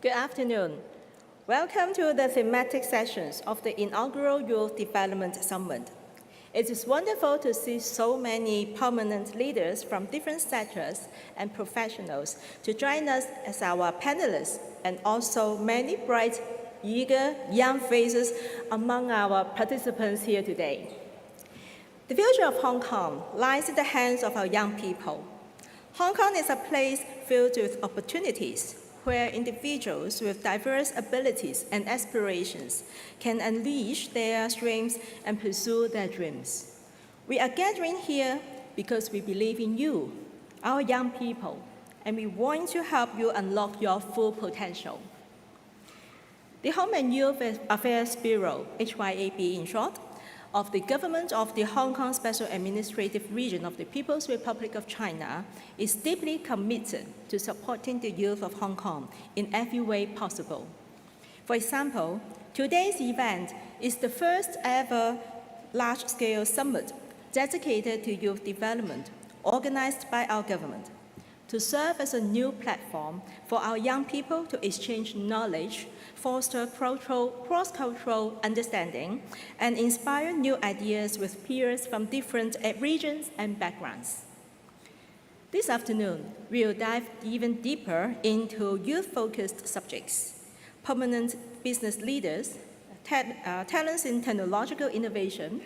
Good afternoon. Welcome to the thematic sessions of the inaugural Youth Development Summit. It is wonderful to see so many prominent leaders from different sectors and professionals to join us as our panelists, and also many bright, eager, young faces among our participants here today. The future of Hong Kong lies in the hands of our young people. Hong Kong is a place filled with opportunities, where individuals with diverse abilities and aspirations can unleash their strengths and pursue their dreams. We are gathering here because we believe in you, our young people, and we want to help you unlock your full potential. The Home and Youth Affairs Bureau, HYAB in short, of the Government of the Hong Kong Special Administrative Region of the People's Republic of China is deeply committed to supporting the youth of Hong Kong in every way possible. For example, today's event is the first ever large-scale summit dedicated to youth development organized by our government to serve as a new platform for our young people to exchange knowledge, foster cross-cultural understanding, and inspire new ideas with peers from different regions and backgrounds. This afternoon, we will dive even deeper into youth-focused subjects. Prominent business leaders, talents in technological innovation,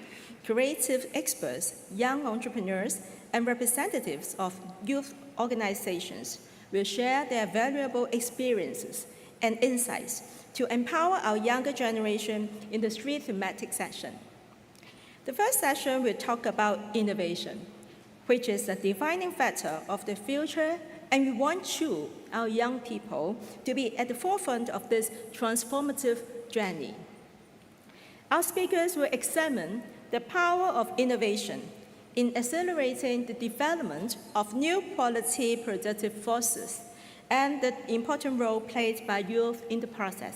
creative experts, young entrepreneurs, and representatives of youth organizations will share their valuable experiences and insights to empower our younger generation in the three thematic sessions. The first session will talk about innovation, which is a defining factor of the future, and we want you, our young people, to be at the forefront of this transformative journey. Our speakers will examine the power of innovation in accelerating the development of new quality productive forces and the important role played by youth in the process.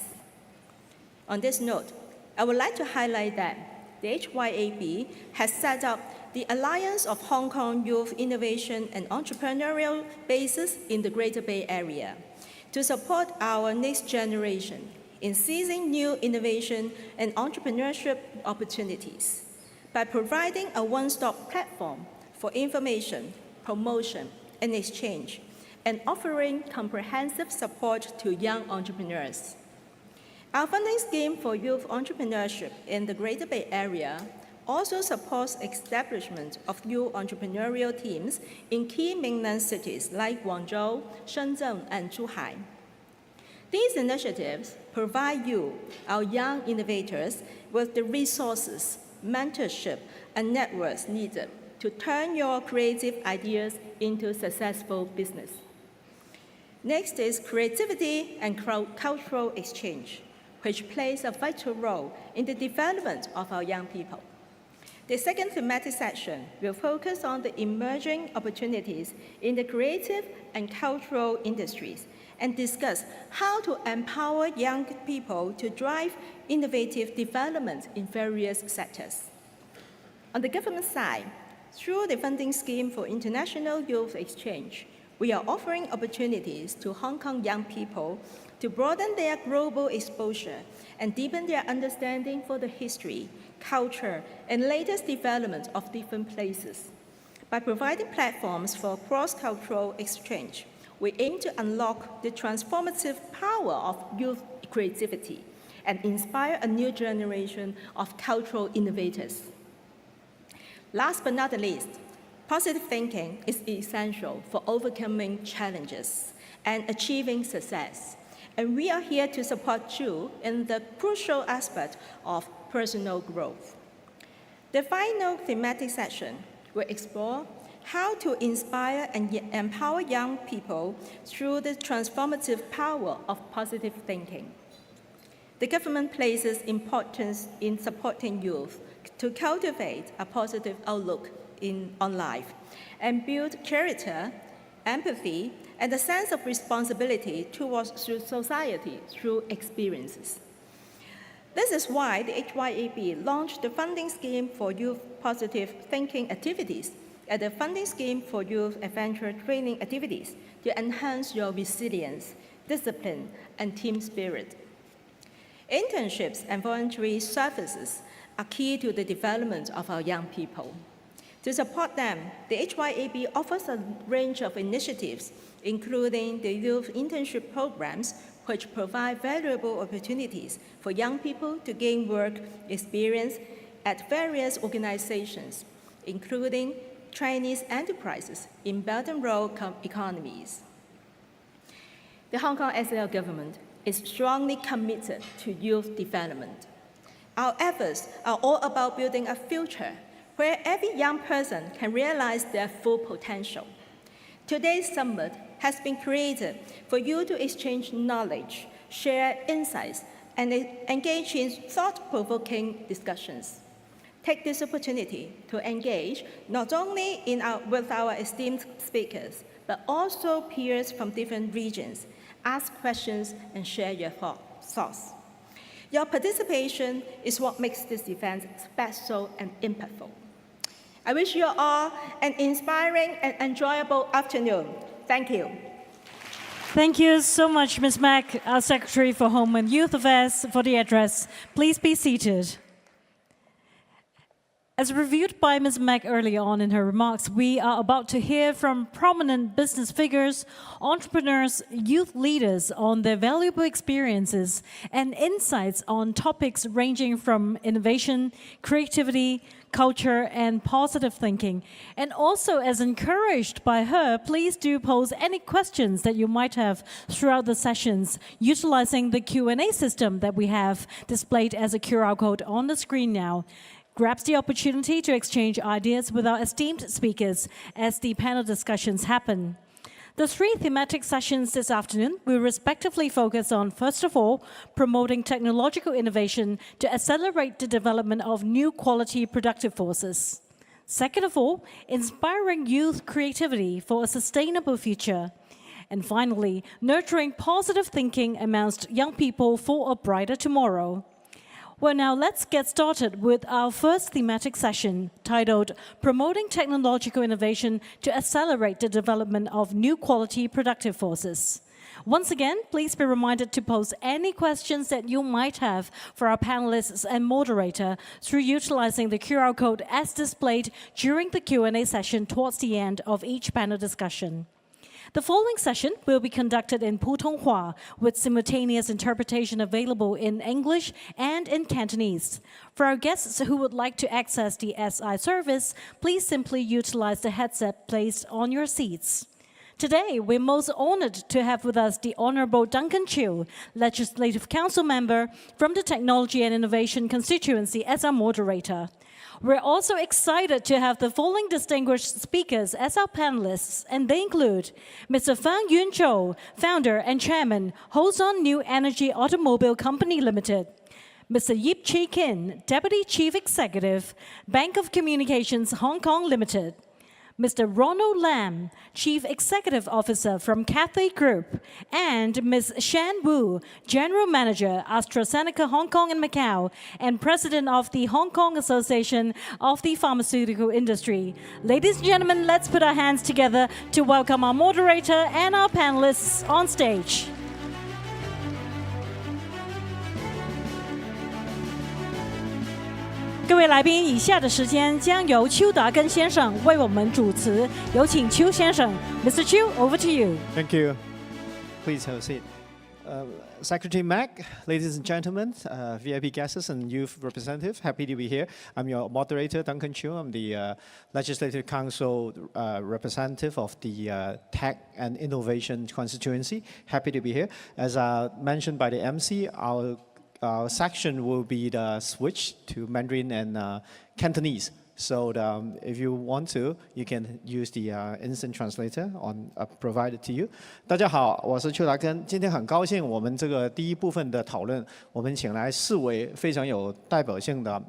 On this note, I would like to highlight that the HYAB has set up the Alliance of Hong Kong Youth Innovation and Entrepreneurial Bases in the Greater Bay Area to support our next generation in seizing new innovation and entrepreneurship opportunities by providing a one-stop platform for information, promotion, and exchange, and offering comprehensive support to young entrepreneurs. Our funding scheme for youth entrepreneurship in the Greater Bay Area also supports establishment of new entrepreneurial teams in key mainland cities like Guangzhou, Shenzhen, and Zhuhai. These initiatives provide you, our young innovators, with the resources, mentorship, and networks needed to turn your creative ideas into successful business. Next is creativity and cultural exchange, which plays a vital role in the development of our young people. The second thematic section will focus on the emerging opportunities in the creative and cultural industries and discuss how to empower young people to drive innovative development in various sectors. On the government side, through the funding scheme for international youth exchange, we are offering opportunities to Hong Kong young people to broaden their global exposure and deepen their understanding for the history, culture, and latest development of different places. By providing platforms for cross-cultural exchange, we aim to unlock the transformative power of youth creativity and inspire a new generation of cultural innovators. Last but not least, positive thinking is essential for overcoming challenges and achieving success. And we are here to support you in the crucial aspect of personal growth. The final thematic session will explore how to inspire and empower young people through the transformative power of positive thinking. The government places importance in supporting youth to cultivate a positive outlook on life and build character, empathy, and a sense of responsibility towards society through experiences. This is why the HYAB launched the funding scheme for youth positive thinking activities and the funding scheme for youth adventure training activities to enhance your resilience, discipline, and team spirit. Internships and voluntary services are key to the development of our young people. To support them, the HYAB offers a range of initiatives, including the youth internship programs, which provide valuable opportunities for young people to gain work experience at various organizations, including Chinese enterprises in Belt and Road economies. The Hong Kong SAR government is strongly committed to youth development. Our efforts are all about building a future where every young person can realize their full potential. Today's summit has been created for you to exchange knowledge, share insights, and engage in thought-provoking discussions. Take this opportunity to engage not only with our esteemed speakers, but also peers from different regions. Ask questions and share your thoughts. Your participation is what makes this event special and impactful. I wish you all an inspiring and enjoyable afternoon. Thank you. Thank you so much, Ms. Mack, our Secretary for Home and Youth Affairs, for the address. Please be seated. As reviewed by Ms. Mack earlier on in her remarks, we are about to hear from prominent business figures, entrepreneurs, youth leaders on their valuable experiences and insights on topics ranging from innovation, creativity, culture, and positive thinking. And also, as encouraged by her, please do pose any questions that you might have throughout the sessions, utilizing the Q&A system that we have displayed as a QR code on the screen now. Grabs the opportunity to exchange ideas with our esteemed speakers as the panel discussions happen. The three thematic sessions this afternoon will respectively focus on, first of all, promoting technological innovation to accelerate the development of new quality productive forces. Second of all, inspiring youth creativity for a sustainable future. And finally, nurturing positive thinking amongst young people for a brighter tomorrow. Well, now let's get started with our first thematic session titled Promoting Technological Innovation to Accelerate the Development of New Quality Productive Forces. Once again, please be reminded to pose any questions that you might have for our panelists and moderator through utilizing the QR code as displayed during the Q&A session towards the end of each panel discussion. The following session will be conducted in Putonghua with simultaneous interpretation available in English and in Cantonese. For our guests who would like to access the SI service, please simply utilize the headset placed on your seats. Today, we're most honored to have with us the Honorable Duncan Chiu, Legislative Council member from the Technology and Innovation constituency as our moderator. We're also excited to have the following distinguished speakers as our panelists, and they include Mr. Fang Yunzhou, founder and chairman, Hoson New Energy Automobile Company Limited. Mr. Yip Chi Kin, deputy chief executive, Bank of Communications Hong Kong Limited. Mr. Ronald Lam, Chief Executive Officer from Cathay Group, and Ms. Shan Wu, General Manager, AstraZeneca Hong Kong and Macau, and President of the Hong Kong Association of the Pharmaceutical Industry. Ladies and gentlemen, let's put our hands together to welcome our moderator and our panelists on stage. 各位来宾，以下的时间将由邱达根先生为我们主持，有请邱先生。Mr. Chiu, over to you. Thank you. Please have a seat. Secretary Mack, ladies and gentlemen, VIP guests and youth representatives, happy to be here. I'm your moderator, Duncan Chiu. I'm the Legislative Council representative of the Tech and Innovation constituency. Happy to be here. As mentioned by the MC, our section will be the switch to Mandarin and Cantonese. So if you want to, you can use the instant translator provided to you. 大家好，我是邱达根。今天很高兴，我们这个第一部分的讨论，我们请来4位非常有代表性的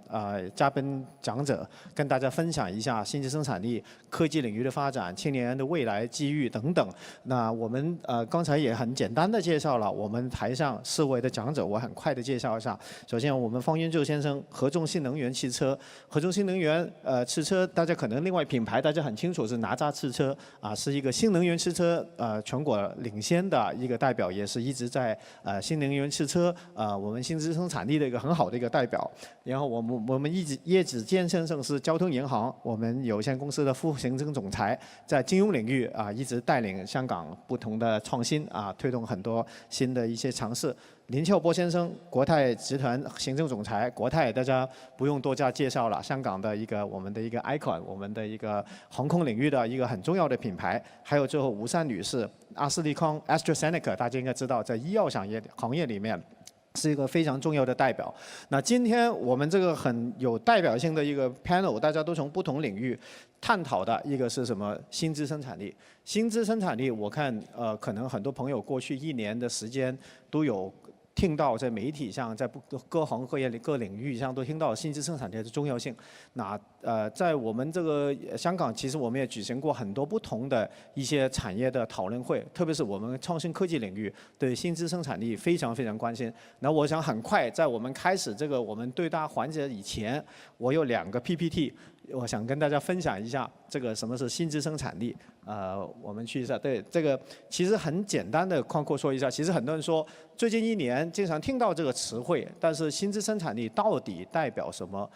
嘉宾讲者，跟大家分享一下新质生产力、科技领域的发展、青年人的未来机遇等等。那我们刚才也很简单的介绍了我们台上4位的讲者，我很快的介绍一下。首先，我们方云宙先生，合众新能源汽车，合众新能源汽车，大家可能另外品牌大家很清楚是哪吒汽车啊，是一个新能源汽车全国领先的一个代表，也是一直在新能源汽车我们新知生产力的一个很好的一个代表。然后我们叶子健先生是交通银行我们有限公司的副行政总裁，在金融领域一直带领香港不同的创新推动很多新的一些尝试。林翘波先生，国泰集团行政总裁，国泰大家不用多加介绍了，香港的我们的一个 icon， 我们的一个航空领域的一个很重要的品牌。还有最后吴珊女士，阿斯利康 AstraZeneca， 大家应该知道，在医药行业里面是一个非常重要的代表。那今天我们这个很有代表性的一个 panel， 大家都从不同领域探讨的一个是什么？薪资生产力。薪资生产力，我看可能很多朋友过去1年的时间都有听到在媒体上，在各行各业各领域上都听到薪资生产力的重要性。那在我们这个香港，其实我们也举行过很多不同的一些产业的讨论会，特别是我们创新科技领域对薪资生产力非常非常关心。那我想很快在我们开始这个我们对答环节以前，我有2个 PPT。我想跟大家分享一下这个什么是薪资生产力。我们去一下，对这个其实很简单的概括说一下。其实很多人说最近1年经常听到这个词汇，但是薪资生产力到底代表什么？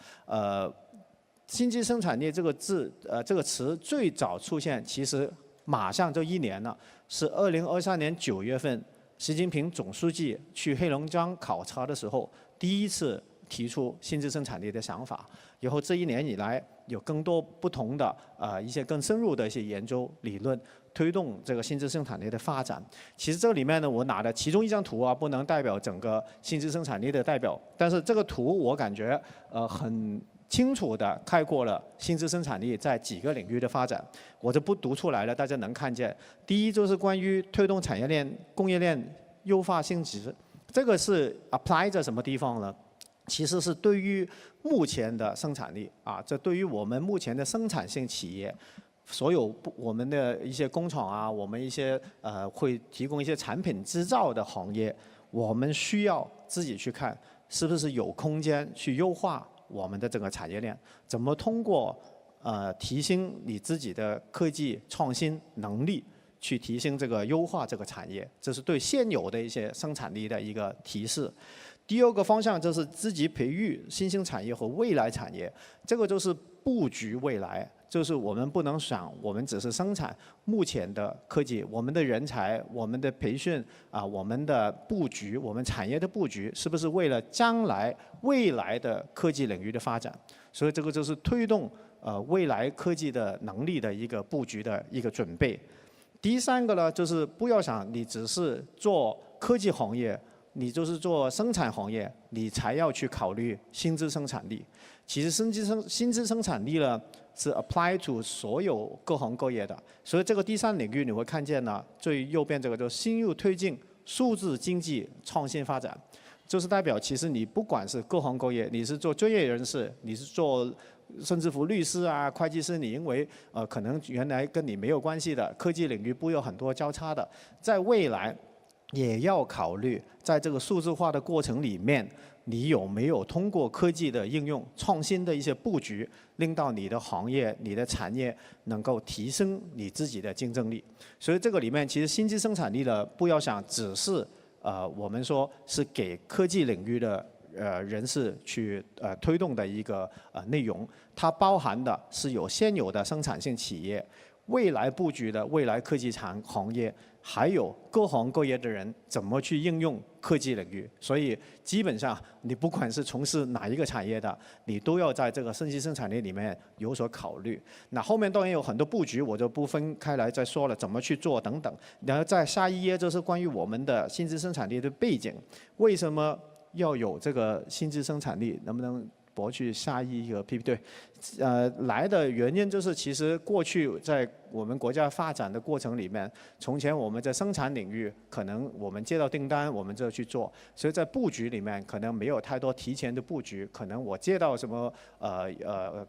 薪资生产力这个这个词最早出现，其实马上就1年了，是2023年9月份，习近平总书记去黑龙江考察的时候，第一次提出薪资生产力的想法。然后这1年以来，有更多不同的一些更深入的一些研究理论，推动这个薪资生产力的发展。其实这里面呢，我拿的其中一张图不能代表整个薪资生产力的代表，但是这个图我感觉很清楚地概括了薪资生产力在几个领域的发展，我就不读出来了，大家能看见。第一就是关于推动产业链、供应链优化升级，这个是 apply 在什么地方呢？其实是对于目前的生产力这对于我们目前的生产性企业，所有我们的一些工厂我们一些会提供一些产品制造的行业，我们需要自己去看是不是有空间去优化我们的整个产业链，怎么通过提升你自己的科技创新能力，去提升这个优化这个产业，这是对现有的一些生产力的一个提示。第2个方向就是自己培育新兴产业和未来产业，这个就是布局未来，就是我们不能想我们只是生产目前的科技，我们的人才、我们的培训我们的布局、我们产业的布局，是不是为了将来未来的科技领域的发展？所以这个就是推动未来科技的能力的一个布局的一个准备。第3个呢，就是不要想你只是做科技行业，你就是做生产行业，你才要去考虑薪资生产力。其实薪资生产力呢是 apply to 所有各行各业的。所以这个第3领域你会看见呢，最右边这个就是深入推进数字经济创新发展，就是代表其实你不管是各行各业，你是做专业人士，你是做甚至乎律师会计师，你因为可能原来跟你没有关系的科技领域不有很多交叉的，在未来也要考虑在这个数字化的过程里面，你有没有通过科技的应用、创新的一些布局，令到你的行业、你的产业能够提升你自己的竞争力。所以这个里面其实薪资生产力呢，不要想只是我们说是给科技领域的人士去推动的一个内容，它包含的是有现有的生产性企业、未来布局的未来科技行业，还有各行各业的人怎么去应用科技领域。所以基本上你不管是从事哪一个产业的，你都要在这个薪资生产力里面有所考虑。那后面当然有很多布局，我就不分开来再说了，怎么去做等等。然后在下一页就是关于我们的薪资生产力的背景，为什么要有这个薪资生产力？能不能博去下一个 PPT？ 对，来的原因就是其实过去在我们国家发展的过程里面，从前我们在生产领域可能我们接到订单我们就去做，所以在布局里面可能没有太多提前的布局，可能我接到什么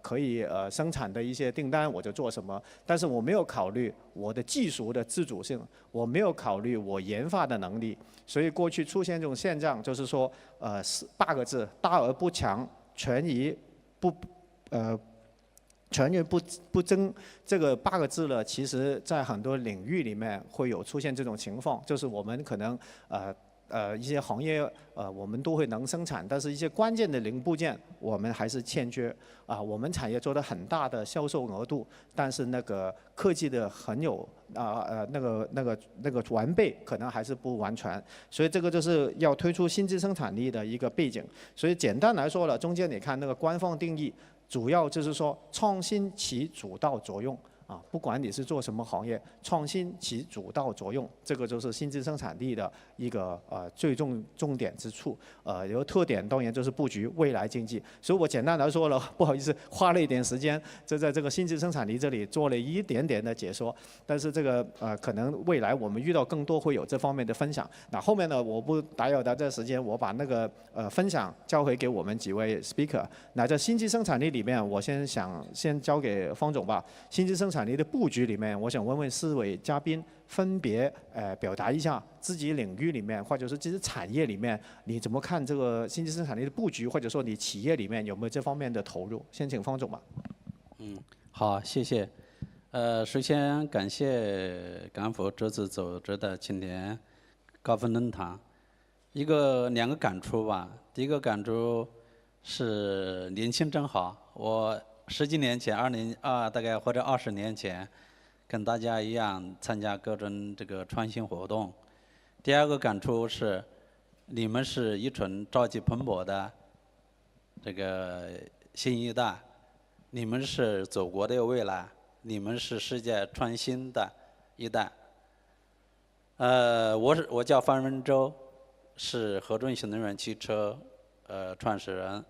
可以生产的一些订单我就做什么，但是我没有考虑我的技术的自主性，我没有考虑我研发的能力，所以过去出现这种现象，就是说8个字：大而不强，权宜全员不争这个8个字呢，其实在很多领域里面会有出现这种情况，就是我们可能一些行业我们都会能生产，但是一些关键的零部件我们还是欠缺我们产业做了很大的销售额度，但是那个科技的很有那个完备可能还是不完全，所以这个就是要推出新质生产力的一个背景。所以简单来说了，中间你看那个官方定义。主要就是说，创新起主导作用不管你是做什么行业，创新起主导作用，这个就是新质生产力的一个最重点之处。有个特点当然就是布局未来经济。所以我简单来说了，不好意思，花了一点时间，就在这个新质生产力这里做了一点点的解说。但是这个可能未来我们遇到更多会有这方面的分享。那后面呢，我不打扰大家时间，我把那个分享交回给我们几位 speaker。那在新质生产力里面，我先交给方总吧。新质生产力的布局里面，我想问问4位嘉宾，分别表达一下自己领域里面，或者是自己产业里面，你怎么看这个新质生产力的布局，或者说你企业里面有没有这方面的投入？先请方总吧。好，谢谢。首先感谢港府这次组织的青年高峰论坛，2个感触吧。第一个感触是年轻真好，我10几年前大概或者20年前，跟大家一样参加各种这个创新活动。第二个感触是，你们是一群朝气蓬勃的这个新一代，你们是祖国的未来，你们是世界创新的一代。我叫方文洲，是合众新能源汽车创始人。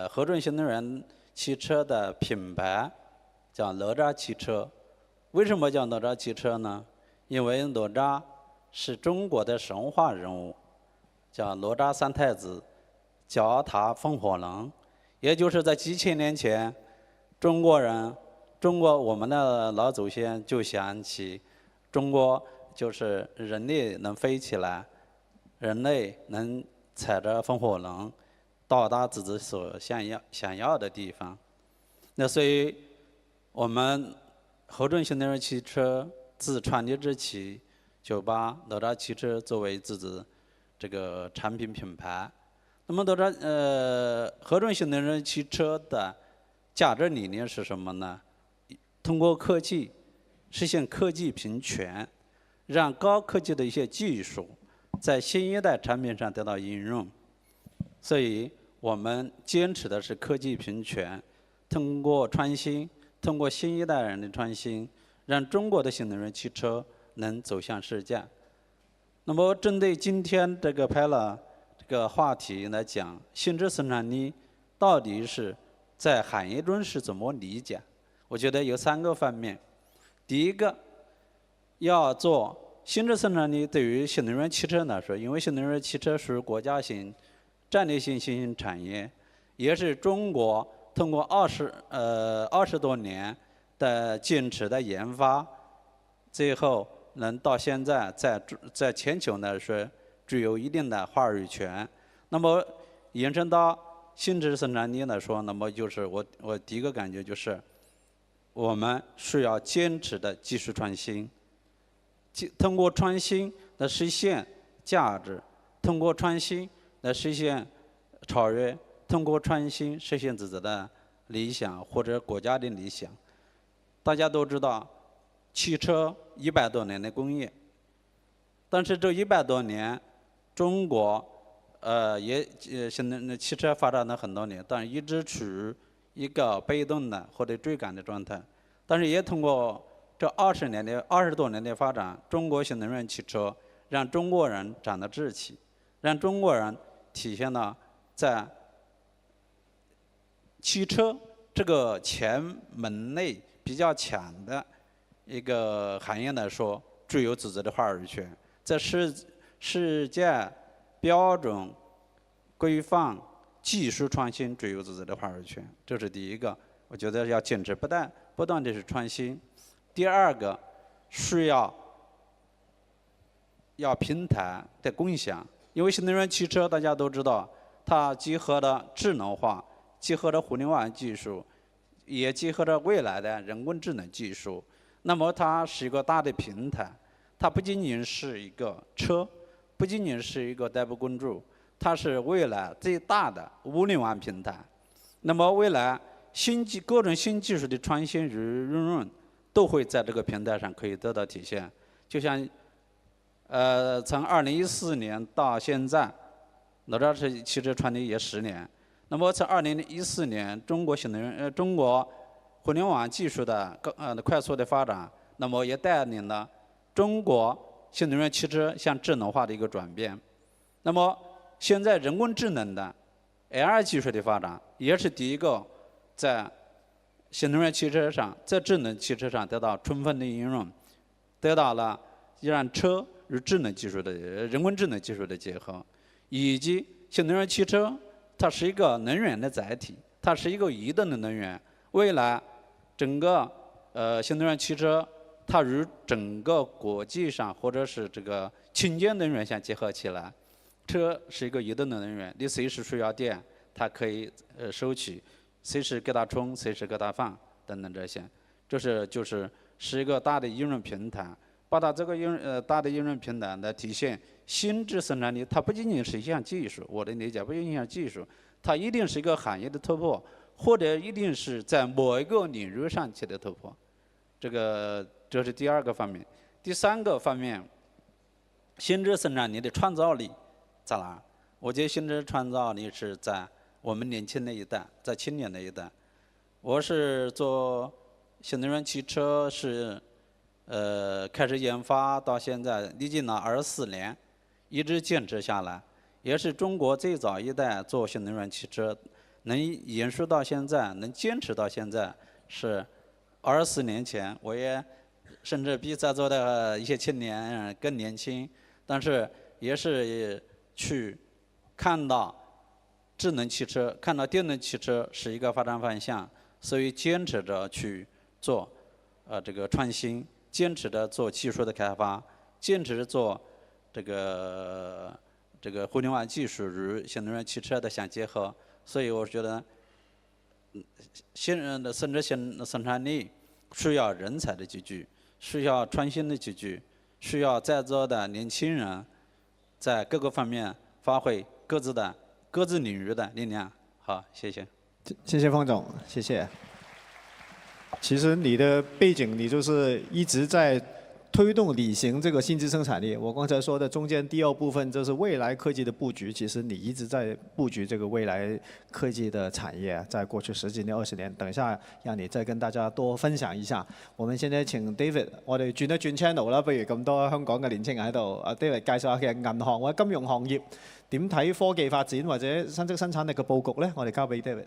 合众新能源汽车的品牌叫哪吒汽车。为什么叫哪吒汽车呢？因为哪吒是中国的神话人物，叫哪吒三太子，脚踏风火轮。也就是在几千年前，中国我们的老祖先就想起，中国就是人类能飞起来，人类能踩着风火轮到达自己所想要的地方。那所以我们合众新能源汽车自创立之起，就把哪吒汽车作为自己这个产品品牌。那么合众新能源汽车的价值理念是什么呢？通过科技实现科技平权，让高科技的一些技术在新一代产品上得到应用。所以我们坚持的是科技平权，通过创新，通过新一代人的创新，让中国的新能源汽车能走向世界。那么针对今天这个panel这个话题来讲，新质生产力到底是在行业中是怎么理解？我觉得有3个方面。第一个，要做新质生产力，对于新能源汽车来说，因为新能源汽车是国家型、战略性新兴产业，也是中国通过20多年的坚持的研发，最后能到现在在全球来说具有一定的话语权。那么延伸到新质生产力来说，那么就是我第一个感觉就是，我们需要坚持的技术创新，通过创新来实现价值，通过创新来实现超越，通过创新实现自己的理想或者国家的理想。大家都知道，汽车100多年的工业，但是这100多年，中国现在汽车发展了很多年，但一直处于一个被动的或者追赶的状态。但是也通过这20多年的发展，中国新能源汽车让中国人长了志气，让中国人体现了在汽车这个前门类比较强的一个行业来说，具有自己的话语权，在世界标准、规范、技术创新具有自己的话语权，这是第一个。我觉得要坚持不断的是创新。第二个是要平台的共享，因为新能源汽车大家都知道，它结合了智能化，结合了互联网技术，也结合着未来的人工智能技术。那么它是一个大的平台，它不仅仅是一个车，不仅仅是一个代步工具，它是未来最大的物联网平台。那么未来各种新技术的创新与应用都会在这个平台上可以得到体现。就像从2014年到现在，哪吒汽车创立也10年。那么从2014年，中国互联网技术的快速的发展，那么也带领了中国新能源汽车向智能化的一个转变。那么现在人工智能的 AI 技术的发展，也是第一个在新能源汽车上，在智能汽车上得到充分的应用，得到了让车与人工智能技术的结合，以及新能源汽车它是一个能源的载体，它是一个移动的能源。未来整个新能源汽车，它与整个国际上或者是这个清洁能源相结合起来。车是一个移动的能源，你随时需要电，它可以收取，随时给它充，随时给它放等等这些，是一个大的应用平台。把它这个大的应用平台来体现新质生产力，它不仅仅是一项技术，我的理解不仅仅是一项技术，它一定是一个行业的突破，或者一定是在某一个领域上取得突破。这是第2个方面。第3个方面，新质生产力的创造力在哪儿？我觉得新质创造力是在我们年轻的一代，在青年的一代。我是做新能源汽车是开始研发到现在历经了24年，一直坚持下来，也是中国最早一代做新能源汽车能延续到现在，能坚持到现在，是24年前，我也甚至比在座的一些青年更年轻，但是也是去看到智能汽车、看到电动汽车是一个发展方向，所以坚持着去做这个创新，坚持着做技术的开发，坚持着做这个互联网技术与新能源汽车的相结合。所以我觉得，新人的生产力需要人才的集聚，需要创新的集聚，需要在座的年轻人在各个方面发挥各自领域的力量。好，谢谢。谢谢方总，谢谢。其实你的背景，你就是一直在推动理行这个新质生产力。我刚才说的中间第2部分就是未来科技的布局，其实你一直在布局这个未来科技的产业，在过去10几年、20年。等一下让你再跟大家多分享一下。我們現在請 David， 我哋轉一轉 channel 啦，不如咁多香港嘅年輕人喺度。David 介紹下其實銀行或者金融行業點睇科技發展或者新質生產力嘅佈局咧？我哋交俾 David。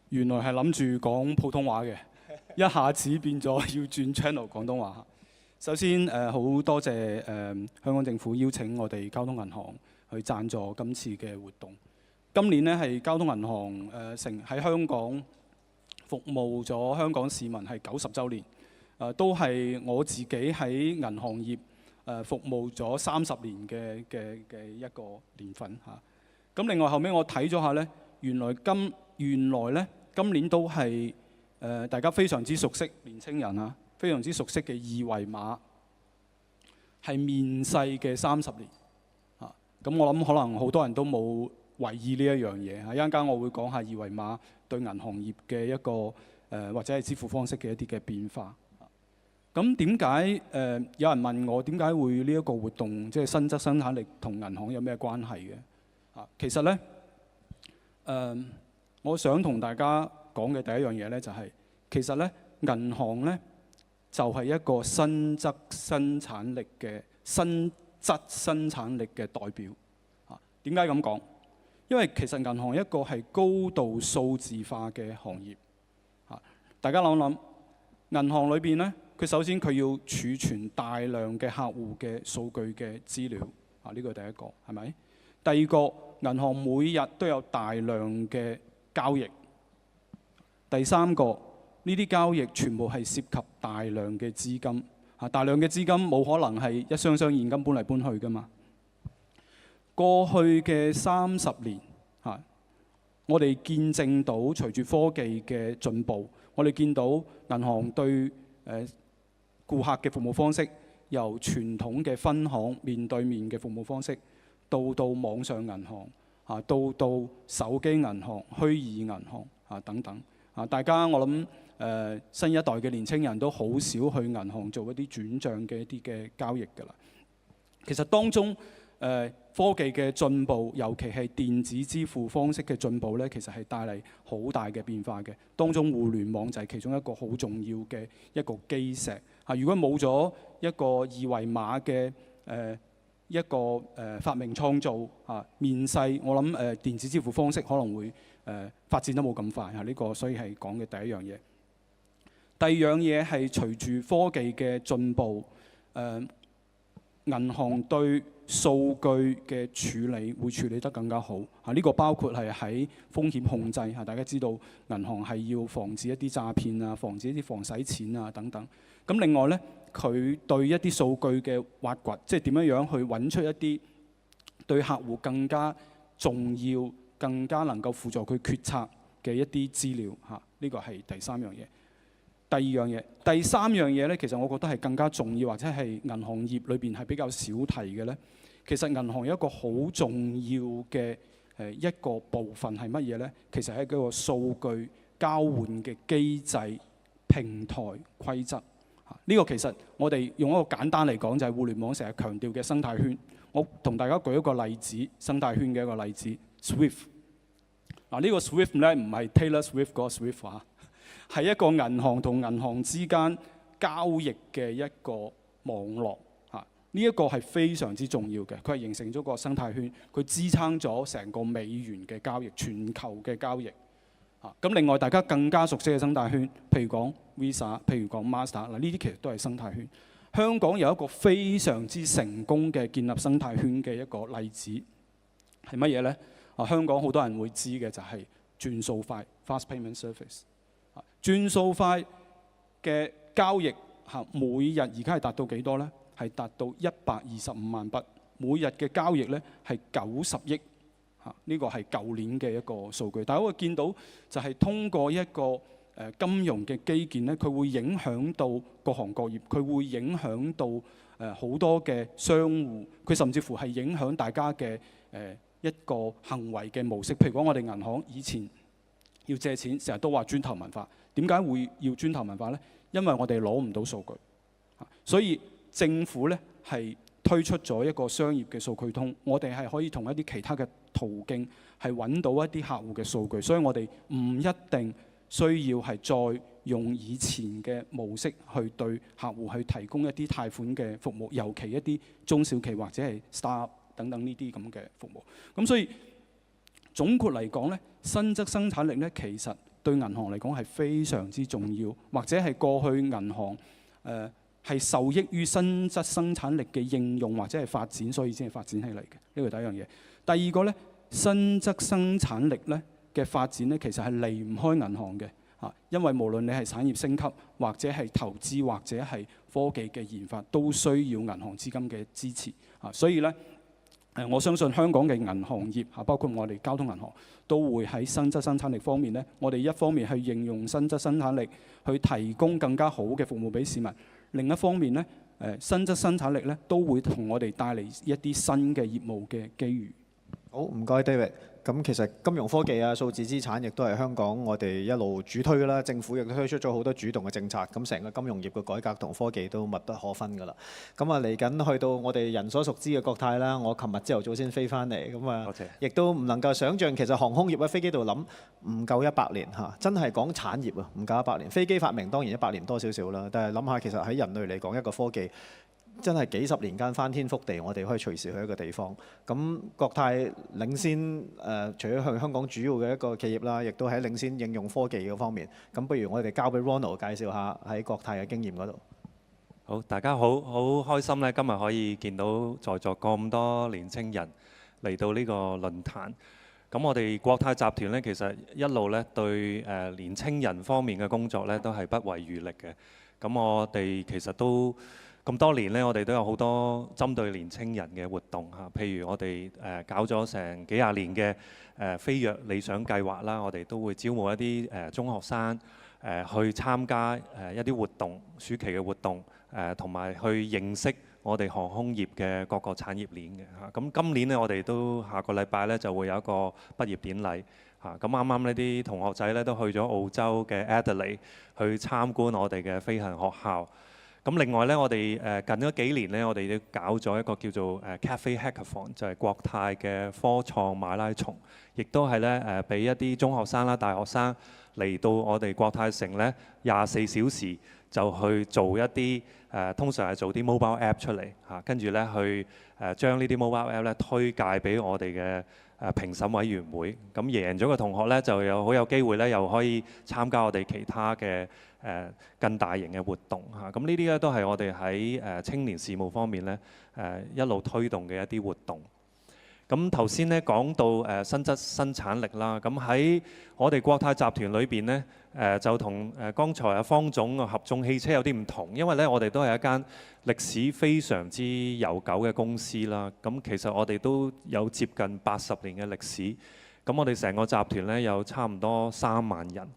原來係諗住講普通話嘅，一下子變咗要轉 channel 廣東話。首先好多謝香港政府邀請我哋交通銀行去贊助今次嘅活動。今年呢係交通銀行喺香港服務咗香港市民係90週年，都係我自己喺銀行業服務咗30年嘅一個年份嚇。咁另外後尾我睇咗下呢，原來呢今年都係大家非常之熟悉年青人啊。非常之熟悉嘅二維碼係面世嘅30年嚇，咁我諗可能好多人都冇留意呢一樣嘢嚇。一陣間我會講下二維碼對銀行業嘅一個或者係支付方式嘅一啲嘅變化。咁點解有人問我點解會呢一個活動即係新質生產力同銀行有咩關係嘅嚇？其實呢，我想同大家講嘅第一樣嘢呢，就係其實呢銀行呢。就係一個新質生產力嘅代表。點解咁講？因為其實銀行一個係高度數字化嘅行業。大家諗諗，銀行裏邊呢，佢首先佢要儲存大量嘅客戶嘅數據嘅資料。呢個係第一個，係咪？第二個，銀行每日都有大量嘅交易。第三個。呢啲交易全部係涉及大量嘅資金，大量嘅資金冇可能係一箱箱現金搬嚟搬去㗎嘛。過去嘅30年，我哋見證到隨住科技嘅進步，我哋見到銀行對顧客嘅服務方式，由傳統嘅分行面對面嘅服務方式，到網上銀行到手機銀行、虛擬銀行等等大家我諗新一代嘅年青人都好少去銀行做一啲轉帳嘅一啲嘅交易㗎啦。其實當中科技嘅進步，尤其係電子支付方式嘅進步咧，其實係帶嚟好大嘅變化嘅。當中互聯網就係其中一個好重要嘅一個基石。如果冇咗一個二維碼嘅一個發明創造面世，我諗電子支付方式可能會發展得冇咁快呢個，所以係講嘅第一樣嘢。第二樣嘢係隨住科技嘅進步，銀行對數據嘅處理會處理得更加好呢個包括係喺風險控制大家知道銀行係要防止一啲詐騙防止一啲防洗錢等等。咁另外咧，佢對一啲數據嘅挖掘，即係點樣去揾出一啲對客戶更加重要、更加能夠輔助佢決策嘅一啲資料呢個係第三樣嘢。第二樣嘢，第三樣嘢咧，其實我覺得係更加重要，或者係銀行業裏邊係比較少提嘅咧。其實銀行有一個好重要嘅一個部分係乜嘢咧？其實係一個數據交換嘅機制、平台規則。呢個其實我哋用一個簡單嚟講，就係互聯網成日強調嘅生態圈。我同大家舉一個例子，生態圈嘅一個例子 ，Swift。呢個 Swift 咧唔係 Taylor Swift 嗰個 Swift 係一個銀行同銀行之間交易嘅一個網絡呢一個係非常之重要嘅，佢係形成咗個生態圈，佢支撐咗成個美元嘅交易、全球嘅交易。咁另外大家更加熟悉嘅生態圈，譬如講 Visa， 譬如講 Master 呢啲其實都係生態圈。香港有一個非常之成功嘅建立生態圈嘅一個例子係乜嘢呢？香港好多人會知嘅就係轉數快 （Fast Payment Service）。轉數快嘅交易每日而家係達到幾多呢？係達到125萬筆，每日嘅交易咧係90億，呢個係舊年嘅一個數據。大家會見到就係通過一個金融嘅基建咧，佢會影響到各行各業，佢會影響到好多嘅商戶，佢甚至乎係影響大家嘅一個行為嘅模式。譬如講，我哋銀行以前要借錢，成日都話磚頭文化。點解會要磚頭文化呢？因為我哋攞唔到數據，所以政府咧係推出咗一個商業嘅數據通，我哋係可以同一啲其他嘅途徑係揾到一啲客戶嘅數據，所以我哋唔一定需要係再用以前嘅模式去對客戶去提供一啲貸款嘅服務，尤其一啲中小企或者係 startup 等等呢啲咁嘅服務。咁所以總括嚟講咧，新質生產力咧其實對銀行嚟講係非常之重要，或者係過去銀行係受益於新質生產力嘅應用或者係發展，所以先係發展起嚟嘅。呢個第一樣嘢。第二個咧，新質生產力咧嘅發展咧，其實係離唔開銀行嘅因為無論你係產業升級，或者係投資，或者係科技嘅研發，都需要銀行資金嘅支持所以咧，我相信香港嘅銀行業包括我哋交通銀行，都會喺新質生產力方面咧，我哋一方面去應用新質生產力去提供更加好嘅服務俾市民。另一方面咧，新質生產力咧都會同我哋帶嚟一啲新嘅業務嘅機遇。好，唔該 David。咁其實金融科技數字資產亦都係香港我哋一路主推㗎啦。政府亦都推出咗好多主動嘅政策，咁成個金融業嘅改革同科技都密不可分㗎啦。咁嚟緊去到我哋人所熟知嘅國泰啦，我琴日朝頭早先飛翻嚟，咁亦都唔能夠想像其實航空業喺飛機度諗唔夠100年真係講產業唔夠100年。飛機發明當然100年多少少啦，但係諗下其實喺人類嚟講一個科技。真係幾十年間翻天覆地，我哋可以隨時去一個地方。咁國泰領先除咗向香港主要嘅一個企業啦，亦都喺領先應用科技嗰方面。咁不如我哋交俾 Ronald 介紹下喺國泰嘅經驗嗰度。好，大家好，好開心咧，今日可以見到在座咁多年青人嚟到呢個論壇。咁我哋國泰集團咧，其實一路咧對年青人方面嘅工作咧，都係不遺餘力嘅。咁我哋其實都咁多年咧，我哋都有好多針對年青人嘅活動嚇，譬如我哋搞咗成幾廿年嘅飛躍理想計劃啦，我哋都會招募一啲中學生去參加一啲活動，暑期嘅活動同埋去認識我哋航空業嘅各個產業鏈嘅嚇。咁今年咧，我哋都下個禮拜咧就會有一個畢業典禮嚇。咁啱啱呢啲同學仔咧都去咗澳洲嘅 Adelaide 去參觀我哋嘅飛行學校。咁另外咧，我哋近咗幾年咧，我哋都搞咗一個叫做Cafe Hackathon，就係國泰嘅科創馬拉松，亦都係咧俾一啲中學生啦、大學生嚟到我哋國泰城咧24小時就去做一啲通常係做啲 mobile app 出嚟嚇，跟住咧去將呢啲 mobile app 咧推介俾我哋嘅評審委員會。咁贏咗嘅同學咧就好有機會咧，又可以參加我哋其他嘅更大型嘅活動嚇。咁呢啲咧都係我哋喺青年事務方面咧一路推動嘅一啲活動。咁頭先咧講到新質生產力啦，咁喺我哋國泰集團裏邊咧就同剛才阿方總合眾汽車有啲唔同，因為咧我哋都係一間歷史非常之悠久嘅公司啦。咁其實我哋都有接近80年嘅歷史，咁我哋成個集團咧有差唔多3萬人。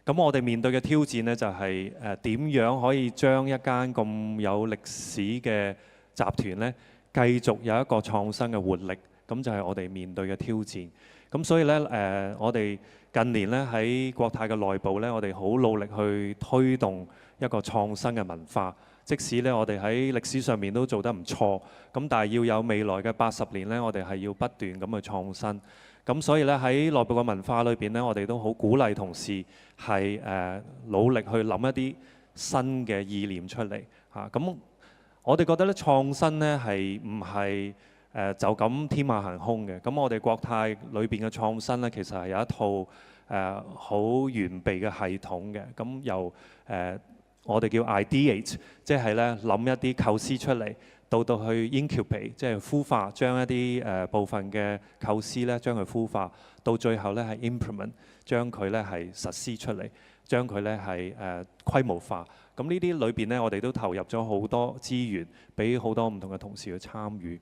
咁我哋面對嘅挑戰咧就係點樣可以將一間咁有歷史嘅集團咧繼續有一個創新嘅活力，咁就係我哋面對嘅挑戰。咁所以咧我哋近年咧喺國泰嘅內部咧，我哋好努力去推動一個創新嘅文化。即使咧我哋喺歷史上面都做得唔錯，咁但係要有未來嘅80年咧，我哋係要不斷咁去創新。咁所以咧喺內部嘅文化裏邊咧，我哋都好鼓勵同事係努力去諗一啲新嘅意念出嚟嚇。咁我哋覺得咧創新咧係唔係就咁天馬行空嘅？咁我哋國泰裏邊嘅創新咧，其實係有一套好完備嘅系統嘅。咁由我哋叫 ideate， 即係咧諗一啲構思出嚟，到去 incubate， 即係孵化，將一啲部分嘅構思咧將佢孵化，到最後咧係 implement， 將佢咧係實施出嚟，將佢咧係規模化。咁呢啲裏邊咧，我哋都投入咗好多資源，俾好多唔同嘅同事去參與。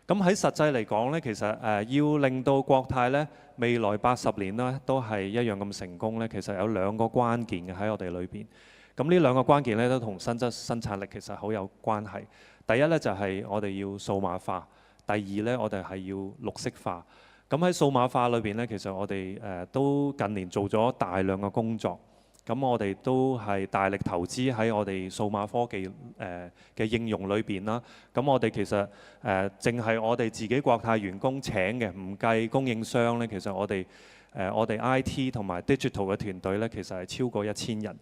咁喺實際嚟講咧，其實要令到國泰咧未來80年咧都係一樣咁成功咧，其實有2個關鍵嘅喺我哋裏邊。咁呢2個關鍵咧都同新質生產力其實好有關係。第一咧就係我哋要數碼化，第二咧我哋係要綠色化。咁喺數碼化裏邊咧，其實我哋都近年做咗大量嘅工作。咁我哋都係大力投資喺我哋數碼科技嘅應用裏邊啦。咁我哋其實淨係我哋自己國泰員工請嘅，唔計供應商咧，其實我哋IT 同埋 digital 嘅團隊咧，其實係超過1000人。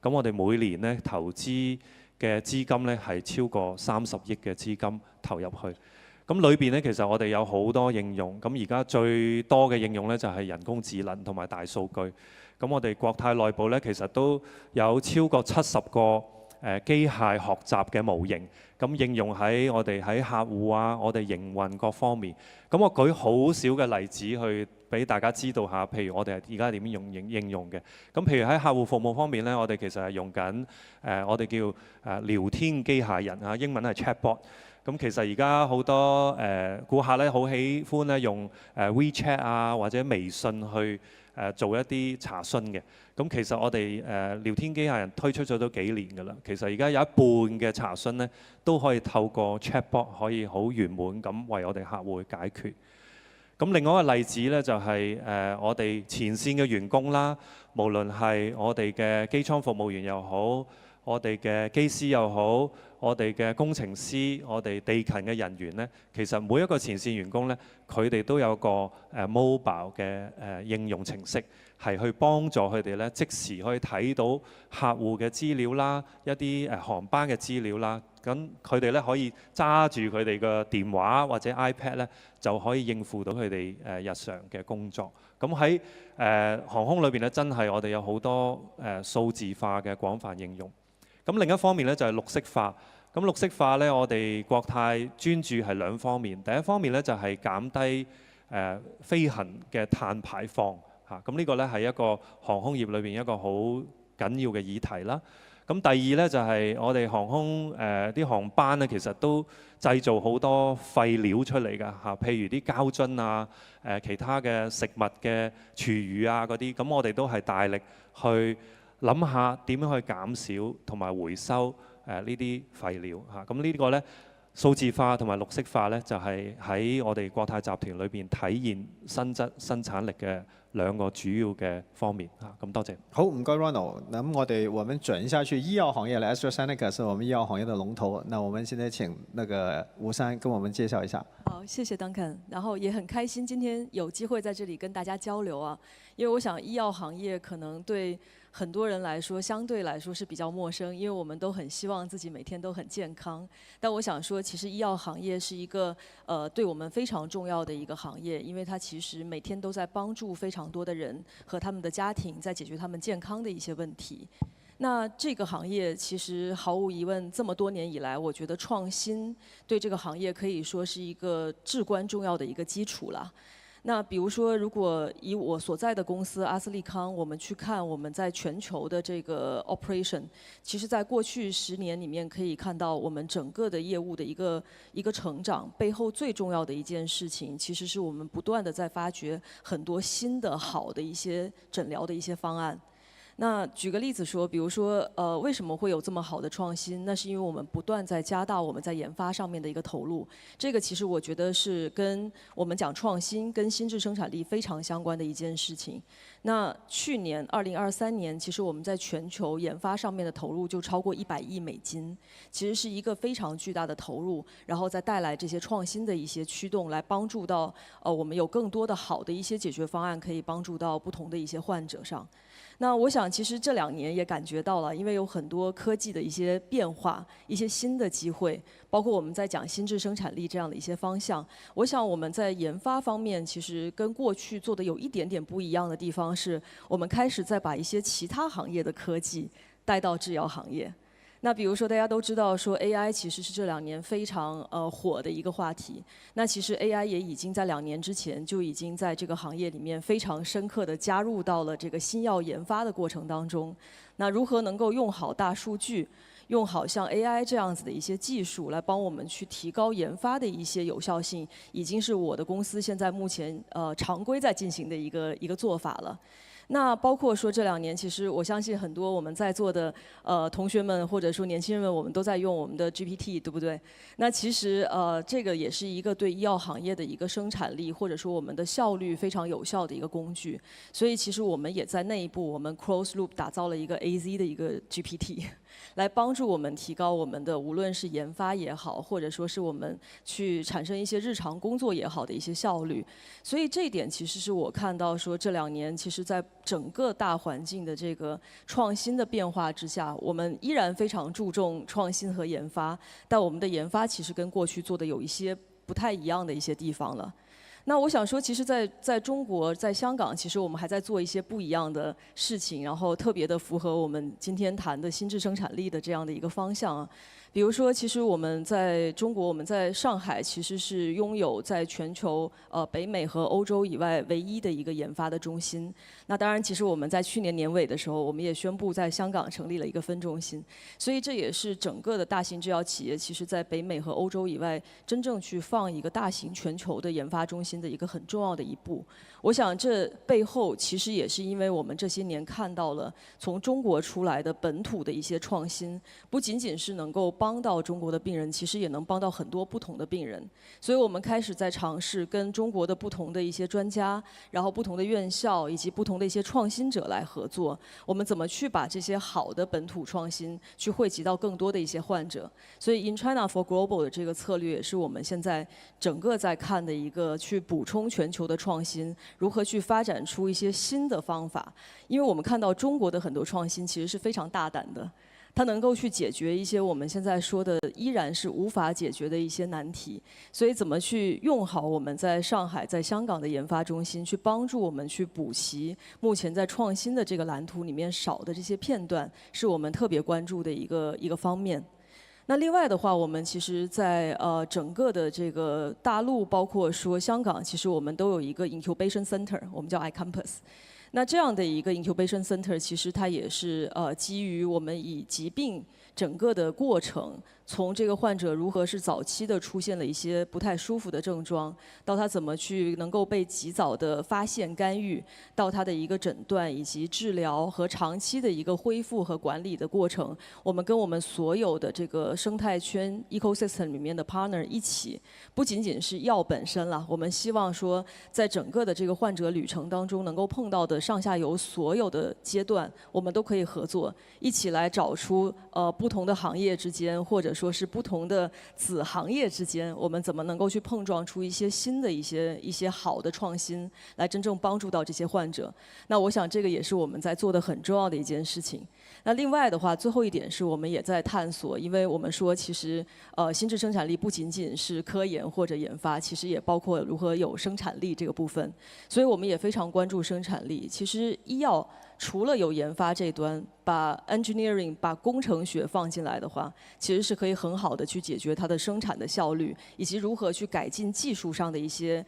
咁我哋每年咧投資嘅資金咧係超過30億嘅資金投入去。咁裏邊咧其實我哋有好多應用。咁而家最多嘅應用咧就係人工智能同埋大數據。咁我哋國泰內部咧其實都有超過70個機械學習嘅模型，咁應用喺我哋喺客戶啊，我哋營運各方面。咁我舉好少嘅例子去俾大家知道下，譬如我哋而家點樣應用嘅。咁譬如喺客戶服務方面咧，我哋其實係用緊我哋叫聊天機械人啊，英文係 chatbot。咁其實而家好多顧客咧好喜歡咧用WeChat 啊或者微信去做一啲查詢嘅。咁其實我哋聊天機械人推出咗都幾年㗎啦。其實而家有一半嘅查詢咧都可以透過 chatbot 可以好圓滿咁為我哋客戶去解決。咁另外一個例子咧就係我哋前線嘅員工啦，無論係我哋嘅機艙服務員又好，我哋嘅機師又好，我哋嘅工程師，我哋地勤嘅人員咧，其實每一個前線員工咧，佢哋都有個mobile 嘅應用程式，係去幫助佢哋咧即時可以睇到客戶嘅資料啦，一啲航班嘅資料啦。咁佢哋咧可以揸住佢哋嘅電話或者 iPad 咧，就可以應付到佢哋日常嘅工作。咁喺航空裏邊咧，真係我哋有好多數字化嘅廣泛應用。咁另一方面咧就係綠色化。咁綠色化咧，我哋國泰專注係2方面。第一方面咧就係減低飛行嘅碳排放嚇。咁呢個咧係一個航空業裏邊一個好緊要嘅議題啦。咁咁第二咧就係我哋航空啲航班咧，其實都製造好多廢料出嚟㗎嚇，譬如啲膠樽啊、其他嘅食物嘅廚餘啊嗰啲，咁我哋都係大力去諗下點樣去減少同埋回收呢啲廢料嚇。咁呢個咧數字化同埋綠色化咧，就係喺我哋國泰集團裏邊體現新質生產力嘅兩個主要嘅方面嚇。咁多謝。好，唔該 Ronald。那我們轉下去醫藥行業啦 ，AstraZeneca 是我們醫藥行業的龍頭。那我們現在請那個吳珊跟我們介紹一下。好，謝謝 Duncan。然後也很開心今天有機會在這裡跟大家交流啊，因為我想醫藥行業可能對很多人來說，相對來說是比較陌生，因為我們都很希望自己每天都很健康。但我想說，其實醫藥行業是一個對我們非常重要的一個行業，因為它其實每天都在幫助非常多的人和他們的家庭，在解決他們健康的一些問題。那這個行業其實毫無疑問，這麼多年以來，我覺得創新對這個行業可以說是一個至關重要的一個基礎啦。那比如說，如果以我所在的公司阿斯利康，我們去看我們在全球的這個 operation， 其實在過去10年裡面可以看到我們整個的業務的一個成長，背後最重要的一件事情，其實是我們不斷地在發掘很多新的好的一些診療的一些方案。那舉個例子說，比如說，為什麼會有這麼好的創新？那是因為我們不斷在加大我們在研發上面的一個投入。這個其實我覺得是跟我們講創新、跟心智生產力非常相關的一件事情。那去年2023年，其實我們在全球研發上面的投入就超過100億美金，其實是一個非常巨大的投入，然後再帶來這些創新的一些驅動，來幫助到我們有更多的好的一些解決方案，可以幫助到不同的一些患者上。那我想，其實這2年也感覺到了，因為有很多科技的一些變化，一些新的機會，包括我們在講心智生產力這樣的一些方向。我想我們在研發方面，其實跟過去做的有一點點不一樣的地方，是我們開始在把一些其他行業的科技帶到製藥行業。那比如說，大家都知道說 AI 其實是這2年非常火的一個話題。那其實 AI 也已經在2年之前就已經在這個行業裡面非常深刻地加入到了這個新藥研發的過程當中。那如何能夠用好大數據，用好像 AI 這樣子的一些技術來幫我們去提高研發的一些有效性，已經是我的公司現在目前常規在進行的一個做法了。那包括說這2年，其實我相信很多我們在座的同學們或者說年輕人們，我們都在用我們的 GPT， 對不對？那其實這個也是一個對醫藥行業的一個生產力或者說我們的效率非常有效的一個工具。所以其實我們也在內部，我們 close loop 打造了一個 AZ 的一個 GPT， 來幫助我們提高我們的無論是研發也好，或者說是我們去產生一些日常工作也好的一些效率。所以這一點其實是我看到說這2年其實在整個大環境的這個創新的變化之下，我們依然非常注重創新和研發，但我們的研發其實跟過去做的有一些不太一樣的一些地方了。那我想說，其實在中國，在香港，其實我們還在做一些不一樣的事情，然後特別的符合我們今天談的心智生產力的這樣的一個方向啊。比如說，其實我們在中國，我們在上海其實是擁有在全球北美和歐洲以外唯一的一個研發的中心。那當然，其實我們在去年年尾的時候，我們也宣布在香港成立了一個分中心。所以這也是整個的大型製藥企業，其實在北美和歐洲以外真正去放一個大型全球的研發中心的一個很重要的一步。我想這背後其實也是因為我們這些年看到了從中國出來的本土的一些創新，不僅僅是能夠幫到中國的病人，其實也能幫到很多不同的病人。所以我們開始在嘗試跟中國的不同的一些專家，然後不同的院校以及不同的一些創新者來合作。我們怎麼去把這些好的本土創新去惠及到更多的一些患者？所以 In China for Global 的這個策略也是我們現在整個在看的一個去補充全球的創新，如何去發展出一些新的方法。因為我們看到中國的很多創新其實是非常大膽的。它能夠去解決一些我們現在說的依然是無法解決的一些難題，所以怎麼去用好我們在上海、在香港的研發中心，去幫助我們去補齊目前在創新的這個藍圖裡面少的這些片段，是我們特別關注的一個方面。那另外的話，我們其實在整個的這個大陸，包括說香港，其實我們都有一個 incubation center， 我們叫 iCampus。那这样的一个 incubation center， 其实它也是基于我们以疾病整个的过程，从这个患者如何是早期的出现了一些不太舒服的症状，到他怎么去能够被及早的发现干预，到他的一个诊断以及治疗和长期的一个恢复和管理的过程，我们跟我们所有的这个生态圈 ecosystem 里面的 partner 一起，不仅仅是药本身了，我们希望说在整个的这个患者旅程当中能够碰到的上下游所有的阶段，我们都可以合作，一起来找出不同的行业之间，或者说是不同的子行业之间，我们怎么能够去碰撞出一些新的一些好的创新，来真正帮助到这些患者。那我想这个也是我们在做的很重要的一件事情。那另外的话，最后一点是我们也在探索，因为我们说其实心智生产力不仅仅是科研或者研发，其实也包括如何有生产力这个部分，所以我们也非常关注生产力。其实医药除了有研发这端，把 engineering 把工程学放进来的话，其实是可以很好的去解决它的生产的效率，以及如何去改进技术上的一些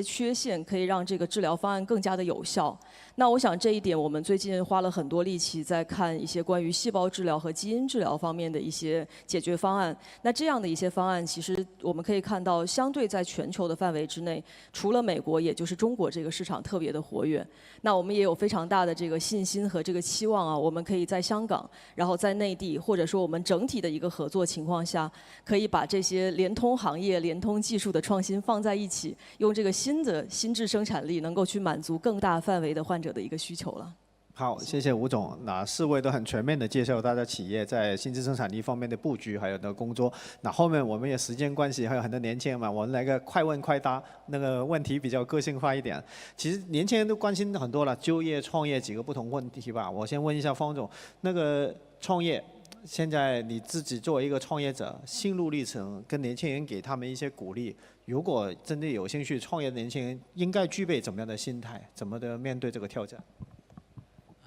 缺陷，可以让这个治疗方案更加的有效。那我想这一点，我们最近花了很多力气在看一些关于细胞治疗和基因治疗方面的一些解决方案。那这样的一些方案，其实我们可以看到，相对在全球的范围之内，除了美国，也就是中国这个市场特别的活跃。那我们也有非常大的这个信心和这个期望啊，我们可以在香港，然后在内地，或者说我们整体的一个合作情况下，可以把这些联通行业、联通技术的创新放在一起，用这个新的心智生产力，能够去满足更大范围的患者的一个需求了。好，谢谢吴总。那4位都很全面的介绍大家企业在心智生产力方面的布局，还有那个工作。那后面我们也时间关系，还有很多年轻人嘛，我们来个快问快答，那个问题比较个性化一点。其实年轻人都关心很多了，就业、创业几个不同问题吧。我先问一下方总，那个创业，现在你自己作为一个创业者，心路历程跟年轻人给他们一些鼓励。如果真的有兴趣创业的年轻人，应该具备怎么样的心态，怎么的面对这个挑战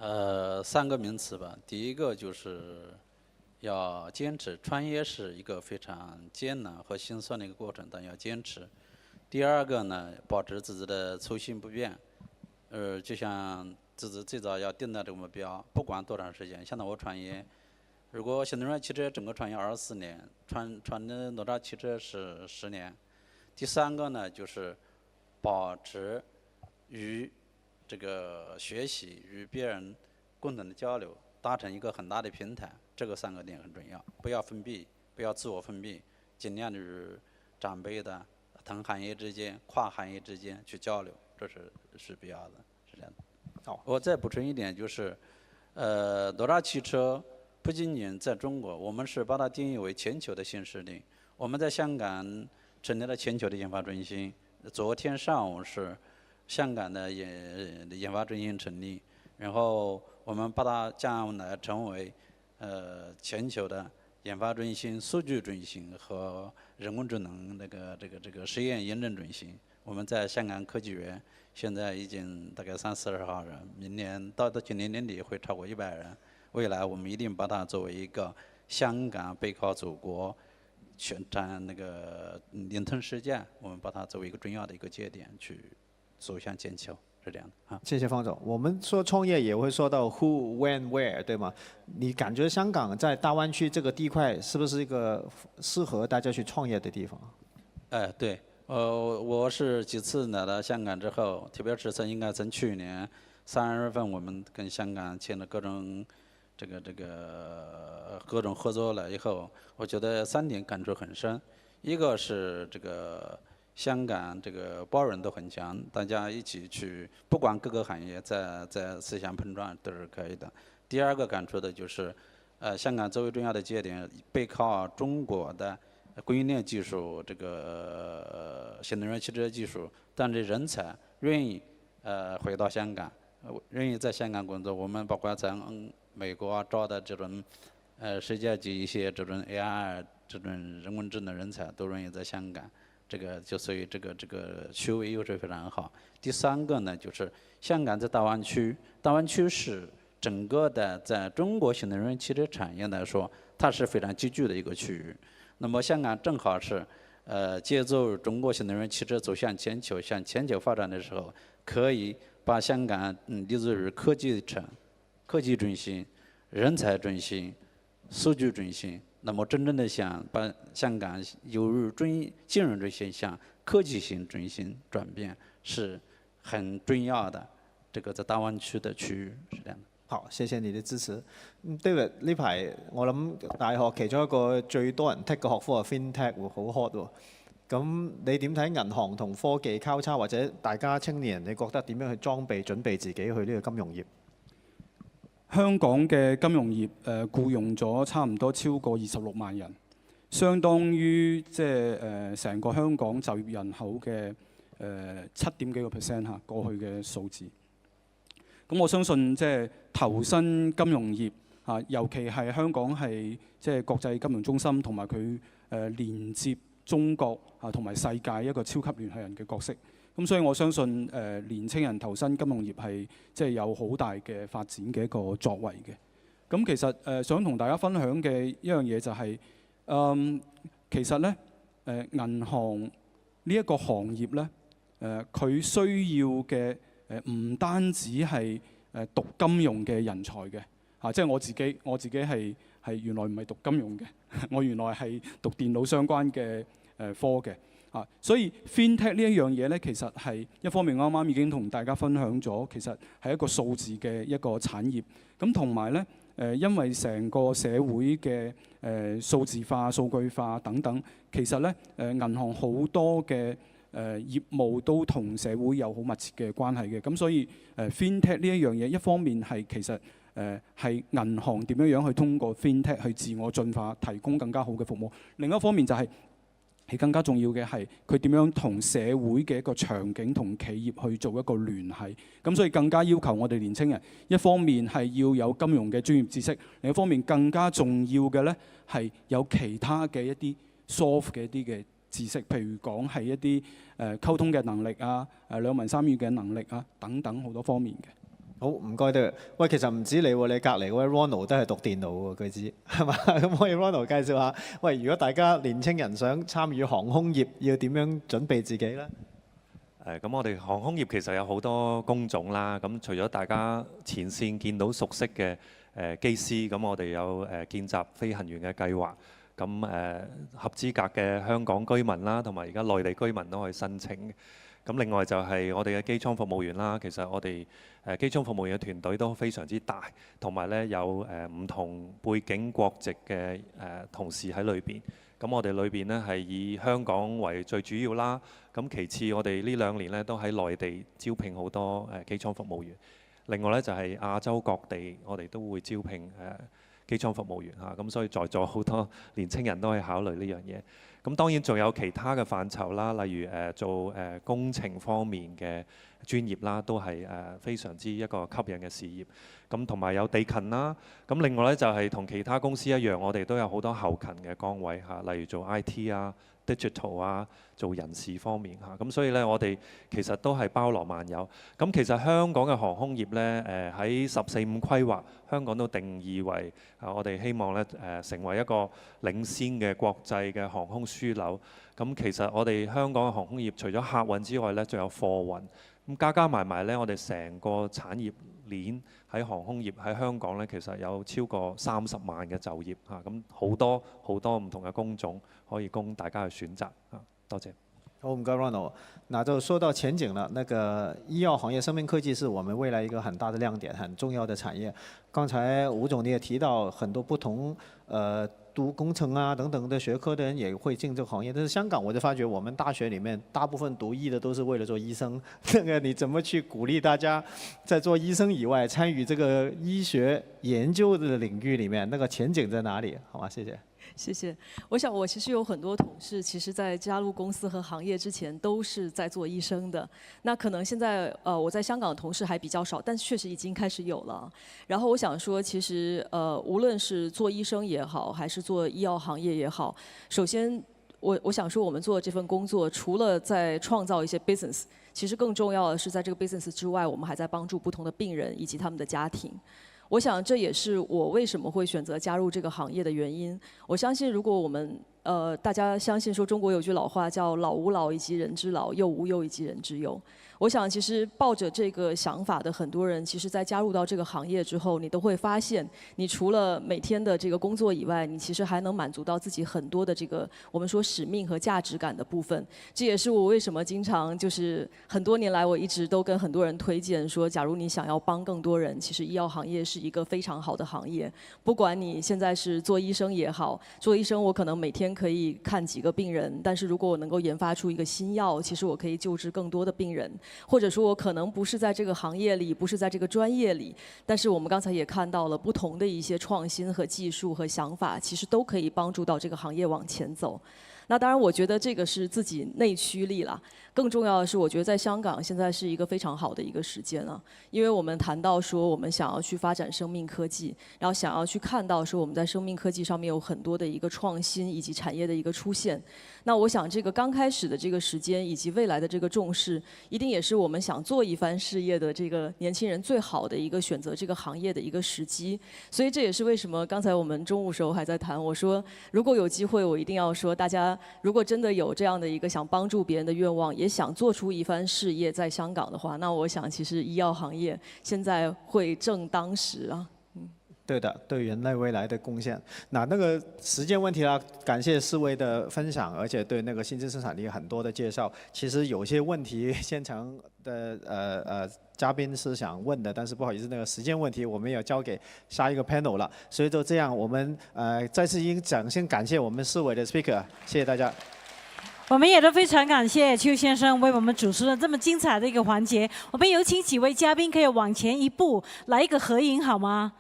？3个名词吧。第一个就是要坚持，创业是一个非常艰难和心酸的一个过程，但要坚持。第二个呢，保持自己的初心不变。就像自己最早要定的这个目标，不管多长时间。现在我创业，如果新能源汽车整个创业24年，创的哪吒汽车是10年。第3个呢，就是保持与这个学习与别人共同的交流，达成一个很大的平台，这个3个点很重要。不要封闭，不要自我封闭，尽量的与长辈的、同行业之间、跨行业之间去交流，这是必要的，是这样的。好，我再补充一点，就是哪吒汽车不仅仅在中国，我们是把它定义为全球的新势力。我们在香港成立了全球的研发中心，昨天上午是香港的研发中心成立，然后我们把它将来成为全球的研发中心、数据中心和人工智能这个实验验证中心。我们在香港科技园现在已经大概30-40号人，明年到今年年底会超过100人。未来我们一定把它作为一个香港背靠祖国、全占那个联通世界，我们把它作为一个重要的一个节点去走向全球，是这样的啊。谢谢方总。我们说创业也会说到 who, when, where， 对吗？你感觉香港在大湾区这个地块是不是一个适合大家去创业的地方？对，我是几次来到香港之后，特别是应该从去年3月份，我们跟香港签了各种各种合作了以后，我觉得3点感触很深。一个是这个香港这个包容度很强，大家一起去，不管各个行业在思想碰撞都是可以的。第二个感触的就是，香港作为重要的节点，背靠中国的供应链技术，这个新能源汽车技术，但是人才愿意回到香港，愿意在香港工作。我们包括在美国招的这种世界级一些这种 AI 这种人工智能人才都愿意在香港，这个就所以这个区位优势非常好。第3个呢，就是香港在大湾区，大湾区是整个的在中国新能源汽车产业来说，它是非常集聚的一个区域。那么香港正好是借助中国新能源汽车走向全球、向全球发展的时候，可以把香港立足于科技城、科技中心、人才中心、数据中心。那么真正的想把香港由金融中心向科技型中心转變，是很重要的。這個在大灣區的區域是這樣的。好，謝謝你的支持。David 呢排我諗大學其中一個最多人 take 嘅學科係 FinTech 喎，好 hot 喎。咁你點睇銀行同科技交叉，或者大家青年人你覺得點樣去裝備準備自己去呢個金融業？香港嘅金融業僱用咗差唔多超過26萬人，相當於即係成個香港就業人口嘅7點幾個%嚇過去嘅數字。咁我相信即係投身金融業嚇，尤其係香港係即係國際金融中心，同埋佢連接中國啊同埋世界一個超級聯繫人嘅角色。咁所以我相信年青人投身金融業係即係有好大嘅發展嘅一個作為嘅。咁其實想同大家分享嘅一樣嘢就係、其實咧銀行呢一個行業咧佢需要嘅唔單止係讀金融嘅人才嘅嚇，即係我自己係原來唔係讀金融嘅，我原來係讀電腦相關嘅科嘅。所以 FinTech 呢一樣嘢咧，其實係一方面啱啱已經同大家分享咗，其實係一個數字嘅一個產業。咁同埋咧，因為成個社會嘅數字化、數據化等等，其實咧銀行好多嘅業務都同社會有好密切嘅關係嘅。咁所以FinTech 呢一樣嘢，一方面係其實係銀行點樣去通過 FinTech 去自我進化，提供更加好嘅服務。另一方面就係更加重要嘅係佢點樣同社會嘅一個場景同企業去做一個聯繫。咁所以更加要求我哋年青人，一方面係要有金融嘅專業知識，另一方面更加重要嘅咧係有其他嘅一啲 soft 嘅一啲嘅知識，譬如講係一啲溝通嘅能力啊、兩文三語嘅能力啊等等好多方面嘅。好，唔該David。喂，其實唔止你喎，你隔離嗰位 Ronald 都係讀電腦喎，據知係嘛？咁可以 Ronald 介紹下，喂，如果大家年青人想參與航空業，要點樣準備自己咧？咁我哋航空業其實有好多工種啦。咁除咗大家前線見到熟悉嘅機師，咁我哋有見習飛行員嘅計劃。咁合資格嘅香港居民啦，同埋而家內地居民都可以申請。咁另外就係我哋嘅機艙服務員啦。其實我哋機艙服務員嘅團隊都非常之大，同埋咧有唔同背景國籍嘅同事喺裏邊。咁我哋裏邊咧係以香港為最主要啦。咁其次我哋呢2年咧都喺內地招聘好多機艙服務員。另外咧就係亞洲各地我哋都會招聘機艙服務員嚇。咁所以在座好多年青人都可以考慮呢樣嘢。咁當然仲有其他嘅範疇啦，例如做工程方面嘅專業啦，都係非常之一個吸引嘅事業。咁同埋有地勤啦。咁另外咧就係同其他公司一樣，我哋都有好多後勤嘅崗位嚇，例如做 IT 啊、digital 啊，做人事方面嚇。咁所以咧我哋其實都係包羅萬有。咁其實香港嘅航空業咧喺14、5規劃，香港都定義為我哋希望咧成為一個領先嘅國際嘅航空樞紐。咁其實我哋香港嘅航空業除咗客運之外咧，仲有貨運。咁加埋埋咧，我哋成個產業鏈喺航空業喺香港咧，其實有超過30萬嘅就業嚇。咁好多唔同嘅工種可以供大家去選擇嚇。多謝。好，唔該 Ronald。那就說到前景了，那個醫藥行業、生命科技是我們未來一個很大的亮點，很重要的產業。剛才吳總你也提到很多不同讀工程啊等等的學科的人也會進這個行業，但是香港我就發覺我們大學裡面大部分讀醫的都是為了做醫生。這個你怎麼去鼓勵大家在做醫生以外參與這個醫學研究的領域裡面，那個前景在哪裡？好嗎？謝謝。謝謝。我想我其實有很多同事，其實在加入公司和行業之前都是在做醫生的。那可能現在我在香港的同事還比較少，但確實已經開始有了。然後我想說，其實無論是做醫生也好，還是做醫藥行業也好，首先我想說，我們做這份工作，除了在創造一些 business， 其實更重要的是在這個 business 之外，我們還在幫助不同的病人以及他們的家庭。我想這也是我為什麼會選擇加入這個行業的原因。我相信如果我們大家相信說中國有句老話叫老吾老以及人之老，幼吾幼以及人之幼。我想，其实抱着这个想法的很多人，其实在加入到这个行业之后，你都会发现，你除了每天的这个工作以外，你其实还能满足到自己很多的这个我们说使命和价值感的部分。这也是我为什么经常就是很多年来我一直都跟很多人推荐说，假如你想要帮更多人，其实医药行业是一个非常好的行业。不管你现在是做医生也好，做医生我可能每天可以看几个病人，但是如果我能够研发出一个新药，其实我可以救治更多的病人。或者说我可能不是在这个行业里，不是在这个专业里，但是我们刚才也看到了不同的一些创新和技术和想法，其实都可以帮助到这个行业往前走。那当然，我觉得这个是自己内驱力啦。更重要的是，我觉得在香港现在是一个非常好的一个时间啊，因为我们谈到说我们想要去发展生命科技，然后想要去看到说我们在生命科技上面有很多的一个创新以及产业的一个出现。那我想这个刚开始的这个时间以及未来的这个重视，一定也是我们想做一番事业的这个年轻人最好的一个选择这个行业的一个时机。所以这也是为什么刚才我们中午时候还在谈，我说如果有机会，我一定要说大家如果真的有这样的一个想帮助别人的愿望，也想做出一番事业在香港的话，那我想其实医药行业现在会正当时啊。对的，对人类未来的贡献。那个时间问题啦，感谢4位的分享，而且对那个新增生产力很多的介绍。其实有些问题现场的嘉宾是想问的，但是不好意思，那个时间问题我们要交给下一个 panel 了。所以就这样，我们再次以掌声感谢我们4位的 speaker， 谢谢大家。我们也都非常感谢邱先生为我们主持了这么精彩的一个环节。我们有请几位嘉宾可以往前一步，来一个合影好吗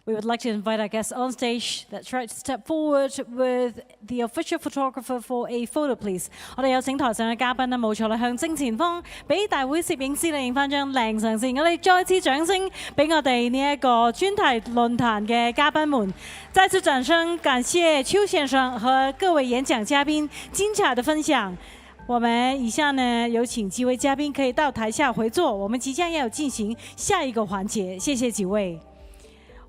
？We would like to invite our guests on stage. That's right, to step forward with the official photographer for a photo, please. 我哋有請台上嘅嘉賓啦，冇錯啦，向正前方俾大會攝影師嚟影翻張靚相先。我哋再次掌聲俾我哋呢一個專題論壇嘅嘉賓們。再次掌聲感謝邱先生和各位演講嘉賓精彩的分享。我們以下呢有請幾位嘉賓可以到台下回座，我們即將要進行下一個環節。謝謝幾位。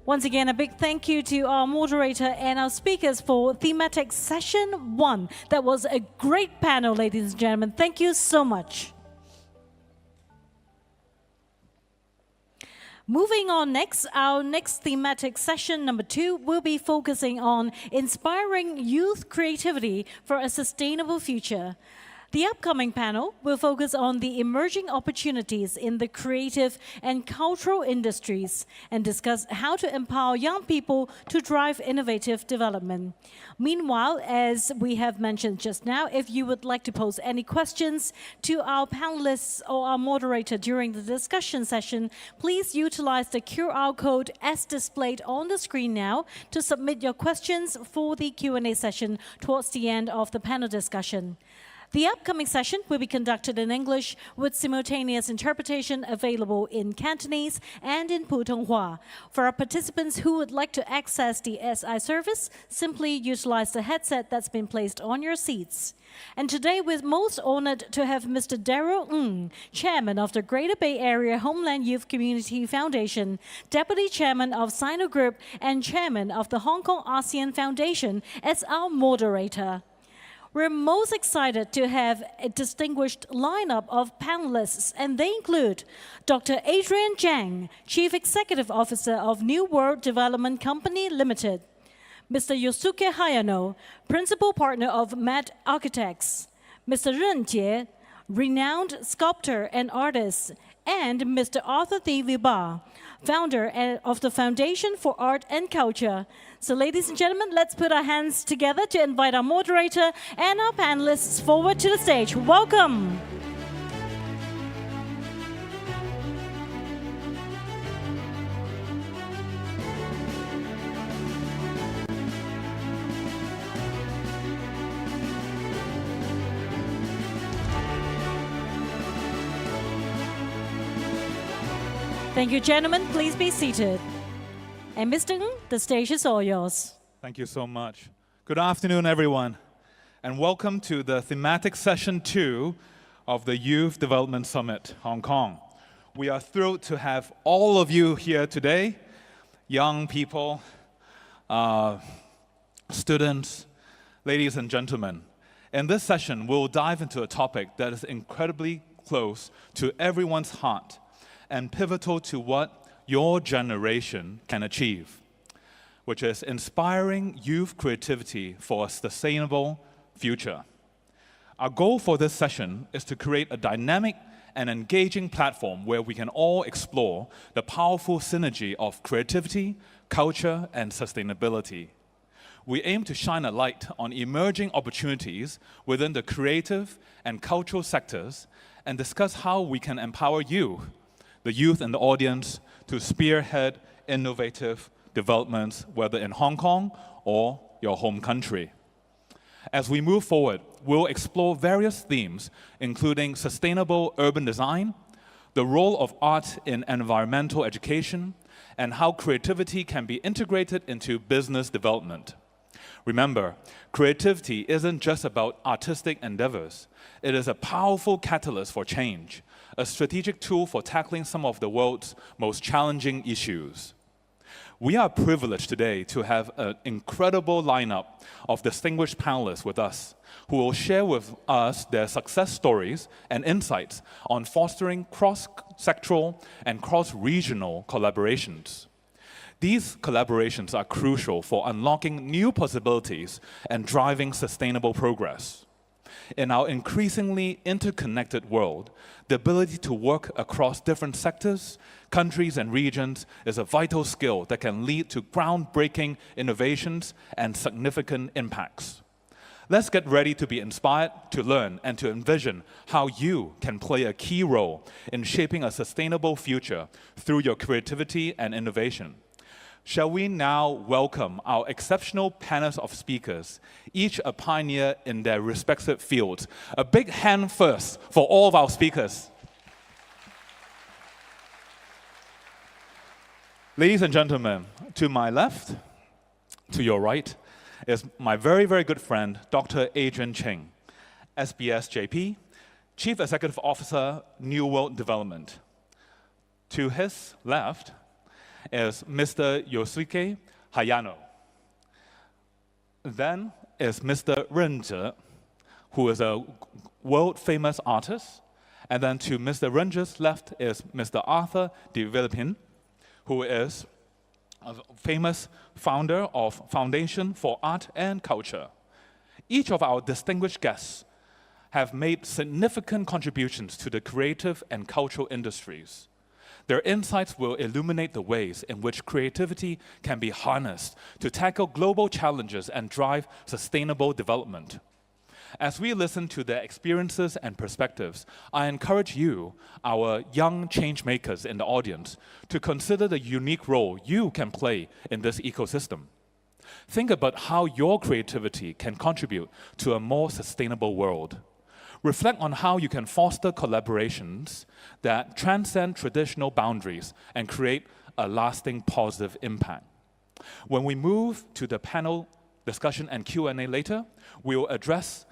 Once again, a big thank you to our moderator and our speakers for thematic session 1. That was a great panel, ladies and gentlemen. Thank you so much. Moving on next, our next thematic session number 2 will be focusing on inspiring youth creativity for a sustainable future. The upcoming panel will focus on the emerging opportunities in the creative and cultural industries and discuss how to empower young people to drive innovative development. Meanwhile, as we have mentioned just now, if you would like to pose any questions to our panelists or our moderator during the discussion session, please utilize the QR code as displayed on the screen now to submit your questions for the Q&A session towards the end of the panel discussion. The upcoming session will be conducted in English with simultaneous interpretation available in Cantonese and in Putonghua. For our participants who would like to access the SI service, simply utilize the headset that's been placed on your seats. And today we're most honored to have Mr. Daryl Ng, Chairman of the Greater Bay Area Homeland Youth Community Foundation, Deputy Chairman of Sino Group, and Chairman of the Hong Kong ASEAN Foundation as our moderator. We're most excited to have a distinguished lineup of panelists, and they include Dr. Adrian Zhang, Chief Executive Officer of New World Development Company Limited, Mr. Yosuke Hayano, Principal Partner of Met Architects, Mr. Ren Jie, renowned sculptor and artist, and Mr. Arthur T. Ba, founder of the Foundation for Art and Culture. So ladies and gentlemen, let's put our hands together to invite our moderator and our panelists forward to the stage. Welcome. Thank you, gentlemen. Please be seated. And Mr. Ng, the stage is all yours. Thank you so much. Good afternoon, everyone, and welcome to the thematic session 2 of the Youth Development Summit, Hong Kong. We are thrilled to have all of you here today, young people, students, ladies and gentlemen. In this session, we'll dive into a topic that is incredibly close to everyone's heart and pivotal to what your generation can achieve, which is inspiring youth creativity for a sustainable future. Our goal for this session is to create a dynamic and engaging platform where we can all explore the powerful synergy of creativity, culture, and sustainability. We aim to shine a light on emerging opportunities within the creative and cultural sectors and discuss how we can empower you, the youth in the audience, to spearhead innovative developments, whether in Hong Kong or your home country. As we move forward, we'll explore various themes, including sustainable urban design, the role of art in environmental education, and how creativity can be integrated into business development. Remember, creativity isn't just about artistic endeavors. It is a powerful catalyst for change, a strategic tool for tackling some of the world's most challenging issues. We are privileged today to have an incredible lineup of distinguished panelists with us who will share with us their success stories and insights on fostering cross-sectoral and cross-regional collaborations. These collaborations are crucial for unlocking new possibilities and driving sustainable progress. In our increasingly interconnected world, the ability to work across different sectors, countries, and regions is a vital skill that can lead to groundbreaking innovations and significant impacts. Let's get ready to be inspired, to learn, and to envision how you can play a key role in shaping a sustainable future through your creativity and innovation. Shall we now welcome our exceptional panel of speakers, each a pioneer in their respective fields. A big hand first for all of our speakers. Ladies and gentlemen, to my left, to your right, is my very, very good friend, Dr. Adrian Cheng, SBS JP, Chief Executive Officer, New World Development. To his left is Mr. Yosuke Hayano. Then is Mr. Ren Zhe, who is a world-famous artist. And then to Mr. Ren Zhe's left is Mr. Arthur de Villepin, who is a famous founder of Foundation for Art and Culture. Each of our distinguished guests have made significant contributions to the creative and cultural industries. Their insights will illuminate the ways in which creativity can be harnessed to tackle global challenges and drive sustainable development. As we listen to their experiences and perspectives, I encourage you, our young change makers in the audience, to consider the unique role you can play in this ecosystem. Think about how your creativity can contribute to a more sustainable world. Reflect on how you can foster collaborations that transcend traditional boundaries and create a lasting positive impact. When we move to the panel discussion and Q&A later, we will address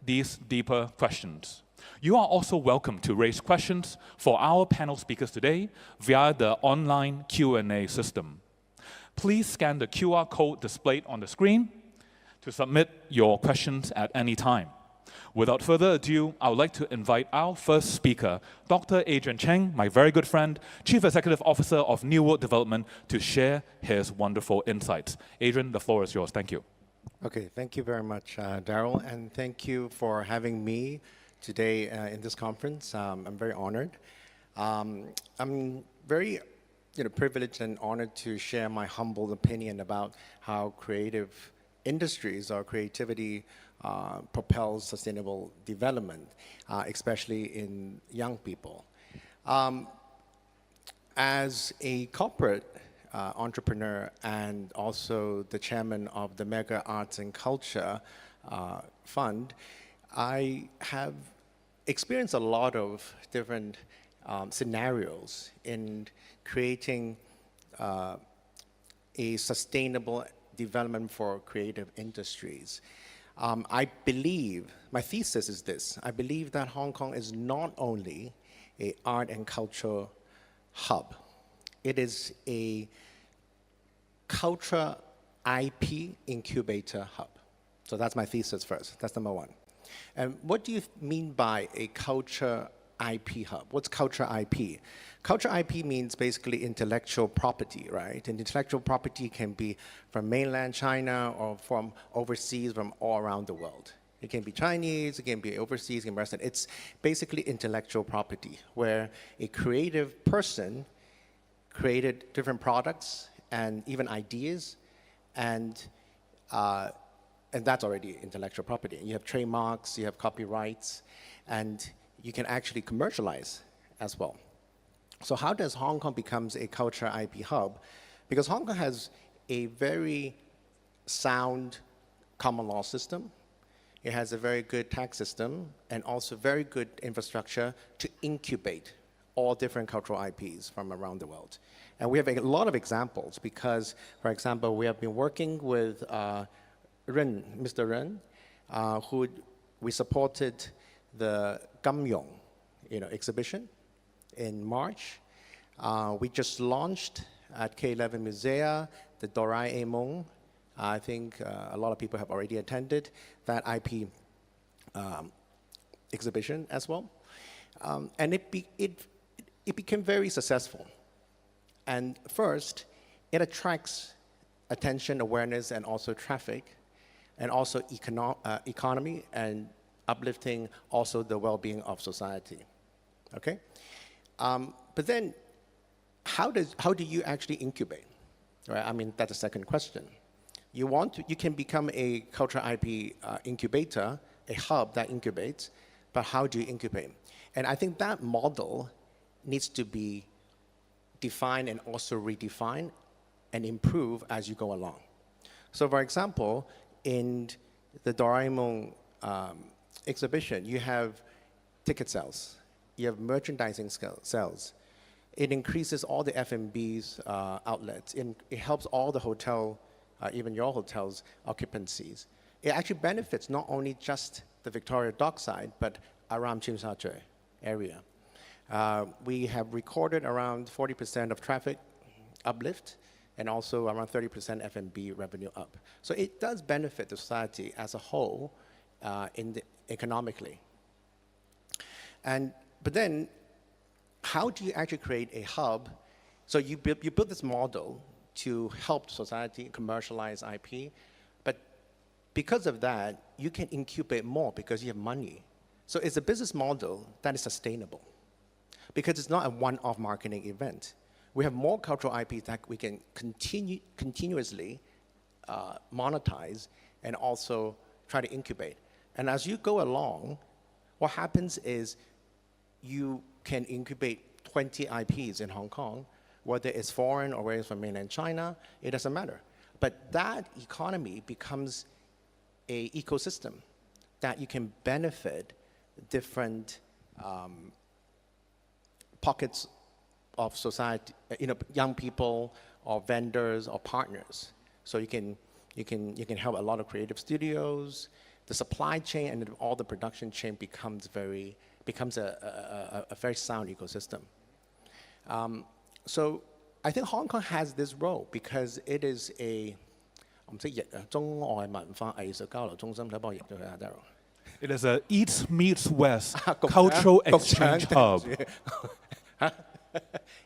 these deeper questions. You are also welcome to raise questions for our panel speakers today via the online Q&A system. Please scan the QR code displayed on the screen to submit your questions at any time. Without further ado, I would like to invite our first speaker, Dr. Adrian Cheng, my very good friend, Chief Executive Officer of New World Development, to share his wonderful insights. Adrian, the floor is yours. Thank you. Okay, thank you very much, Daryl, and thank you for having me today in this conference. I'm very honored. I'm very privileged and honored to share my humble opinion about how creative industries or creativity propels sustainable development, especially in young people. As a corporate entrepreneur and also the chairman of the Mega Arts and Culture Fund, I have experienced a lot of different scenarios in creating a sustainable development for creative industries. I believe, my thesis is this, I believe that Hong Kong is not only an art and culture hub, it is a culture IP incubator hub. So that's my thesis first, that's number one. And what do you mean by a culture IP hub. What's culture IP? Culture IP means basically intellectual property, right? And intellectual property can be from mainland China or from overseas, from all around the world. It can be Chinese, it can be overseas, it can be Western. It's basically intellectual property, where a creative person created different products and even ideas, and that's already intellectual property. You have trademarks, you have copyrights, and you can actually commercialize as well. So how does Hong Kong becomes a culture IP hub? Because Hong Kong has a very sound common law system. It has a very good tax system and also very good infrastructure to incubate all different cultural IPs from around the world. And we have a lot of examples because, for example, we have been working with Ren, Mr. Ren, who we supported the Gamyong, exhibition in March. We just launched at K11 Musea the Doraemon. I think a lot of people have already attended that IP exhibition as well. And it became very successful. And first, it attracts attention, awareness, and also traffic, and also economy, and uplifting also the well-being of society. Okay? But then, how do you actually incubate? Right? I mean, that's the second question. You can become a culture IP incubator, a hub that incubates, but how do you incubate? And I think that model needs to be defined and also redefined and improve as you go along. So for example, in the Doraemon exhibition, you have ticket sales, you have merchandising sales. It increases all the F&B's outlets. It helps all the hotel, even your hotel's occupancies. It actually benefits not only just the Victoria Dockside, but around Tsim Sha Tsui area. We have recorded around 40% of traffic uplift, and also around 30% F&B revenue up. So it does benefit the society as a whole economically. But then, how do you actually create a hub? So you build this model to help society commercialize IP, but because of that, you can incubate more because you have money. So it's a business model that is sustainable because it's not a one-off marketing event. We have more cultural IP that we can continuously monetize and also try to incubate. And as you go along, what happens is you can incubate 20 IPs in Hong Kong, whether it's foreign or whether it's from mainland China, it doesn't matter. But that economy becomes an ecosystem that you can benefit different pockets of society, young people or vendors or partners. So you can help a lot of creative studios. The supply chain and all the production chain becomes a very sound ecosystem. So I think Hong Kong has this role because it is a It is a East meets West cultural exchange hub.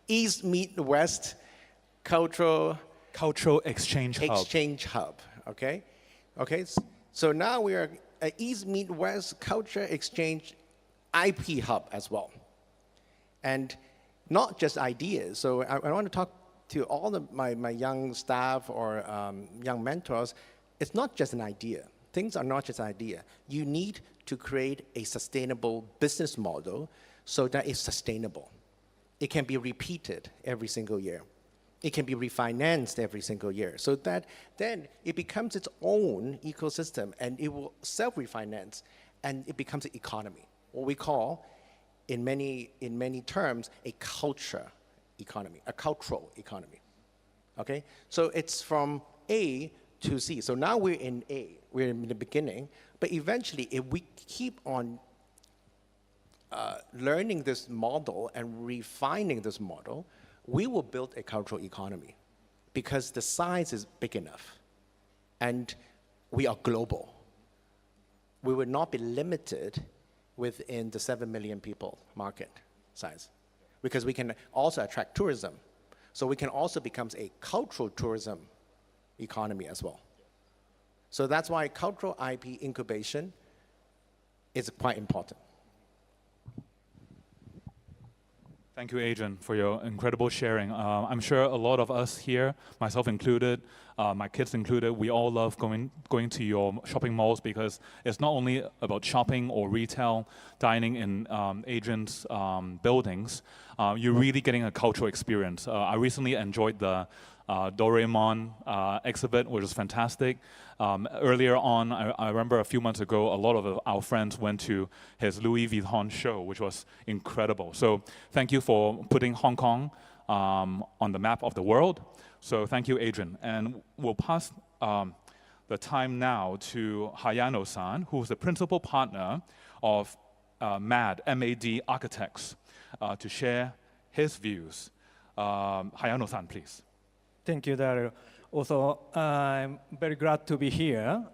East meet West cultural exchange hub. Okay. So now we are an East meet West culture exchange IP hub as well, and not just ideas. So I want to talk to all of my young staff or young mentors. It's not just an idea. Things are not just an idea. You need to create a sustainable business model so that it's sustainable. It can be repeated every single year. It can be refinanced every single year, so that then it becomes its own ecosystem and it will self-refinance and it becomes an economy, what we call in many terms a culture economy, a cultural economy. Okay? So it's from A to Z. So now we're in A, we're in the beginning, but eventually if we keep on learning this model and refining this model, we will build a cultural economy because the size is big enough and we are global. We will not be limited within the 7 million people market size. Because we can also attract tourism. So we can also become a cultural tourism economy as well. So that's why cultural IP incubation is quite important. Thank you, Adrian, for your incredible sharing. I'm sure a lot of us here, myself included, my kids included, we all love going to your shopping malls because it's not only about shopping or retail, dining in Adrian's buildings. You're really getting a cultural experience. I recently enjoyed the Doraemon exhibit, which was fantastic. Earlier on, I remember a few months ago, a lot of our friends went to his Louis Vuitton show, which was incredible. So thank you for putting Hong Kong on the map of the world. So thank you, Adrian. And we'll pass the time now to Hayano-san, who is the principal partner of MAD, M-A-D Architects, to share his views. Hayano-san, please. Thank you, Daryl. Also, I'm very glad to be here,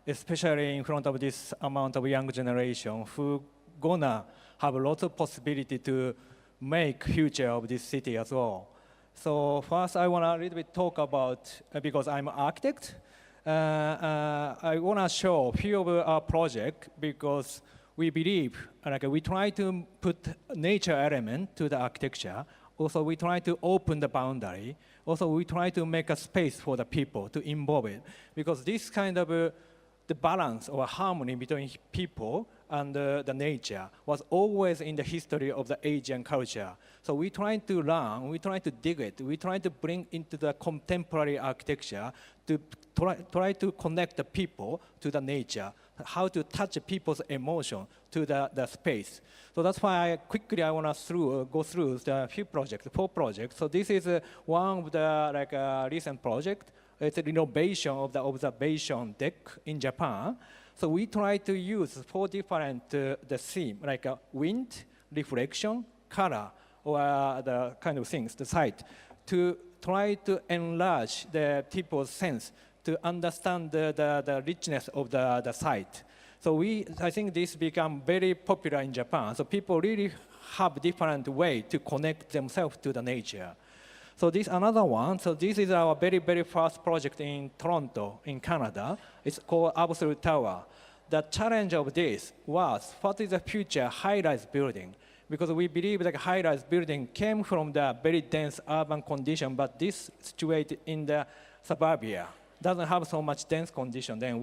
especially in front of this amount of young generation who gonna have lots of possibility to make future of this city as well. So first, I wanna a little bit talk about, because I'm an architect, I wanna show a few of our project because we believe, like we try to put nature element to the architecture. Also, we try to open the boundary. Also, we try to make a space for the people to involve it. Because this kind of the balance or harmony between people and the nature was always in the history of the Asian culture. So we try to learn, we try to dig it, we try to bring into the contemporary architecture to try to connect the people to the nature, how to touch people's emotion to the space. So that's why I want to go through the few projects, 4 projects. So this is one of the recent project. It's a renovation of the observation deck in Japan. So we try to use 4 different the theme, like wind, reflection, color, or the kind of things, the sight, to try to enlarge the people's sense to understand the richness of the site. So I think this become very popular in Japan. So people really have different way to connect themselves to the nature. So this another one. So this is our very, very first project in Toronto, in Canada. It's called Absolute Tower. The challenge of this was, what is the future high-rise building? Because we believe that high-rise building came from the very dense urban condition, but this situated in the suburbia doesn't have so much dense condition. Then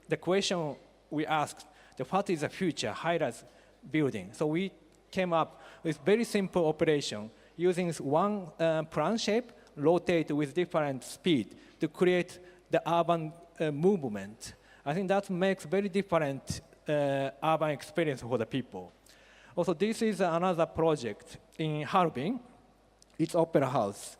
the question we asked, what is the future high-rise building? So we came up with very simple operation, using one plan shape, rotate with different speed to create the urban movement. I think that makes very different urban experience for the people. Also, this is another project in Harbin. It's Opera House.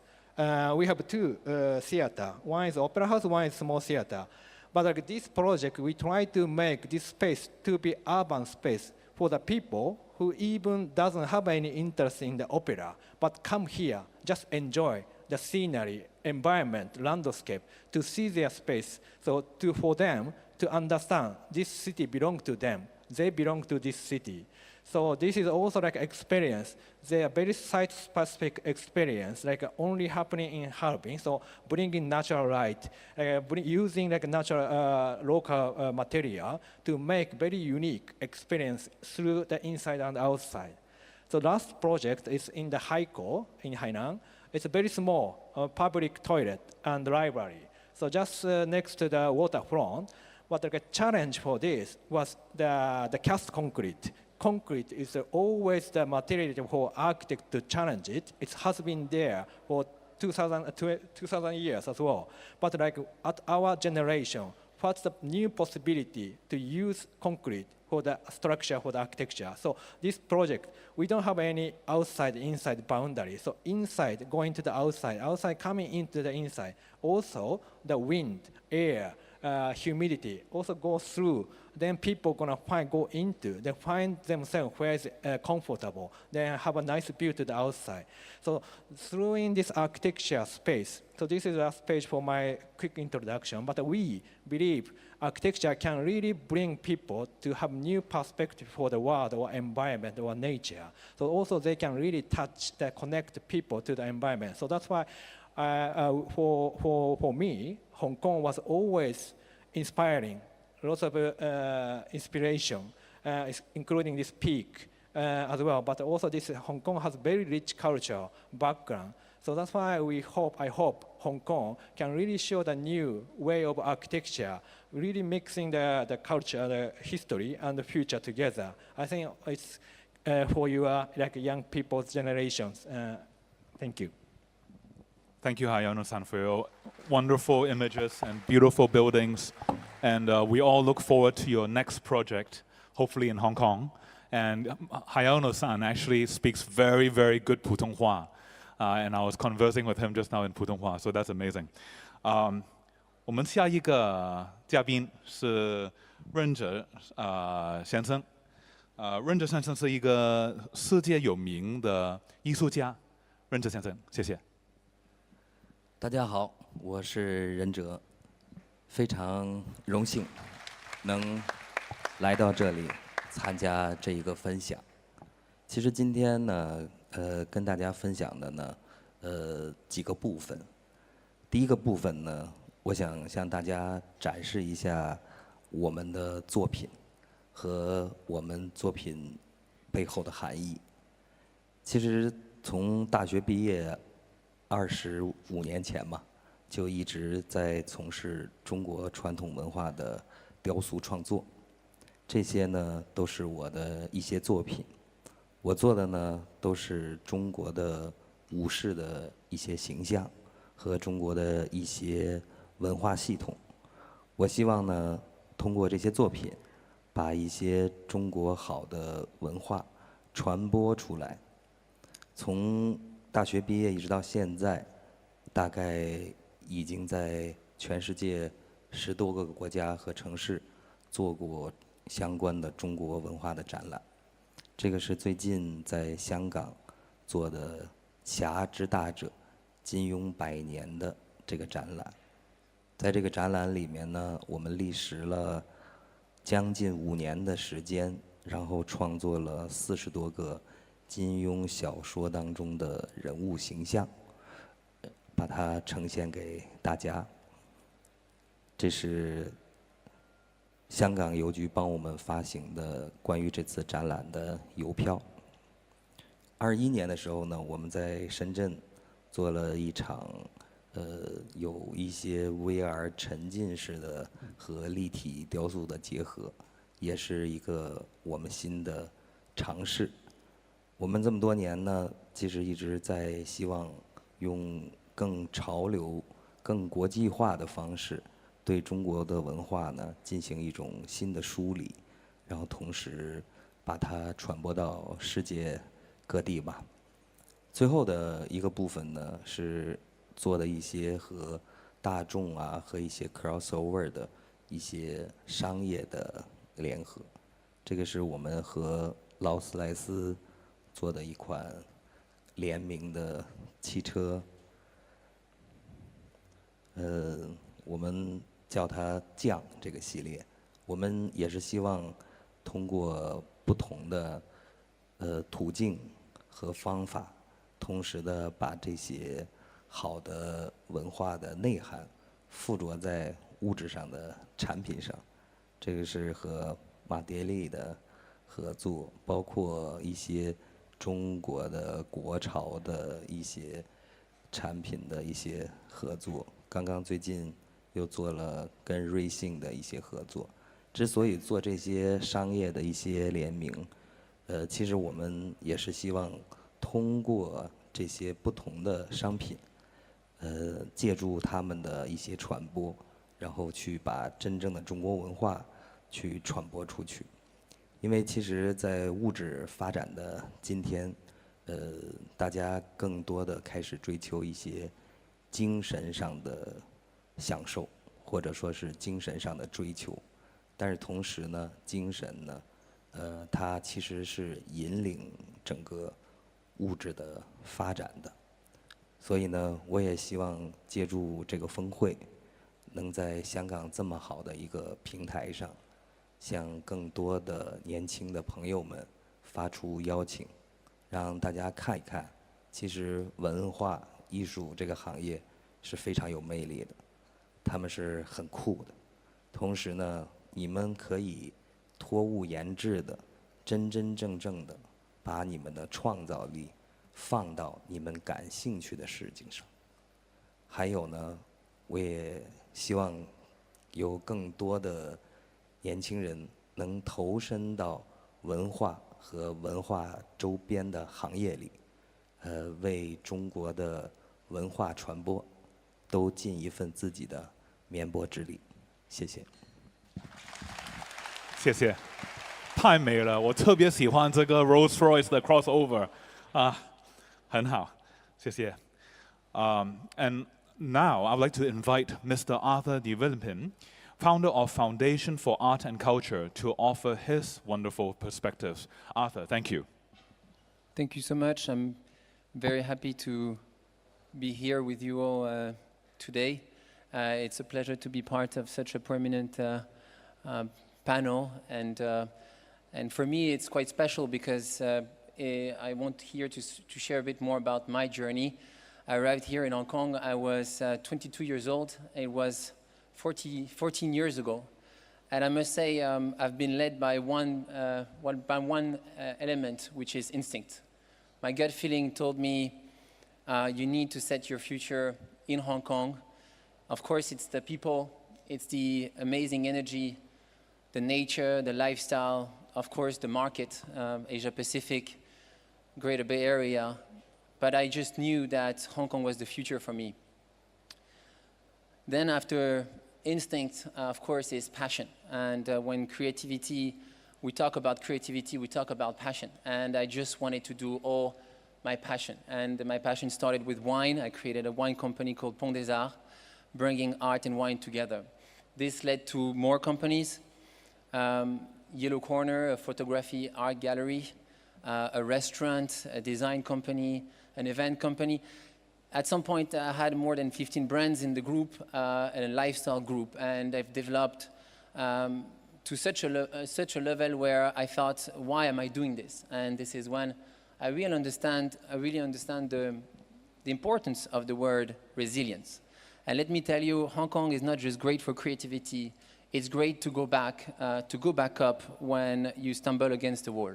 We have 2 theaters. One is Opera House, one is small theater. But like this project, we try to make this space to be urban space for the people who even doesn't have any interest in the opera, but come here, just enjoy the scenery, environment, landscape, to see their space. So for them to understand this city belongs to them. They belong to this city. So this is also like experience. They are very site-specific experience, like only happening in Harbin. So bringing natural light, using like natural local material to make very unique experience through the inside and outside. So last project is in the Haiko in Hainan. It's a very small public toilet and library. So just next to the waterfront. But the challenge for this was the cast concrete. Concrete is always the material for architects to challenge it. It has been there for 2,000 years as well. But like at our generation, what's the new possibility to use concrete for the structure, for the architecture? So this project, we don't have any outside-inside boundary. So inside going to the outside, outside coming into the inside. Also, the wind, air, humidity also goes through then people go into, they find themselves where it's comfortable, then have a nice view to the outside. So through this architecture space, so this is the last page for my quick introduction, but we believe architecture can really bring people to have new perspective for the world or environment or nature. So also they can really connect people to the environment. So that's why for me, Hong Kong was always inspiring, lots of inspiration, including this peak as well. But also this Hong Kong has very rich cultural background. So that's why I hope Hong Kong can really show the new way of architecture, really mixing the culture, the history, and the future together. I think it's for your young people's generations. Thank you. Thank you, Hayano-san, for your wonderful images and beautiful buildings. And we all look forward to your next project, hopefully in Hong Kong. And Hayano-san actually speaks very, very good Putonghua. And I was conversing with him just now in Putonghua, so that's amazing. 我们下一个嘉宾是任哲先生。任哲先生是一个世界有名的艺术家。任哲先生，谢谢。大家好，我是任哲，非常荣幸能来到这里参加这一个分享。其实今天呢，跟大家分享的呢，几个部分。第一个部分呢，我想向大家展示一下我们的作品和我们作品背后的含义。其实从大学毕业25年前嘛，就一直在从事中国传统文化的雕塑创作。这些呢，都是我的一些作品。我做的呢，都是中国的武士的一些形象和中国的一些文化系统。我希望呢，通过这些作品，把一些中国好的文化传播出来。从大学毕业一直到现在，大概已经在全世界10多个国家和城市做过相关的中国文化的展览。这个是最近在香港做的“侠之大者，金庸100年”的这个展览。在这个展览里面呢，我们历时了将近5年的时间，然后创作了40多个金庸小说当中的人物形象，把它呈现给大家。这是香港邮局帮我们发行的关于这次展览的邮票。21年的时候呢，我们在深圳做了一场，有一些 VR 沉浸式的和立体雕塑的结合，也是一个我们新的尝试。我们这么多年呢，其实一直在希望用更潮流、更国际化的方式，对中国的文化呢进行一种新的梳理，然后同时把它传播到世界各地吧。最后的一个部分呢，是做的一些和大众啊和一些 crossover 的一些商业的联合。这个是我们和劳斯莱斯做的一款联名的汽车，我们叫它“匠”这个系列。我们也是希望通过不同的途径和方法，同时的把这些好的文化的内涵附着在物质上的产品上。这个是和马迭利的合作，包括一些中国的国潮的一些产品的一些合作。刚刚最近又做了跟瑞幸的一些合作。之所以做这些商业的一些联名，其实我们也是希望通过这些不同的商品，借助他们的一些传播，然后去把真正的中国文化去传播出去。因为其实在物质发展的今天，大家更多的开始追求一些精神上的享受，或者说是精神上的追求。但是同时呢，精神呢，它其实是引领整个物质的发展的。所以呢，我也希望借助这个峰会，能在香港这么好的一个平台上，向更多的年轻的朋友们发出邀请，让大家看一看，其实文化艺术这个行业是非常有魅力的，他们是很酷的。同时呢，你们可以托物言志的，真真正正的把你们的创造力放到你们感兴趣的事情上。还有呢，我也希望有更多的年轻人能投身到文化和文化周边的行业里，为中国的文化传播都尽一份自己的绵薄之力。谢谢。谢谢，太美了！我特别喜欢这个 Rolls-Royce 的 crossover 啊，很好，谢谢。And now I'd like to invite Mr. Arthur de Villepin, founder of Foundation for Art and Culture, to offer his wonderful perspectives. Arthur, thank you. Thank you so much. I'm very happy to be here with you all today. It's a pleasure to be part of such a prominent panel, and for me it's quite special because I want here to share a bit more about my journey. I arrived here in Hong Kong. I was 22 years old. It was 14 years ago, and I must say I've been led by one element, which is instinct. My gut feeling told me you need to set your future in Hong Kong. Of course, it's the people, it's the amazing energy, the nature, the lifestyle, of course, the market, Asia Pacific, Greater Bay Area. But I just knew that Hong Kong was the future for me. Then after instinct, of course, is passion. And when creativity, we talk about creativity, we talk about passion. And I just wanted to do all my passion. And my passion started with wine. I created a wine company called Pont des Arts, bringing art and wine together. This led to more companies. Yellow Corner, a photography art gallery, a restaurant, a design company, an event company. At some point, I had more than 15 brands in the group and a lifestyle group, and I've developed to such a level where I thought, why am I doing this? And this is when I really understand the importance of the word resilience. And let me tell you, Hong Kong is not just great for creativity. It's great to go back up when you stumble against the wall.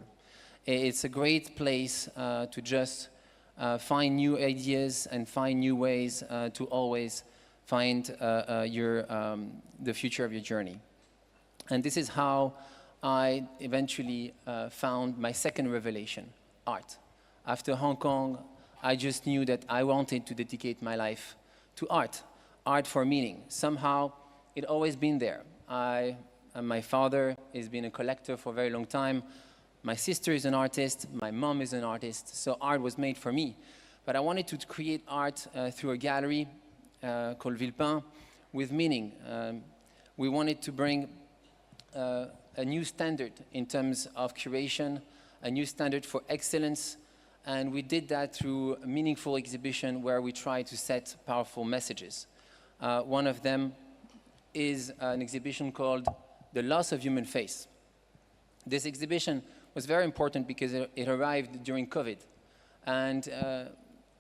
It's a great place to just find new ideas and find new ways to always find the future of your journey. And this is how I eventually found my second revelation, art. After Hong Kong, I just knew that I wanted to dedicate my life to art, art for meaning. Somehow, it always been there. My father has been a collector for a very long time. My sister is an artist. My mom is an artist. So art was made for me. But I wanted to create art through a gallery called Villepin with meaning. We wanted to bring a new standard in terms of curation, a new standard for excellence. And we did that through a meaningful exhibition where we tried to set powerful messages. One of them is an exhibition called The Loss of Human Face. This exhibition was very important because it arrived during COVID. And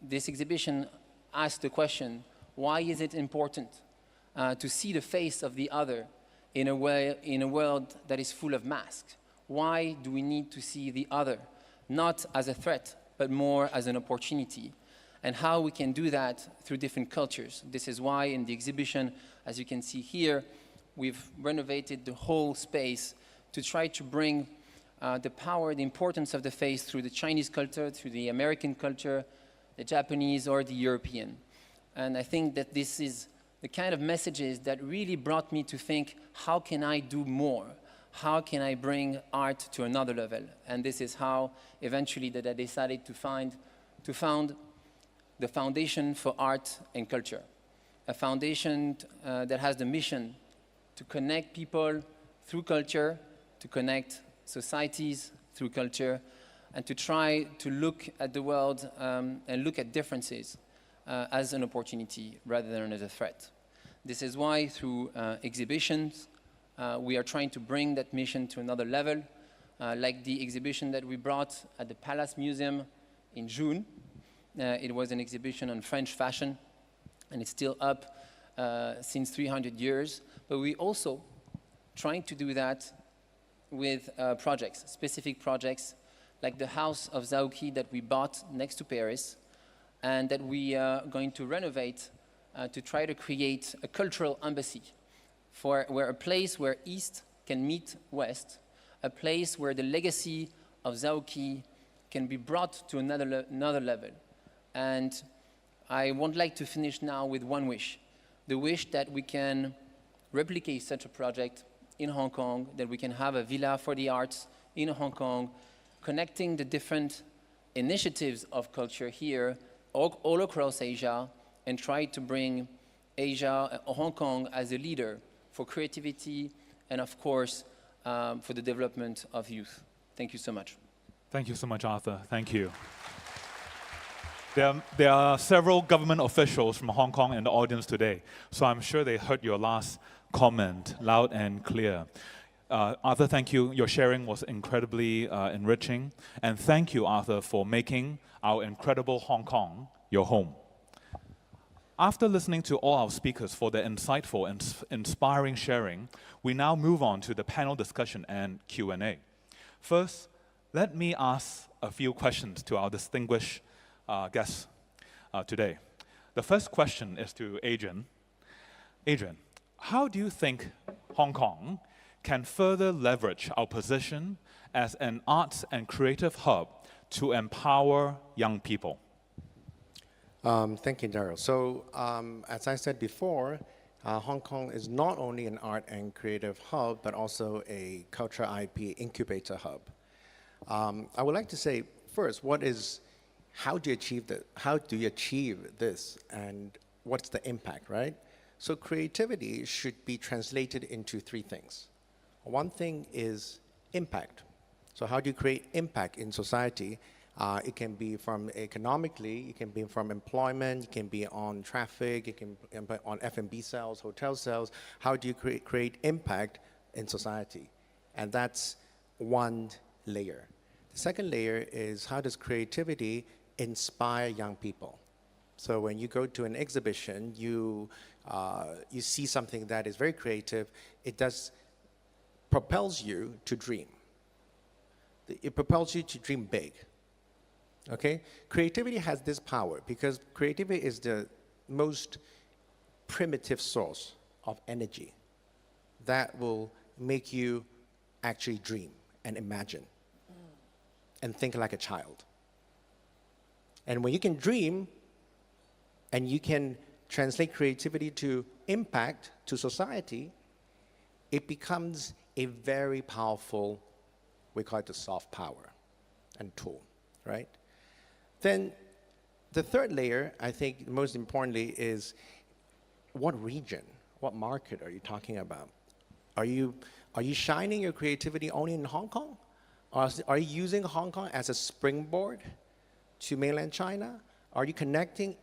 this exhibition asked the question, why is it important to see the face of the other in a world that is full of masks? Why do we need to see the other, not as a threat, but more as an opportunity? And how we can do that through different cultures. This is why in the exhibition, as you can see here, we've renovated the whole space to try to bring the power, the importance of the face through the Chinese culture, through the American culture, the Japanese or the European. And I think that this is the kind of messages that really brought me to think, how can I do more? How can I bring art to another level? And this is how eventually that I decided to found the Foundation for Art and Culture, a foundation that has the mission to connect people through culture, to connect societies through culture, and to try to look at the world and look at differences as an opportunity rather than as a threat. This is why through exhibitions, we are trying to bring that mission to another level, like the exhibition that we brought at the Palace Museum in June. It was an exhibition on French fashion, and it's still up since 300 years. But we also trying to do that with projects, specific projects, like the house of Zhaoqi that we bought next to Paris, and that we are going to renovate to try to create a cultural embassy where a place where East can meet West, a place where the legacy of Zhaoqi can be brought to another level. And I would like to finish now with one wish, the wish that we can replicate such a project in Hong Kong, that we can have a villa for the arts in Hong Kong, connecting the different initiatives of culture here all across Asia, and try to bring Asia, Hong Kong as a leader for creativity and of course for the development of youth. Thank you so much. Thank you so much, Arthur. Thank you. There are several government officials from Hong Kong in the audience today, so I'm sure they heard your last comment loud and clear. Arthur, thank you. Your sharing was incredibly enriching. And thank you, Arthur, for making our incredible Hong Kong your home. After listening to all our speakers for their insightful and inspiring sharing, we now move on to the panel discussion and Q&A. First, let me ask a few questions to our distinguished guests today. The first question is to Adrian. Adrian, how do you think Hong Kong can further leverage our position as an arts and creative hub to empower young people? Thank you, Daryl. So, as I said before, Hong Kong is not only an art and creative hub, but also a culture IP incubator hub. I would like to say first, how do you achieve this, and what's the impact, right? So creativity should be translated into three things. One thing is impact. So how do you create impact in society? It can be from economically, it can be from employment, it can be on traffic, it can be on F&B sales, hotel sales. How do you create impact in society? And that's one layer. The second layer is how does creativity inspire young people? So when you go to an exhibition, you see something that is very creative, it propels you to dream. It propels you to dream big. Okay? Creativity has this power because creativity is the most primitive source of energy that will make you actually dream and imagine and think like a child. And when you can dream and you can translate creativity to impact to society, it becomes a very powerful, we call it the soft power and tool, right? Then the third layer, I think most importantly, is what region, what market are you talking about? Are you shining your creativity only in Hong Kong? Or are you using Hong Kong as a springboard to mainland China? Are you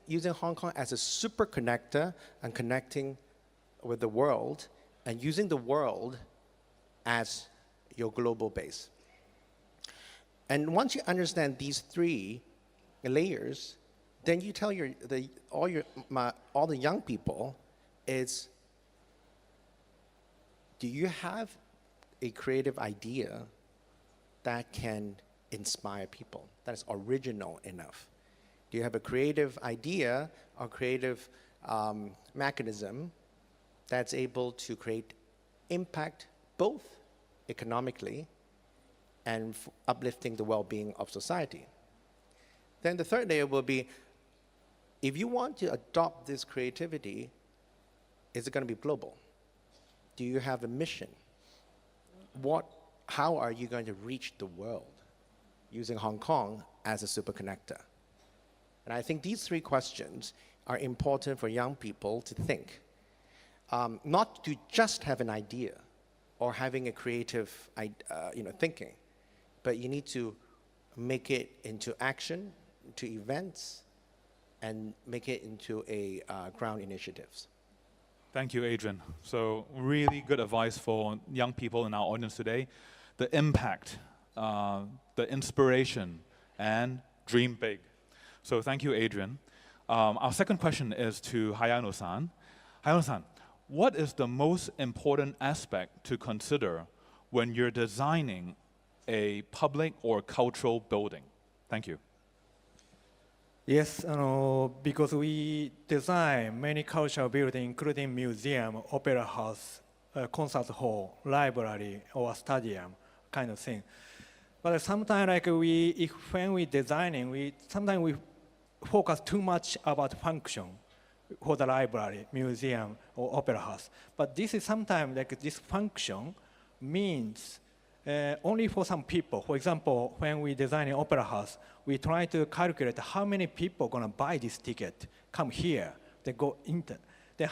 using Hong Kong as a super connector and connecting with the world and using the world as your global base? And once you understand these three layers, then you tell all the young people is, do you have a creative idea that can inspire people, that is original enough? Do you have a creative idea or creative mechanism that's able to create impact both economically and uplifting the well-being of society? Then the third layer will be, if you want to adopt this creativity, is it going to be global? Do you have a mission? How are you going to reach the world using Hong Kong as a super connector? And I think these three questions are important for young people to think. Not to just have an idea, or having a creative thinking, but you need to make it into action, to events, and make it into a ground initiatives. Thank you, Adrian. So really good advice for young people in our audience today. The impact, the inspiration, and dream big. So thank you, Adrian. Our second question is to Hayano-san. Hayano-san, what is the most important aspect to consider when you're designing a public or cultural building? Thank you. Yes, because we design many cultural buildings, including museum, opera house, concert hall, library, or stadium, kind of thing. But sometimes, like when we designing, sometimes we focus too much about function for the library, museum, or opera house. But this is sometimes like this function means only for some people. For example, when we design an opera house, we try to calculate how many people are going to buy this ticket, come here, they go into, then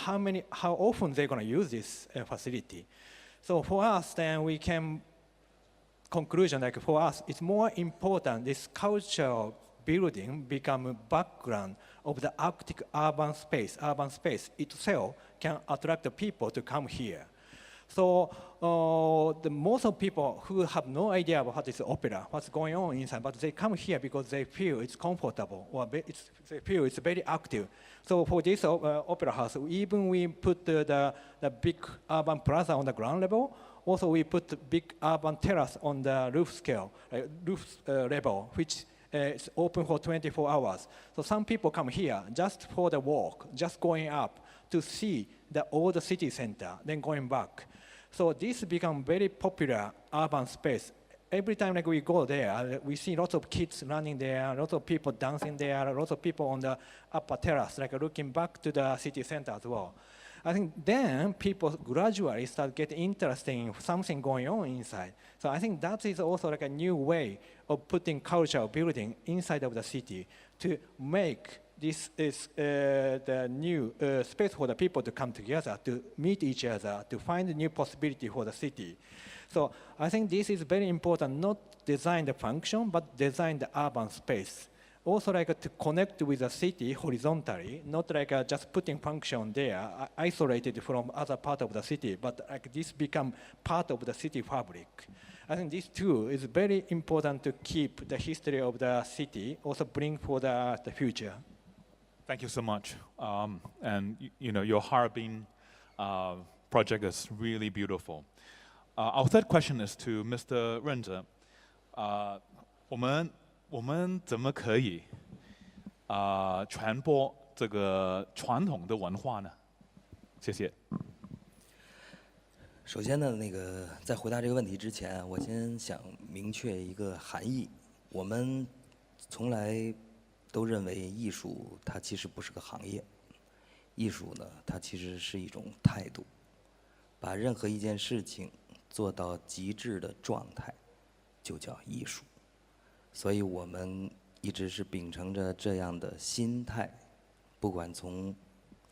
how often they're going to use this facility. So for us, then we can conclusion, like for us, it's more important this cultural building become a background of the Arctic urban space. Urban space itself can attract the people to come here. So the most of people who have no idea about what is opera, what's going on inside, but they come here because they feel it's comfortable, or they feel it's very active. So for this opera house, even we put the big urban plaza on the ground level. Also, we put the big urban terrace on the roof level, which is open for 24 hours. So some people come here just for the walk, just going up to see the old city center, then going back. So this become very popular urban space. Every time like we go there, we see lots of kids running there, lots of people dancing there, lots of people on the upper terrace, like looking back to the city center as well. I think then people gradually start getting interested in something going on inside. So I think that is also like a new way of putting cultural building inside of the city to make this is the new space for the people to come together, to meet each other, to find a new possibility for the city. So I think this is very important, not design the function, but design the urban space. Also like to connect with the city horizontally, not like just putting function there, isolated from other part of the city, but like this become part of the city fabric. I think this too is very important to keep the history of the city, also bring for the future. Thank you so much. And your Harbin project is really beautiful. Our third question is to Mr. Ren Zhe. 我们怎么可以传播这个传统的文化呢？谢谢。首先呢，在回答这个问题之前，我先想明确一个含义。我们从来都认为艺术它其实不是个行业，艺术呢它其实是一种态度，把任何一件事情做到极致的状态，就叫艺术。所以我们一直是秉承着这样的心态，不管从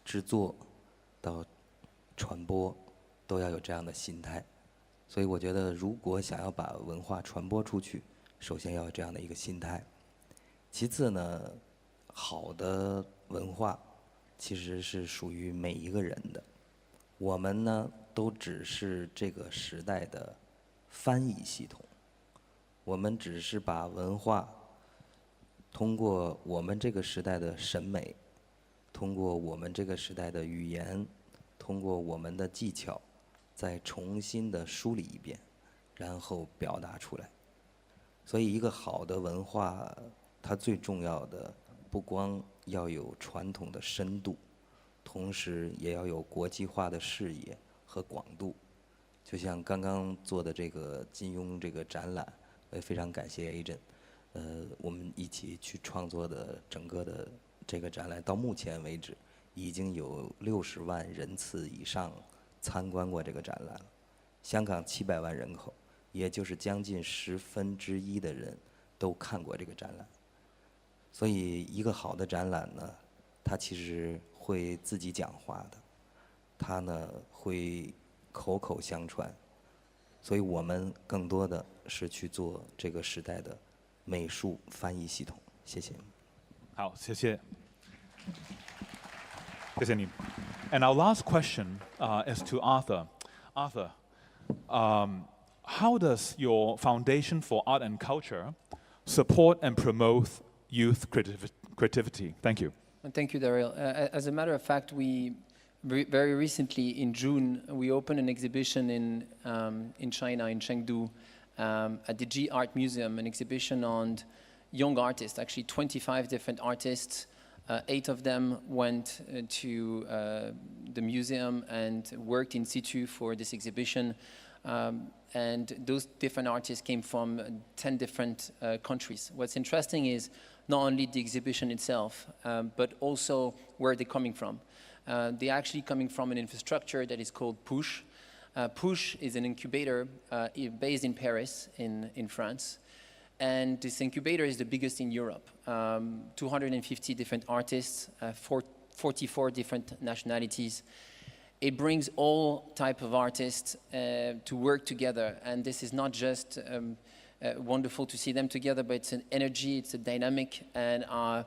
制作到传播，都要有这样的心态。所以我觉得，如果想要把文化传播出去，首先要有这样的一个心态。其次呢，好的文化其实是属于每一个人的。我们呢，都只是这个时代的翻译系统。我们只是把文化通过我们这个时代的审美，通过我们这个时代的语言，通过我们的技巧，再重新的梳理一遍，然后表达出来。所以，一个好的文化，它最重要的不光要有传统的深度，同时也要有国际化的视野和广度。就像刚刚做的这个金庸这个展览。我也非常感谢 Agent， 我们一起去创作的整个的这个展览，到目前为止已经有60万人次以上参观过这个展览了。香港700万人口，也就是将近1/10的人都看过这个展览。所以，一个好的展览呢，它其实会自己讲话的，它呢会口口相传，所以我们更多的是去做这个时代的美术翻译系统。谢谢。好，谢谢。谢谢你。And our last question is to Arthur. Arthur, how does your Foundation for Art and Culture support and promote youth creativity? Thank you. Thank you, Daryl. As a matter of fact, we very recently in June we opened an exhibition in China, in Chengdu, at the G Art Museum, an exhibition on young artists. Actually, 25 different artists. 8 of them went to the museum and worked in situ for this exhibition. And those different artists came from 10 different countries. What's interesting is not only the exhibition itself, but also where they're coming from. They're actually coming from an infrastructure that is called PUSH. PUSH is an incubator based in Paris, in France. And this incubator is the biggest in Europe. 250 different artists, 44 different nationalities. It brings all type of artists to work together. And this is not just wonderful to see them together, but it's an energy, it's a dynamic. And I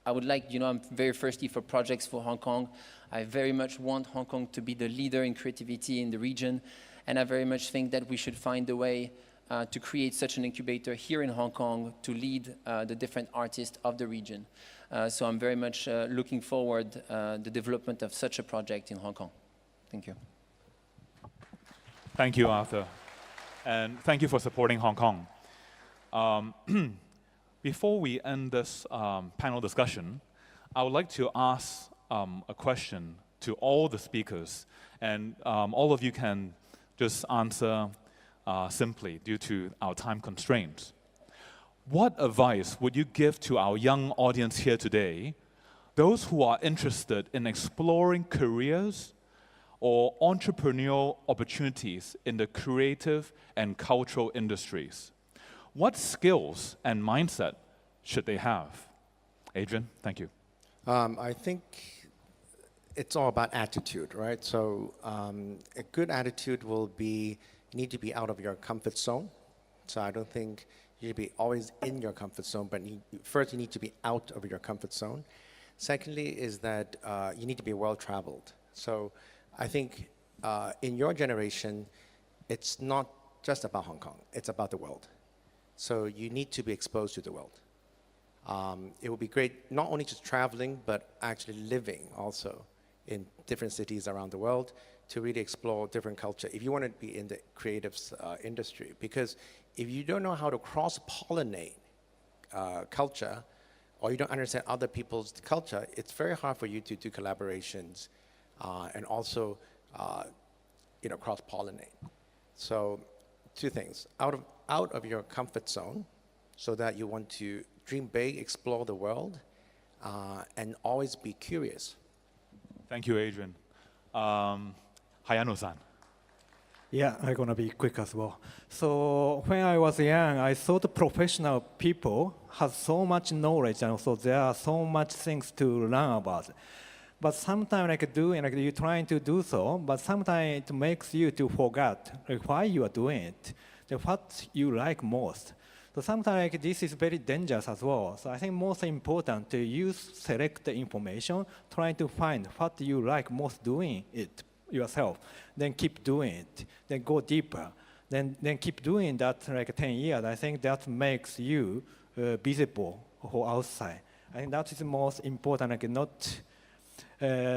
would like, I'm very thirsty for projects for Hong Kong. I very much want Hong Kong to be the leader in creativity in the region. And I very much think that we should find a way to create such an incubator here in Hong Kong to lead the different artists of the region. So I'm very much looking forward the development of such a project in Hong Kong. Thank you. Thank you, Arthur. And thank you for supporting Hong Kong. Before we end this panel discussion, I would like to ask a question to all the speakers. And all of you can just answer simply due to our time constraints. What advice would you give to our young audience here today, those who are interested in exploring careers or entrepreneurial opportunities in the creative and cultural industries? What skills and mindset should they have? Adrian, thank you. I think it's all about attitude, right? So a good attitude will be, you need to be out of your comfort zone. So I don't think you should be always in your comfort zone, but first you need to be out of your comfort zone. Secondly is that you need to be well-traveled. So I think in your generation, it's not just about Hong Kong, it's about the world. So you need to be exposed to the world. It would be great not only just traveling, but actually living also in different cities around the world to really explore different culture if you want to be in the creative industry. Because if you don't know how to cross-pollinate culture, or you don't understand other people's culture, it's very hard for you to do collaborations and also cross-pollinate. So 2 things, out of your comfort zone, so that you want to dream big, explore the world, and always be curious. Thank you, Adrian. Hayano-san. Yeah, I'm gonna be quick as well. So when I was young, I thought professional people have so much knowledge and also there are so much things to learn about. But sometimes you're trying to do so, but sometimes it makes you to forget why you are doing it, what you like most. So sometimes this is very dangerous as well. So I think most important to select the information, trying to find what you like most doing it yourself, then keep doing it, then go deeper, then keep doing that 10 years. I think that makes you visible for outside. I think that is the most important, not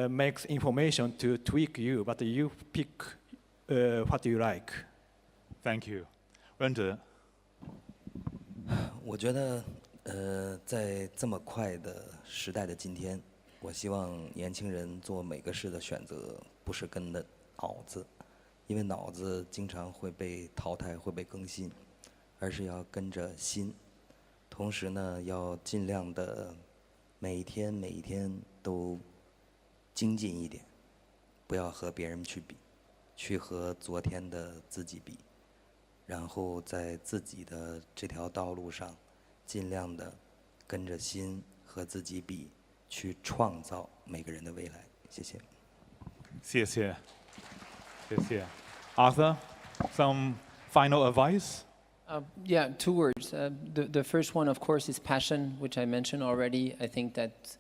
makes information to tweak you, but you pick what you like. Thank you. 任哲。我觉得，在这么快的时代的今天，我希望年轻人做每个事的选择不是跟着脑子，因为脑子经常会被淘汰、会被更新，而是要跟着心。同时呢，要尽量的每一天都精进一点，不要和别人去比，去和昨天的自己比。然后在自己的这条道路上，尽量的跟着心和自己比，去创造每个人的未来。谢谢。谢谢。谢谢。Arthur, some final advice? Yeah, 2 words. The first one, of course, is passion, which I mentioned already. I think that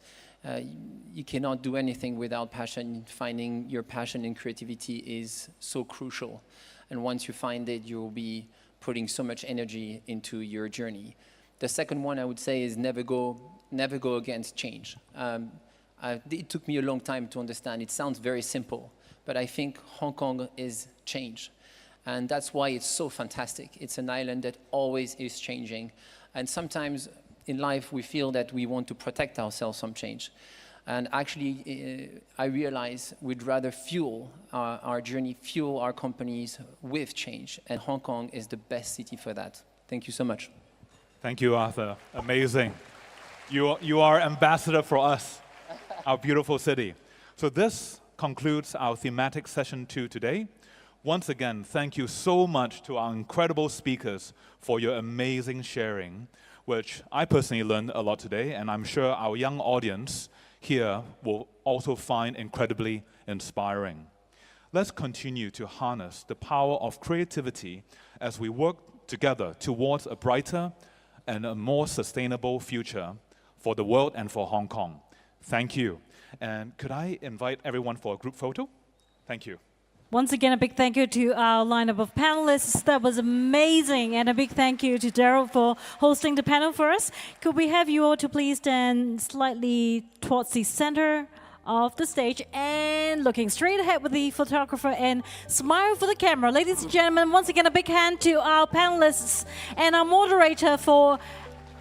you cannot do anything without passion. Finding your passion in creativity is so crucial. And once you find it, you will be putting so much energy into your journey. The second one I would say is never go against change. It took me a long time to understand. It sounds very simple, but I think Hong Kong is change. And that's why it's so fantastic. It's an island that always is changing. And sometimes in life we feel that we want to protect ourselves from change. And actually, I realize we'd rather fuel our journey, fuel our companies with change. And Hong Kong is the best city for that. Thank you so much. Thank you, Arthur. Amazing. You are ambassador for us, our beautiful city. So this concludes our thematic session 2 today. Once again, thank you so much to our incredible speakers for your amazing sharing, which I personally learned a lot today, and I'm sure our young audience here will also find incredibly inspiring. Let's continue to harness the power of creativity as we work together towards a brighter and a more sustainable future for the world and for Hong Kong. Thank you. And could I invite everyone for a group photo? Thank you. Once again, a big thank you to our lineup of panelists. That was amazing. And a big thank you to Daryl for hosting the panel for us. Could we have you all to please stand slightly towards the center of the stage and looking straight ahead with the photographer and smile for the camera. Ladies and gentlemen, once again, a big hand to our panelists and our moderator for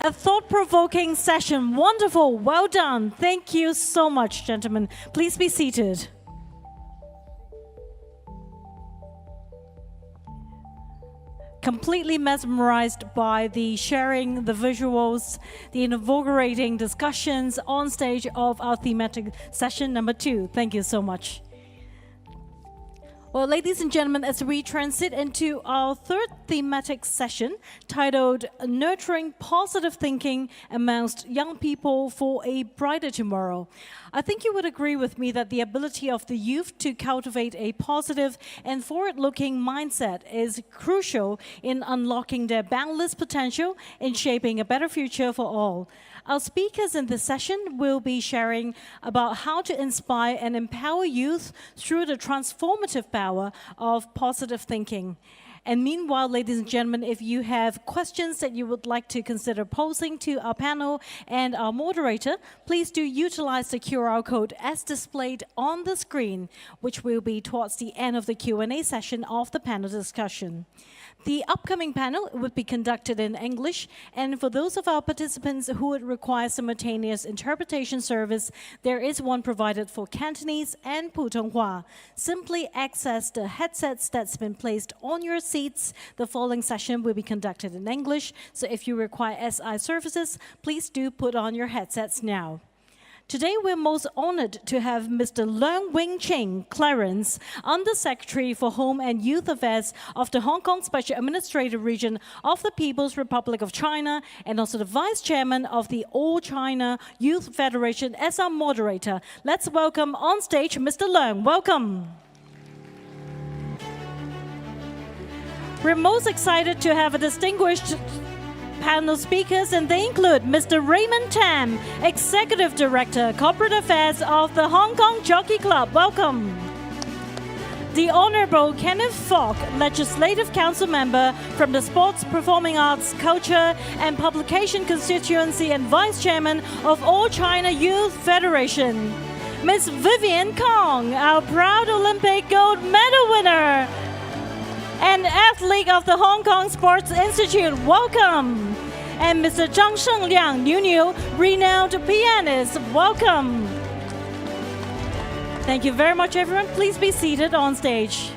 a thought-provoking session. Wonderful. Well done. Thank you so much, gentlemen. Please be seated. Completely mesmerized by the sharing, the visuals, the invigorating discussions on stage of our thematic session number 2. Thank you so much. Well, ladies and gentlemen, as we transit into our third thematic session titled Nurturing Positive Thinking Amongst Young People for a Brighter Tomorrow, I think you would agree with me that the ability of the youth to cultivate a positive and forward-looking mindset is crucial in unlocking their boundless potential in shaping a better future for all. Our speakers in this session will be sharing about how to inspire and empower youth through the transformative power of positive thinking. And meanwhile, ladies and gentlemen, if you have questions that you would like to consider posing to our panel and our moderator, please do utilize the QR code as displayed on the screen, which will be towards the end of the Q&A session of the panel discussion. The upcoming panel would be conducted in English, and for those of our participants who would require simultaneous interpretation service, there is one provided for Cantonese and Putonghua. Simply access the headsets that's been placed on your seats. The following session will be conducted in English, so if you require SI services, please do put on your headsets now. Today, we're most honored to have Mr. Leung Wing Ching Clarence, Undersecretary for Home and Youth Affairs of the Hong Kong Special Administrative Region of the People's Republic of China, and also the Vice Chairman of the All China Youth Federation as our moderator. Let's welcome on stage Mr. Leung. Welcome. We're most excited to have a distinguished panel speakers, and they include Mr. Raymond Tam, Executive Director, Corporate Affairs of the Hong Kong Jockey Club. Welcome. The Honorable Kenneth Fogg, Legislative Council Member from the Sports, Performing Arts, Culture and Publication Constituency and Vice Chairman of All China Youth Federation. Ms. Vivian Kong, our proud Olympic gold medal winner and athlete of the Hong Kong Sports Institute. Welcome. And Mr. Zhang Shengliang, Niu, renowned pianist. Welcome. Thank you very much, everyone. Please be seated on stage.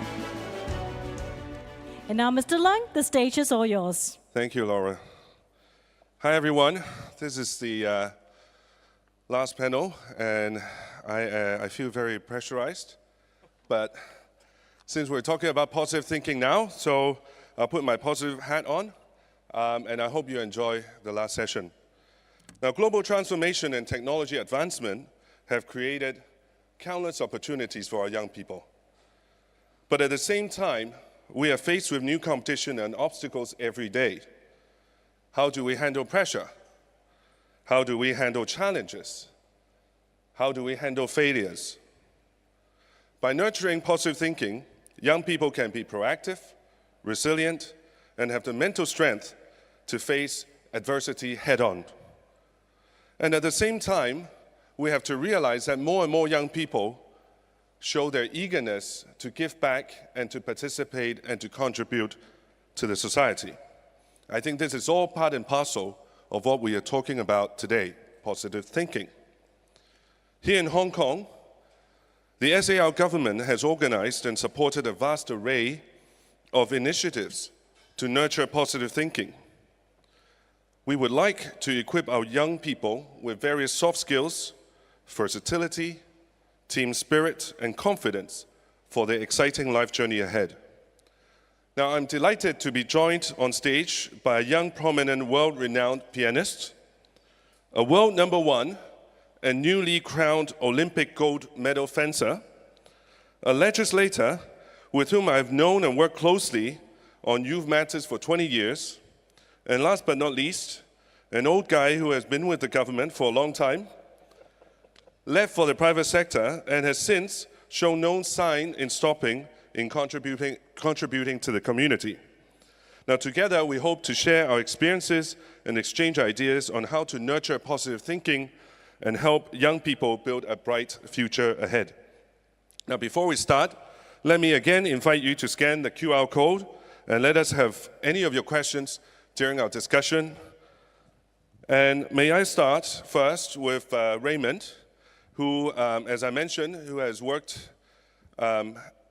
And now, Mr. Leung, the stage is all yours. Thank you, Laura. Hi, everyone. This is the last panel, and I feel very pressurized, but since we're talking about positive thinking now, so I'll put my positive hat on, and I hope you enjoy the last session. Now, global transformation and technology advancement have created countless opportunities for our young people. But at the same time, we are faced with new competition and obstacles every day. How do we handle pressure? How do we handle challenges? How do we handle failures? By nurturing positive thinking, young people can be proactive, resilient, and have the mental strength to face adversity head-on. And at the same time, we have to realize that more and more young people show their eagerness to give back and to participate and to contribute to the society. I think this is all part and parcel of what we are talking about today, positive thinking. Here in Hong Kong, the SAR government has organized and supported a vast array of initiatives to nurture positive thinking. We would like to equip our young people with various soft skills, versatility, team spirit, and confidence for their exciting life journey ahead. Now, I'm delighted to be joined on stage by a young, prominent, world-renowned pianist, a world #1 and newly crowned Olympic gold medal fencer, a legislator with whom I've known and worked closely on youth matters for 20 years, and last but not least, an old guy who has been with the government for a long time, left for the private sector, and has since shown no sign in stopping in contributing to the community. Now, together, we hope to share our experiences and exchange ideas on how to nurture positive thinking and help young people build a bright future ahead. Now, before we start, let me again invite you to scan the QR code and let us have any of your questions during our discussion. And may I start first with Raymond, who, as I mentioned, who has worked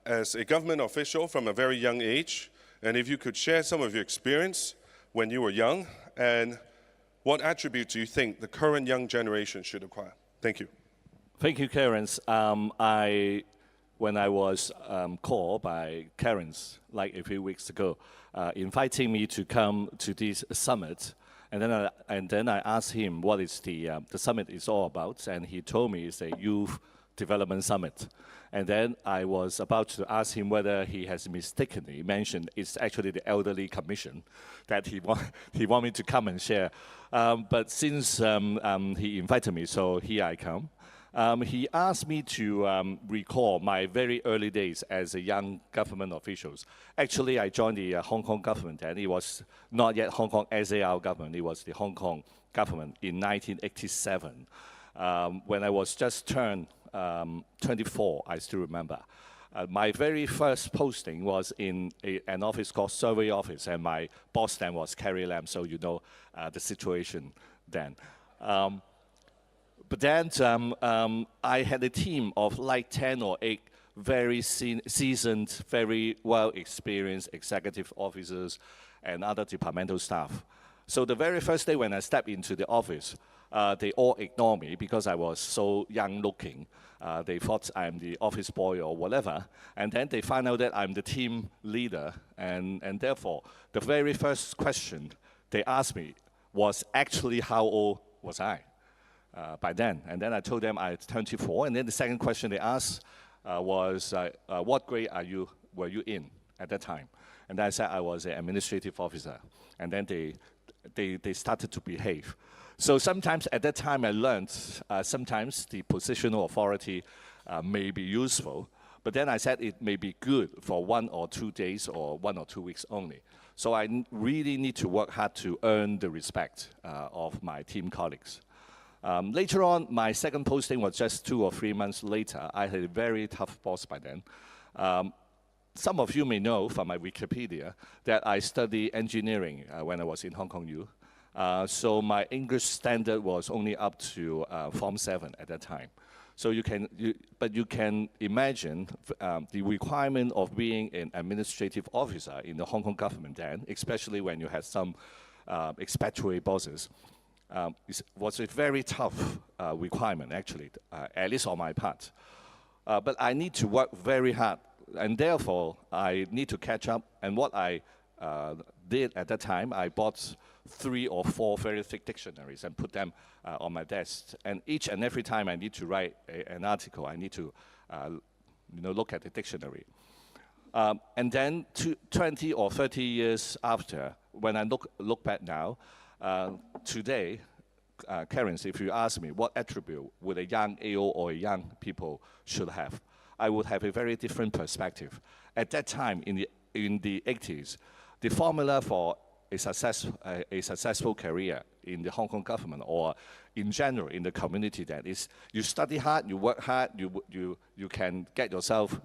as a government official from a very young age. And if you could share some of your experience when you were young, and what attributes do you think the current young generation should acquire? Thank you. Thank you, Clarence. When I was called by Clarence, like a few weeks ago, inviting me to come to this summit, and then I asked him what is the summit is all about, and he told me it's a youth development summit. And then I was about to ask him whether he has mistakenly mentioned it's actually the elderly commission that he want me to come and share. But since he invited me, so here I come. He asked me to recall my very early days as a young government official. Actually, I joined the Hong Kong government, and it was not yet Hong Kong SAR government. It was the Hong Kong government in 1987. When I was just turned 24, I still remember. My very first posting was in an office called Survey Office, and my boss then was Carrie Lam, so you know the situation then. But then I had a team of like 10 or 8 very seasoned, very well-experienced executive officers and other departmental staff. So the very first day when I stepped into the office, they all ignored me because I was so young-looking. They thought I'm the office boy or whatever. And then they find out that I'm the team leader. And therefore, the very first question they asked me was actually how old was I by then. And then I told them I turned 24. And then the second question they asked was, what grade were you in at that time? And then I said I was an administrative officer. And then they started to behave. So sometimes at that time I learned sometimes the positional authority may be useful, but then I said it may be good for 1 or 2 days or 1 or 2 weeks only. So I really need to work hard to earn the respect of my team colleagues. Later on, my second posting was just 2 or 3 months later. I had a very tough boss by then. Some of you may know from my Wikipedia that I studied engineering when I was in Hong Kong U. So my English standard was only up to Form 7 at that time. So you can imagine the requirement of being an administrative officer in the Hong Kong government then, especially when you had some expatriate bosses, was a very tough requirement actually, at least on my part. But I need to work very hard, and therefore I need to catch up. And what I did at that time, I bought 3 or 4 very thick dictionaries and put them on my desk. And each and every time I need to write an article, I need to look at the dictionary. And then 20 or 30 years after, when I look back now, today, Karen, if you ask me what attribute would a young AO or a young people should have, I would have a very different perspective. At that time, in the 80s, the formula for a successful career in the Hong Kong government or in general in the community that is you study hard, you work hard, you can get yourself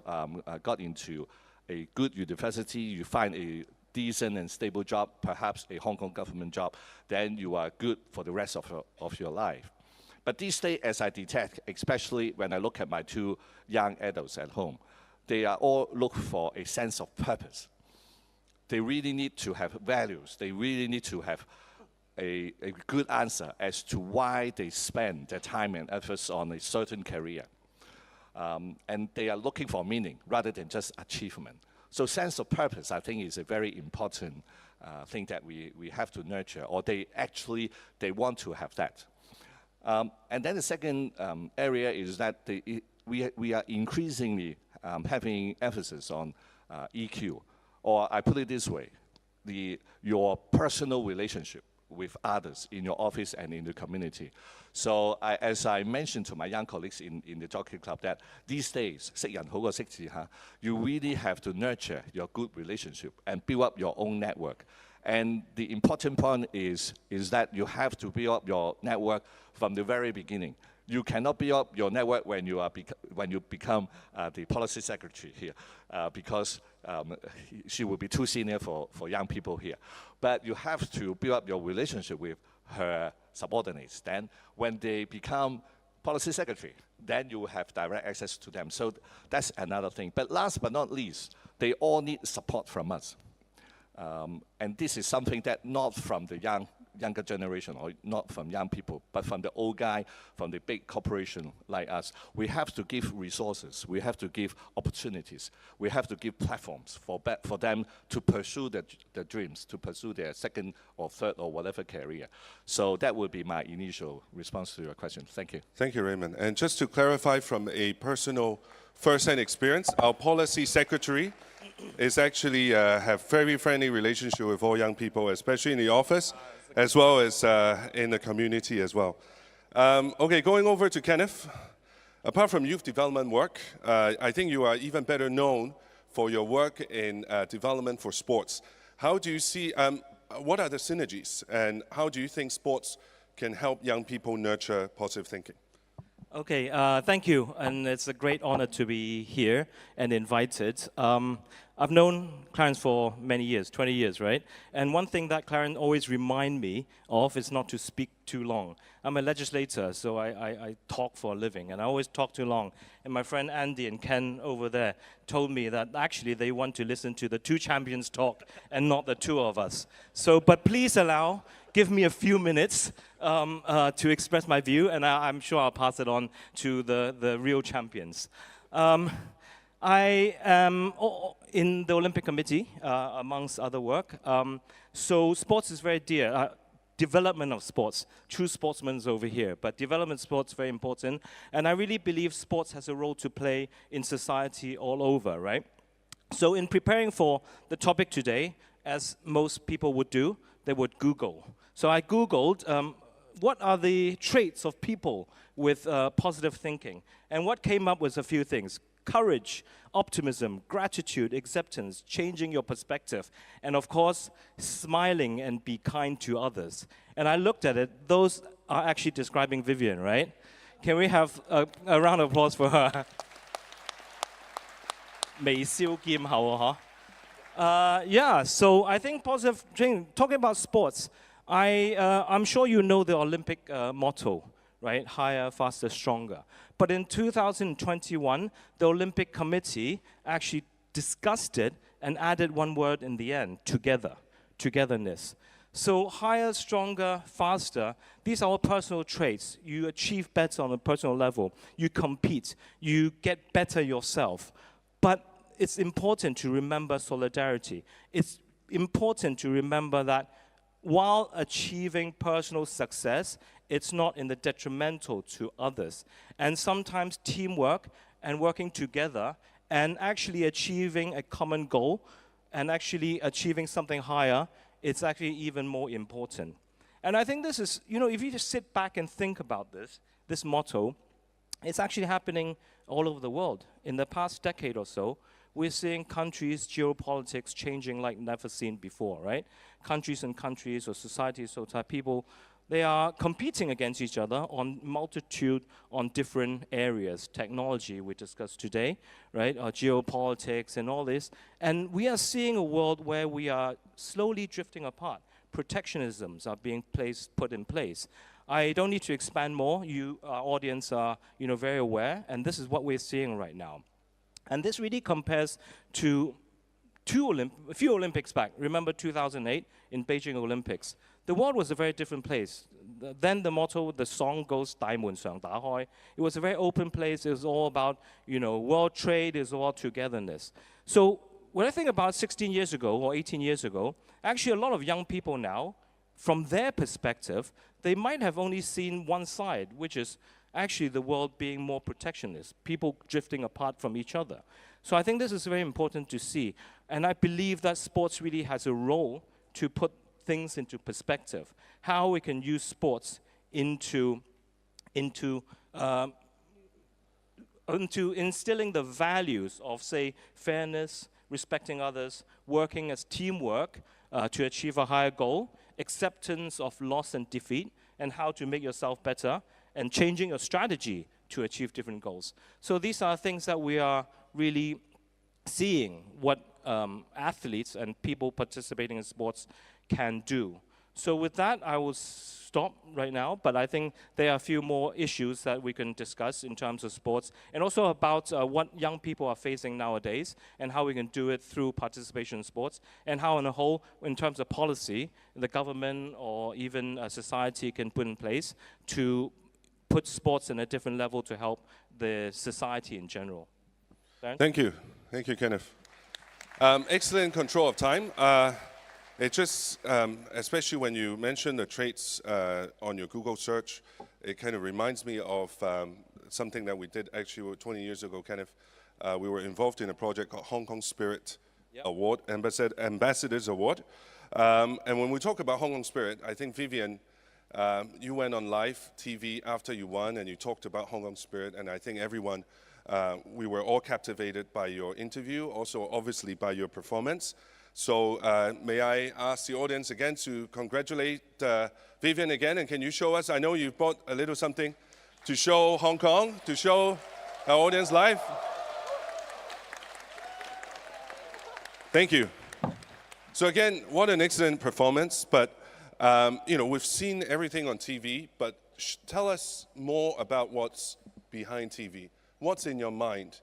got into a good university, you find a decent and stable job, perhaps a Hong Kong government job, then you are good for the rest of your life. But these days, as I detect, especially when I look at my two young adults at home, they are all looking for a sense of purpose. They really need to have values. They really need to have a good answer as to why they spend their time and efforts on a certain career. And they are looking for meaning rather than just achievement. So sense of purpose, I think, is a very important thing that we have to nurture, or they want to have that. And then the second area is that we are increasingly having emphasis on EQ, or I put it this way, your personal relationship with others in your office and in the community. So as I mentioned to my young colleagues in the Jockey Club, that these days, 識人好過識字, you really have to nurture your good relationship and build up your own network. And the important point is that you have to build up your network from the very beginning. You cannot build up your network when you become the policy secretary here, because she will be too senior for young people here. But you have to build up your relationship with her subordinates. Then when they become policy secretary, then you will have direct access to them. So that's another thing. But last but not least, they all need support from us. And this is something that not from the younger generation or not from young people, but from the old guy, from the big corporation like us. We have to give resources. We have to give opportunities. We have to give platforms for them to pursue their dreams, to pursue their second or third or whatever career. So that would be my initial response to your question. Thank you. Thank you, Raymond. And just to clarify from a personal first-hand experience, our policy secretary is actually have very friendly relationship with all young people, especially in the office, as well as in the community as well. Okay, going over to Kenneth. Apart from youth development work, I think you are even better known for your work in development for sports. How do you see, what are the synergies, and how do you think sports can help young people nurture positive thinking? Okay, thank you, and it's a great honor to be here and invited. I've known Clarence for many years, 20 years, right? And one thing that Clarence always reminds me of is not to speak too long. I'm a legislator, so I talk for a living, and I always talk too long. And my friend Andy and Ken over there told me that actually they want to listen to the two champions talk and not the two of us. So, but please give me a few minutes to express my view, and I'm sure I'll pass it on to the real champions. I am in the Olympic Committee, amongst other work. So sports is very dear. Development of sports. True sportsmen is over here, but development sports is very important. And I really believe sports has a role to play in society all over, right? So in preparing for the topic today, as most people would do, they would Google. So I Googled what are the traits of people with positive thinking. And what came up was a few things. Courage, optimism, gratitude, acceptance, changing your perspective, and of course, smiling and be kind to others. And I looked at it, those are actually describing Vivian, right? Can we have a round of applause for her? 微笑劍后, huh? Yeah, so I think positive training, talking about sports, I'm sure you know the Olympic motto, right? Higher, faster, stronger. But in 2021, the Olympic Committee actually discussed it and added one word in the end, together, togetherness. So higher, stronger, faster, these are all personal traits. You achieve better on a personal level. You compete. You get better yourself. But it's important to remember solidarity. It's important to remember that while achieving personal success, it's not in the detrimental to others. And sometimes teamwork and working together and actually achieving a common goal and actually achieving something higher, it's actually even more important. And I think this is, if you just sit back and think about this motto, it's actually happening all over the world. In the past decade or so, we're seeing countries' geopolitics changing like never seen before, right? Countries and countries or societies, so type people, they are competing against each other on multitude on different areas. Technology, we discussed today, right? Geopolitics and all this. And we are seeing a world where we are slowly drifting apart. Protectionisms are being put in place. I don't need to expand more. You, our audience, are very aware, and this is what we're seeing right now. And this really compares to a few Olympics back. Remember 2008 in Beijing Olympics. The world was a very different place. Then the motto, the song goes, 大門常打開. It was a very open place. It was all about, world trade. It was all togetherness. So when I think about 16 years ago or 18 years ago, actually a lot of young people now, from their perspective, they might have only seen one side, which is actually the world being more protectionist, people drifting apart from each other. So I think this is very important to see. And I believe that sports really has a role to put things into perspective, how we can use sports into instilling the values of, say, fairness, respecting others, working as teamwork to achieve a higher goal, acceptance of loss and defeat, and how to make yourself better, and changing your strategy to achieve different goals. So these are things that we are really seeing what athletes and people participating in sports can do. So with that, I will stop right now, but I think there are a few more issues that we can discuss in terms of sports, and also about what young people are facing nowadays, and how we can do it through participation in sports, and how on a whole, in terms of policy, the government or even society can put in place to put sports in a different level to help the society in general. Thank you. Thank you, Kenneth. Excellent control of time. It just, especially when you mention the traits on your Google search, it kind of reminds me of something that we did actually 20 years ago, Kenneth. We were involved in a project called Hong Kong Spirit Award, Ambassadors Award. And when we talk about Hong Kong Spirit, I think Vivian, you went on live TV after you won and you talked about Hong Kong Spirit, and I think everyone, we were all captivated by your interview, also obviously by your performance. So may I ask the audience again to congratulate Vivian again, and can you show us, I know you brought a little something to show Hong Kong, to show our audience live. Thank you. So again, what an excellent performance, but we've seen everything on TV, but tell us more about what's behind TV. What's in your mind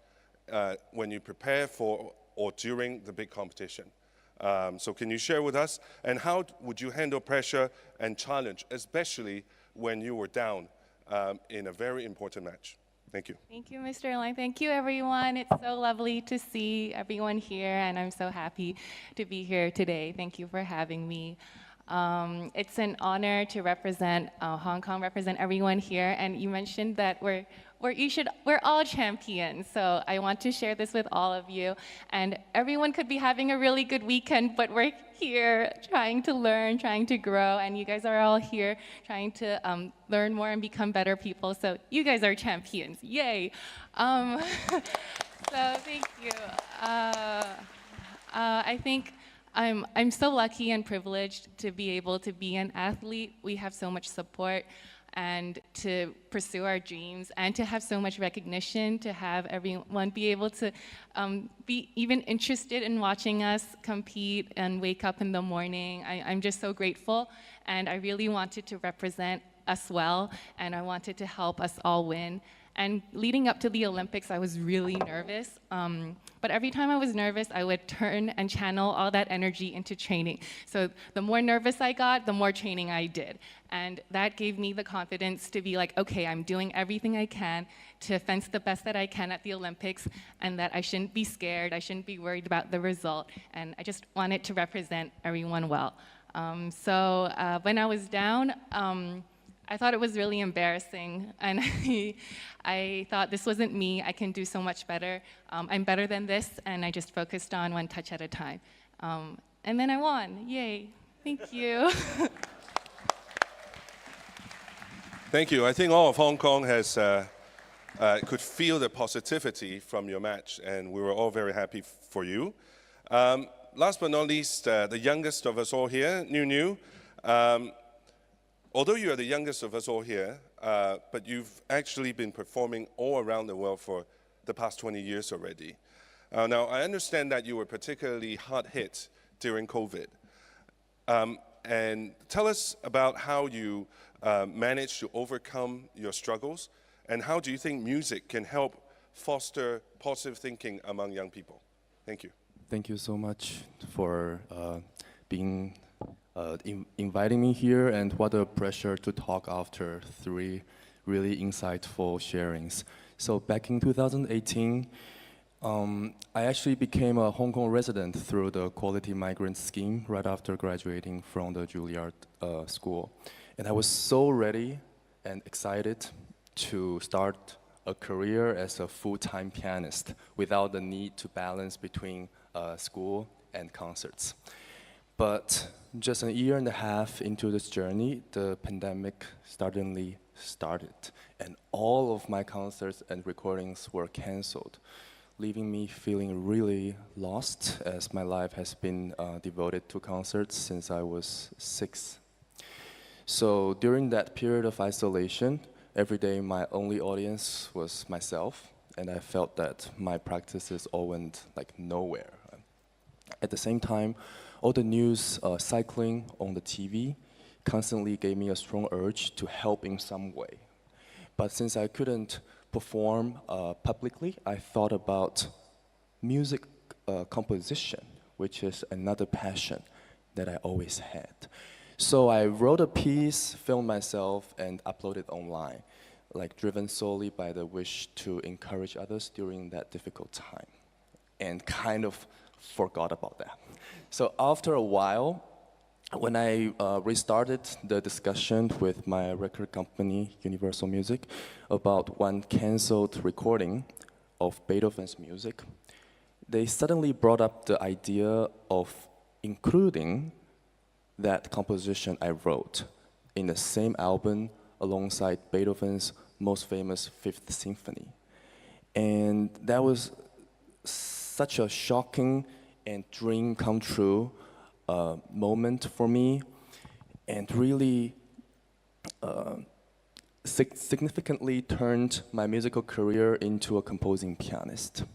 when you prepare for or during the big competition? So can you share with us, and how would you handle pressure and challenge, especially when you were down in a very important match? Thank you. Thank you, Mr. Lang. Thank you, everyone. It's so lovely to see everyone here, and I'm so happy to be here today. Thank you for having me. It's an honor to represent Hong Kong, represent everyone here. And you mentioned that we're all champions. So I want to share this with all of you. And everyone could be having a really good weekend, but we're here trying to learn, trying to grow. And you guys are all here trying to learn more and become better people. So you guys are champions. Yay. So thank you. I think I'm so lucky and privileged to be able to be an athlete. We have so much support and to pursue our dreams and to have so much recognition, to have everyone be able to be even interested in watching us compete and wake up in the morning. I'm just so grateful, and I really wanted to represent us well, and I wanted to help us all win. And leading up to the Olympics, I was really nervous. But every time I was nervous, I would turn and channel all that energy into training. So the more nervous I got, the more training I did. And that gave me the confidence to be like, okay, I'm doing everything I can to fence the best that I can at the Olympics, and that I shouldn't be scared, I shouldn't be worried about the result. And I just wanted to represent everyone well. So when I was down, I thought it was really embarrassing, and I thought this wasn't me. I can do so much better. I'm better than this, and I just focused on one touch at a time. And then I won. Yay. Thank you. Thank you. I think all of Hong Kong has could feel the positivity from your match, and we were all very happy for you. Last but not least, the youngest of us all here, New. Although you are the youngest of us all here, but you've actually been performing all around the world for the past 20 years already. Now, I understand that you were particularly hard hit during COVID. And tell us about how you managed to overcome your struggles, and how do you think music can help foster positive thinking among young people? Thank you. Thank you so much for inviting me here, and what a pleasure to talk after 3 really insightful sharings. So back in 2018, I actually became a Hong Kong resident through the Quality Migrant Scheme right after graduating from the Juilliard School. And I was so ready and excited to start a career as a full-time pianist without the need to balance between school and concerts. But just a year and a half into this journey, the pandemic suddenly started, and all of my concerts and recordings were canceled, leaving me feeling really lost, as my life has been devoted to concerts since I was 6. So during that period of isolation, every day my only audience was myself, and I felt that my practices all went like nowhere. At the same time, all the news cycling on the TV constantly gave me a strong urge to help in some way. But since I couldn't perform publicly, I thought about music composition, which is another passion that I always had. So I wrote a piece, filmed myself, and uploaded online, like driven solely by the wish to encourage others during that difficult time, and kind of forgot about that. So after a while, when I restarted the discussion with my record company, Universal Music, about one canceled recording of Beethoven's music, they suddenly brought up the idea of including that composition I wrote in the same album alongside Beethoven's most famous Fifth Symphony. And that was such a shocking and dream come true moment for me, and really significantly turned my musical career into a composing pianist.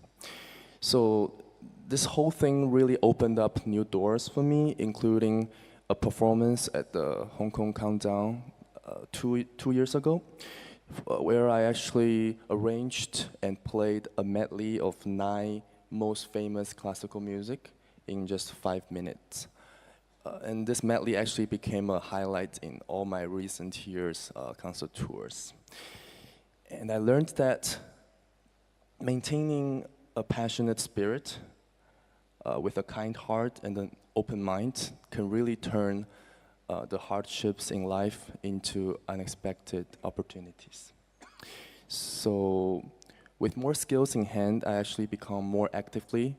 So this whole thing really opened up new doors for me, including a performance at the Hong Kong Countdown 2 years ago, where I actually arranged and played a medley of 9 most famous classical music in just 5 minutes. And this medley actually became a highlight in all my recent years' concert tours. And I learned that maintaining a passionate spirit with a kind heart and an open mind can really turn the hardships in life into unexpected opportunities. So with more skills in hand, I actually become more actively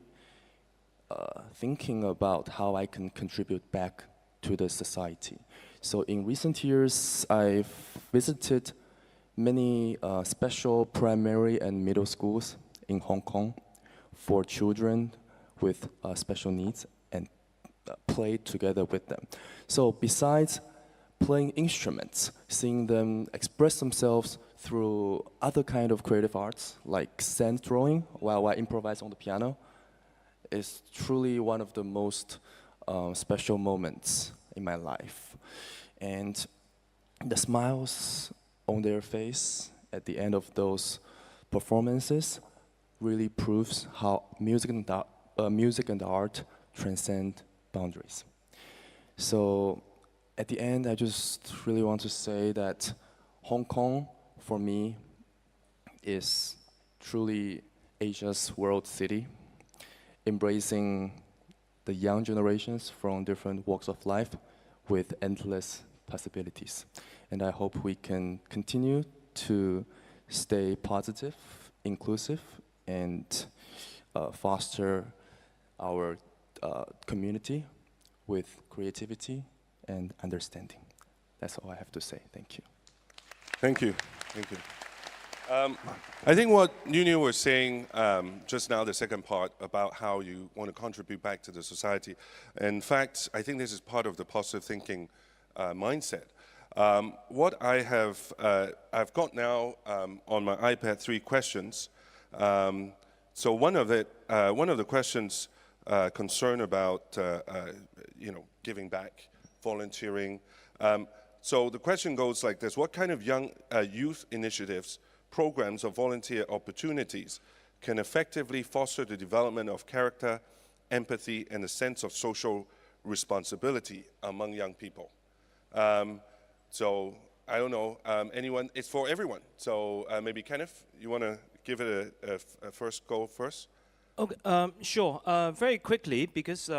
thinking about how I can contribute back to the society. So in recent years, I've visited many special primary and middle schools in Hong Kong for children with special needs, and played together with them. So besides playing instruments, seeing them express themselves through other kind of creative arts, like sand drawing while I improvise on the piano, is truly one of the most special moments in my life. And the smiles on their face at the end of those performances really proves how music and art transcend boundaries. So at the end, I just really want to say that Hong Kong, for me, is truly Asia's world city, embracing the young generations from different walks of life with endless possibilities. and I hope we can continue to stay positive, inclusive, and foster our community with creativity and understanding. That's all I have to say. Thank you. Thank you. Thank you. I think what Nunu was saying just now, the second part, about how you want to contribute back to the society. In fact, I think this is part of the positive thinking mindset. What I have, I've got now on my iPad 3 questions. So one of the questions concern about giving back, volunteering. So the question goes like this: what kind of young youth initiatives, programs, or volunteer opportunities can effectively foster the development of character, empathy, and a sense of social responsibility among young people? So I don't know, anyone? It's for everyone. So maybe Kenneth, you want to give it a first go first? Okay, sure. Very quickly, because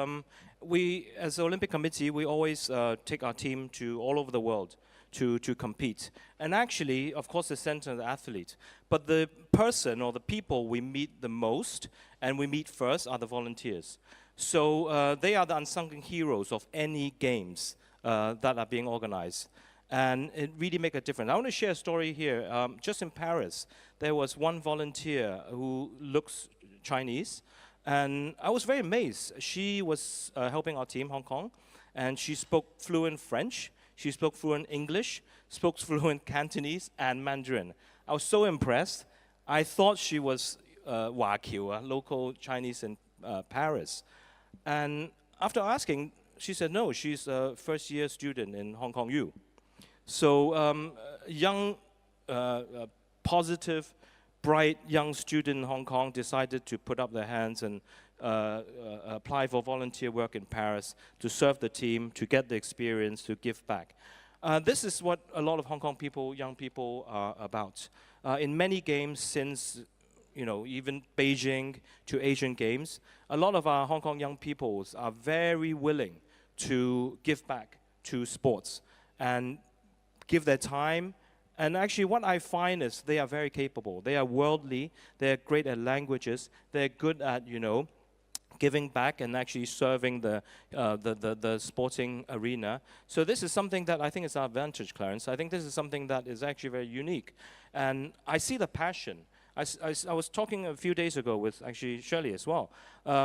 we, as the Olympic Committee, we always take our team to all over the world to compete. And actually, of course, the center of the athlete. But the person or the people we meet the most and we meet first are the volunteers. So they are the unsung heroes of any games that are being organized. And it really makes a difference. I want to share a story here. Just in Paris, there was one volunteer who looks Chinese, and I was very amazed. She was helping our team, Hong Kong, and she spoke fluent French, she spoke fluent English, spoke fluent Cantonese and Mandarin. I was so impressed. I thought she was Hua Kiu, local Chinese in Paris. And after asking, she said no, she's a first-year student in Hong Kong U. So young, positive, bright young student in Hong Kong decided to put up their hands and apply for volunteer work in Paris to serve the team, to get the experience, to give back. This is what a lot of Hong Kong people, young people, are about. In many games since, even Beijing to Asian Games, a lot of our Hong Kong young people are very willing to give back to sports and give their time. And actually what I find is they are very capable. They are worldly, they're great at languages, they're good at, giving back and actually serving the sporting arena. So this is something that I think is our advantage, Clarence. I think this is something that is actually very unique. And I see the passion. I was talking a few days ago with actually Shirley as well,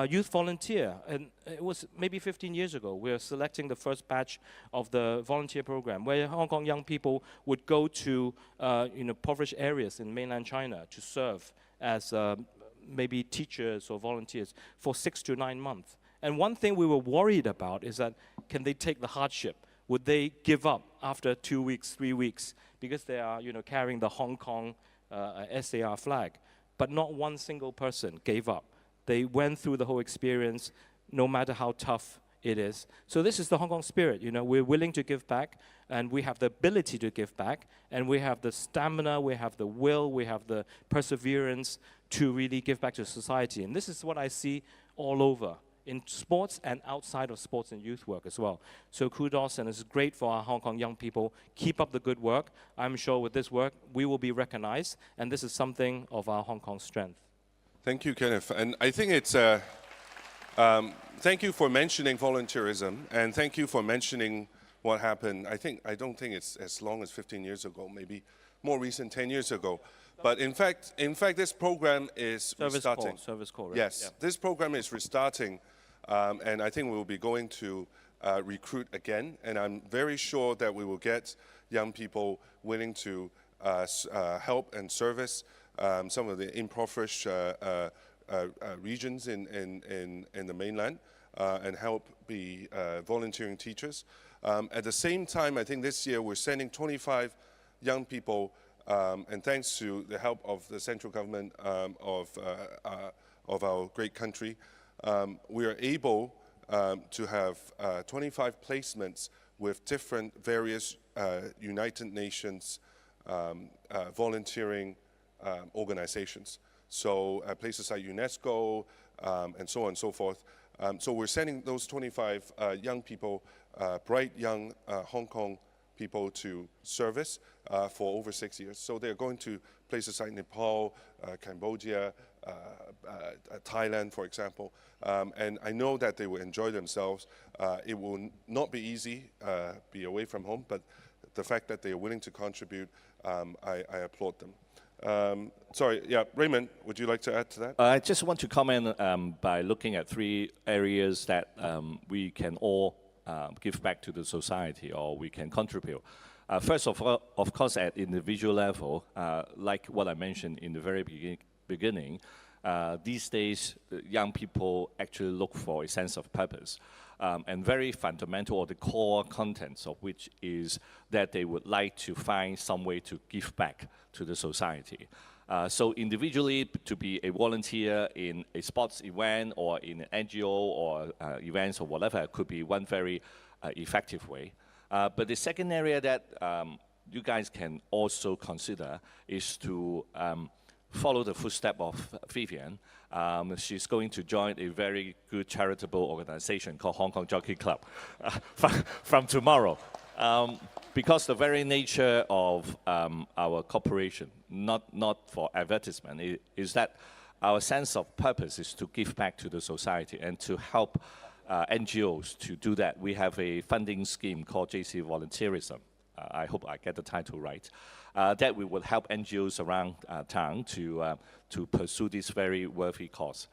youth volunteer, and it was maybe 15 years ago. We were selecting the first batch of the volunteer program, where Hong Kong young people would go to impoverished areas in mainland China to serve as maybe teachers or volunteers for 6 to 9 months. And one thing we were worried about is that, can they take the hardship? Would they give up after 2 weeks, 3 weeks? Because they are carrying the Hong Kong SAR flag. But not one single person gave up. They went through the whole experience, no matter how tough it is. So this is the Hong Kong spirit. We're willing to give back, and we have the ability to give back, and we have the stamina, we have the will, we have the perseverance to really give back to society. And this is what I see all over, in sports and outside of sports and youth work as well. So kudos, and it's great for our Hong Kong young people. Keep up the good work. I'm sure with this work, we will be recognized, and this is something of our Hong Kong strength. Thank you, Kenneth. And I think it's, thank you for mentioning volunteerism, and thank you for mentioning what happened. I don't think it's as long as 15 years ago, maybe more recent, 10 years ago. But in fact, this program is restarting. Service corps, right? Yes, yeah. This program is restarting, and I think we'll be going to recruit again. And I'm very sure that we will get young people willing to help and service some of the impoverished regions in the mainland and help be volunteering teachers. At the same time, I think this year we're sending 25 young people, and thanks to the help of the central government of our great country, we are able to have 25 placements with different various United Nations volunteering organizations. So places like UNESCO and so on and so forth. So we're sending those 25 young people, bright young Hong Kong people to service for over 6 years. So they're going to places like Nepal, Cambodia, Thailand, for example. And I know that they will enjoy themselves. It will not be easy, be away from home, but the fact that they are willing to contribute, I applaud them. Sorry, yeah, Raymond, would you like to add to that? I just want to comment by looking at 3 areas that we can all give back to the society, or we can contribute. First of all, of course, at individual level, like what I mentioned in the very beginning, these days, young people actually look for a sense of purpose. And very fundamental, or the core contents of which is that they would like to find some way to give back to the society. So individually, to be a volunteer in a sports event or in an NGO or events or whatever, could be one very effective way. But the second area that you guys can also consider is to follow the footsteps of Vivian. She's going to join a very good charitable organization called Hong Kong Jockey Club from tomorrow. Because the very nature of our corporation, not for advertisement, is that our sense of purpose is to give back to the society and to help NGOs to do that. We have a funding scheme called JC Volunteerism. I hope I get the title right. That we will help NGOs around town to pursue this very worthy cause.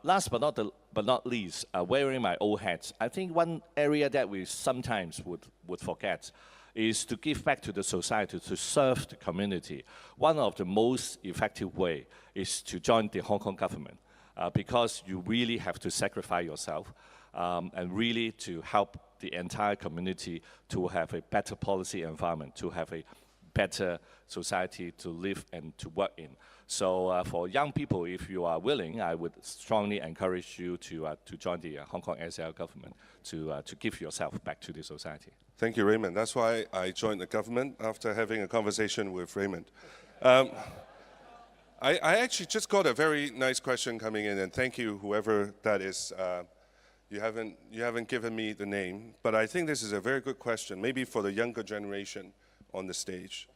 Last but not least, wearing my old hats, I think one area that we sometimes would forget is to give back to the society, to serve the community. One of the most effective ways is to join the Hong Kong government, because you really have to sacrifice yourself and really to help the entire community to have a better policy environment, to have a better society to live and to work in. So for young people, if you are willing, I would strongly encourage you to join the Hong Kong SAR government to give yourself back to the society. Thank you, Raymond. That's why I joined the government after having a conversation with Raymond. I actually just got a very nice question coming in, and thank you, whoever that is. You haven't given me the name, but I think this is a very good question, maybe for the younger generation on the stage.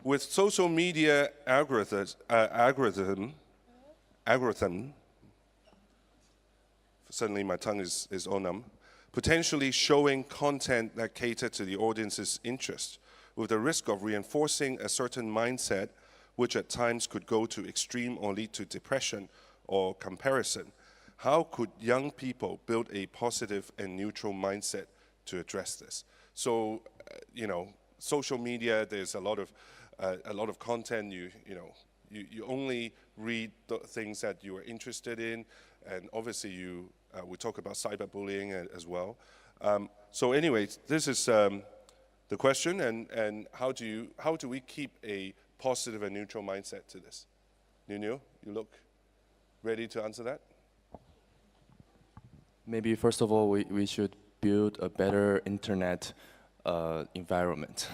With social media algorithm, suddenly my tongue is all numb, potentially showing content that cater to the audience's interest, with the risk of reinforcing a certain mindset, which at times could go to extreme or lead to depression or comparison. How could young people build a positive and neutral mindset to address this? So, you know, social media, there's a lot of content. You only read the things that you are interested in, and obviously we talk about cyberbullying as well. So, anyways, this is the question, and how do we keep a positive and neutral mindset to this? Nunio, you look ready to answer that? Maybe first of all, we should build a better internet environment.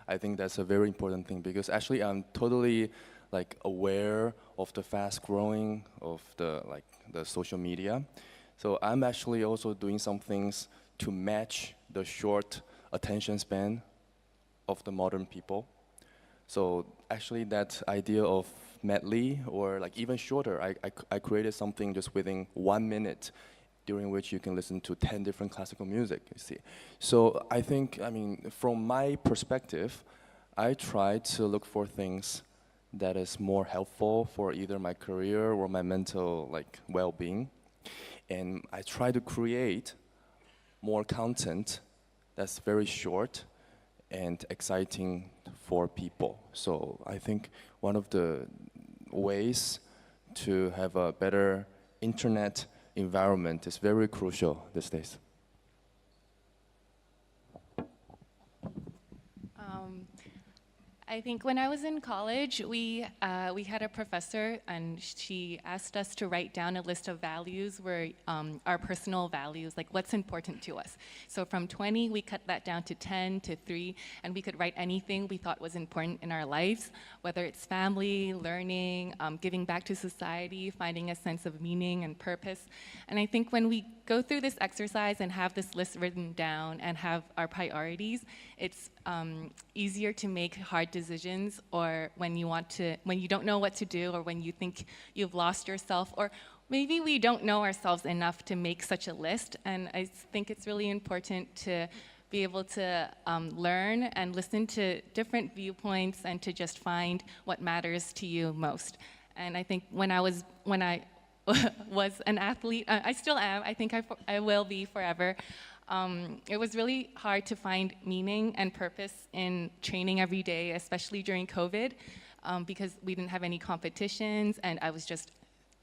I think that's a very important thing, because actually I'm totally aware of the fast growing of the social media. So I'm actually also doing some things to match the short attention span of the modern people. So actually that idea of medley, or even shorter, I created something just within 1 minute, during which you can listen to 10 different classical music, you see. So I think, from my perspective, I try to look for things that is more helpful for either my career or my mental well-being. And I try to create more content that's very short and exciting for people. So I think one of the ways to have a better internet environment is very crucial these days. I think when I was in college, we had a professor, and she asked us to write down a list of values, where our personal values, like what's important to us. So from 20, we cut that down to 10, to 3, and we could write anything we thought was important in our lives, whether it's family, learning, giving back to society, finding a sense of meaning and purpose. And I think when we go through this exercise and have this list written down and have our priorities, it's easier to make hard decisions, or when you don't know what to do, or when you think you've lost yourself, or maybe we don't know ourselves enough to make such a list. And I think it's really important to be able to learn and listen to different viewpoints, and to just find what matters to you most. And I think when I was an athlete, I still am, I think I will be forever. It was really hard to find meaning and purpose in training every day, especially during COVID, because we didn't have any competitions, and I was just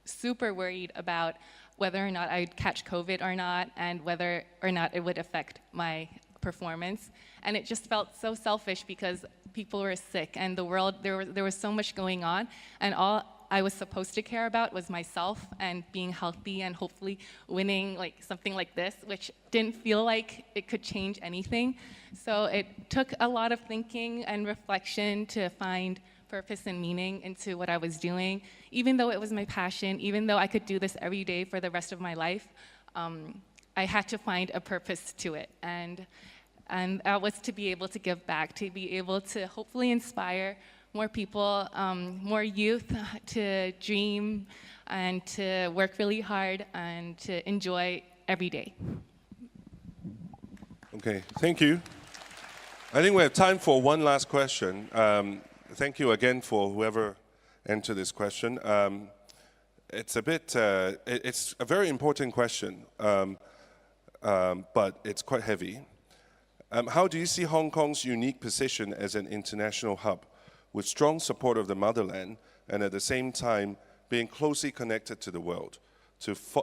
super worried about whether or not I'd catch COVID or not, and whether or not it would affect my performance. And it just felt so selfish, because people were sick, and the world, there was so much going on, and all I was supposed to care about was myself and being healthy and hopefully winning like something like this, which didn't feel like it could change anything. So it took a lot of thinking and reflection to find purpose and meaning into what I was doing. Even though it was my passion, even though I could do this every day for the rest of my life, I had to find a purpose to it. And that was to be able to give back, to be able to hopefully inspire more people, more youth to dream and to work really hard and to enjoy every day. Okay, thank you. I think we have time for one last question. Thank you again for whoever entered this question. It's a very important question, but it's quite heavy. How do you see Hong Kong's unique position as an international hub, with strong support of the motherland, and at the same time being closely connected to the world,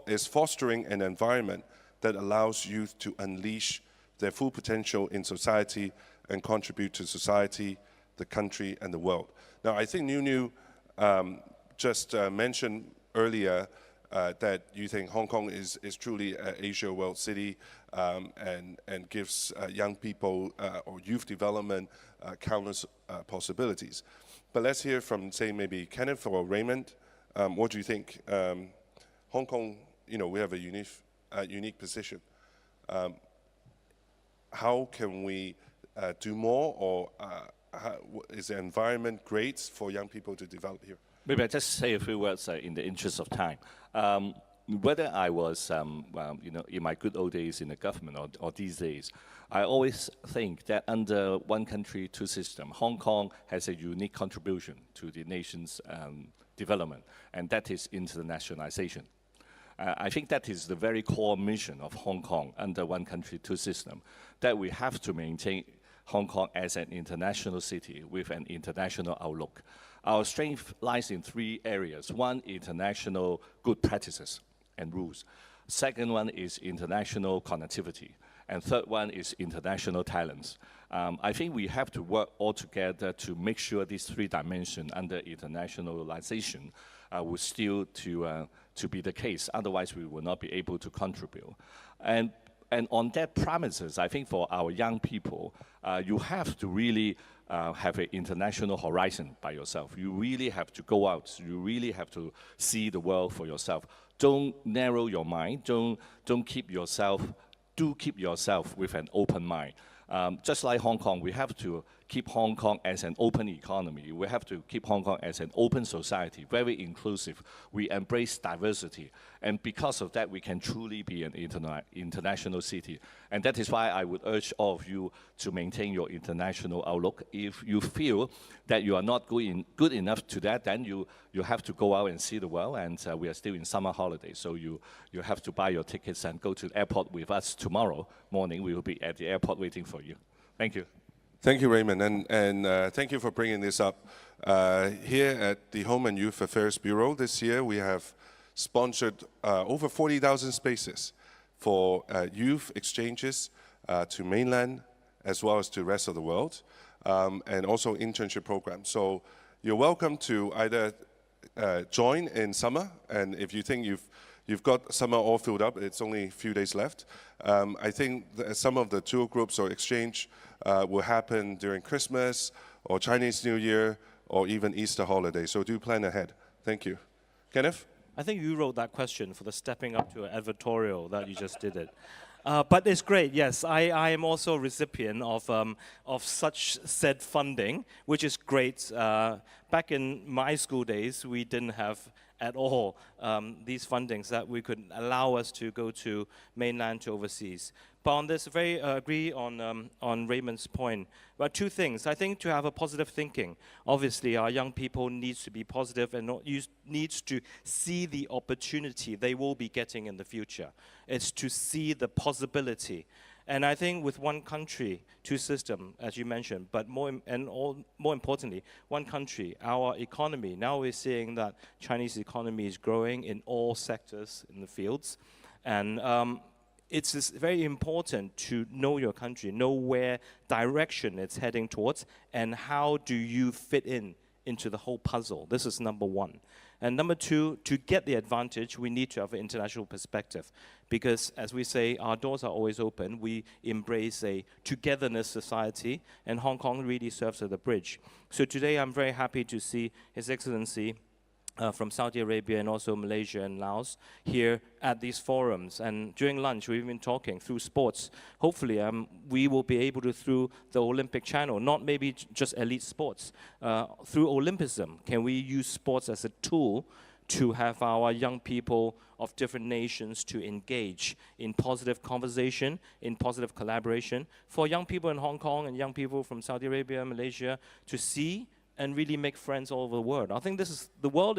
is fostering an environment that allows youth to unleash their full potential in society and contribute to society, the country, and the world? Now, I think Niu just mentioned earlier that you think Hong Kong is truly an Asia world city, and gives young people or youth development countless possibilities. But let's hear from, say, maybe Kenneth or Raymond. What do you think? Hong Kong, we have a unique position. How can we do more, or is the environment great for young people to develop here? Maybe I just say a few words in the interest of time. Whether I was, in my good old days in the government or these days, I always think that under one country, two system, Hong Kong has a unique contribution to the nation's development, and that is internationalization. I think that is the very core mission of Hong Kong under one country, two system, that we have to maintain Hong Kong as an international city with an international outlook. Our strength lies in 3 areas. One, international good practices and rules. Second one is international connectivity. And third one is international talents. I think we have to work all together to make sure these 3 dimensions under internationalization will still to be the case. Otherwise, we will not be able to contribute. And on that premises, I think for our young people, you have to really have an international horizon by yourself. You really have to go out. You really have to see the world for yourself. Don't narrow your mind. Don't keep yourself. Do keep yourself with an open mind. Just like Hong Kong, we have to keep Hong Kong as an open economy. We have to keep Hong Kong as an open society, very inclusive. We embrace diversity. And because of that, we can truly be an international city. And that is why I would urge all of you to maintain your international outlook. If you feel that you are not good enough to that, then you have to go out and see the world. And we are still in summer holidays, so you have to buy your tickets and go to the airport with us tomorrow morning. We will be at the airport waiting for you. Thank you. Thank you, Raymond, and thank you for bringing this up. Here at the Home and Youth Affairs Bureau this year, we have sponsored over 40,000 spaces for youth exchanges to mainland as well as to the rest of the world. and also internship programs. So you're welcome to either join in summer, and if you think you've got summer all filled up, it's only a few days left. I think some of the tour groups or exchange will happen during Christmas or Chinese New Year or even Easter holiday. So do plan ahead. Thank you. Kenneth? I think you wrote that question for the stepping up to an advertorial that you just did it. But it's great, yes. I am also a recipient of such said funding, which is great. Back in my school days, we didn't have at all these fundings that we could allow us to go to mainland to overseas. But on this, very agree on Raymond's point. But two things. I think to have a positive thinking, obviously our young people needs to be positive and needs to see the opportunity they will be getting in the future. It's to see the possibility. And I think with one country, two systems, as you mentioned, but more importantly, one country, our economy. Now we're seeing that Chinese economy is growing in all sectors in the fields. And it's very important to know your country, know where direction it's heading towards, and how do you fit into the whole puzzle. This is number one. And number two, to get the advantage, we need to have an international perspective. Because, as we say, our doors are always open. We embrace a togetherness society, and Hong Kong really serves as a bridge. So today, I'm very happy to see His Excellency from Saudi Arabia and also Malaysia and Laos here at these forums. And during lunch, we've been talking through sports. Hopefully, we will be able to, through the Olympic channel, not maybe just elite sports, through Olympism, can we use sports as a tool to have our young people of different nations to engage in positive conversation, in positive collaboration, for young people in Hong Kong and young people from Saudi Arabia, Malaysia, to see and really make friends all over the world. I think the world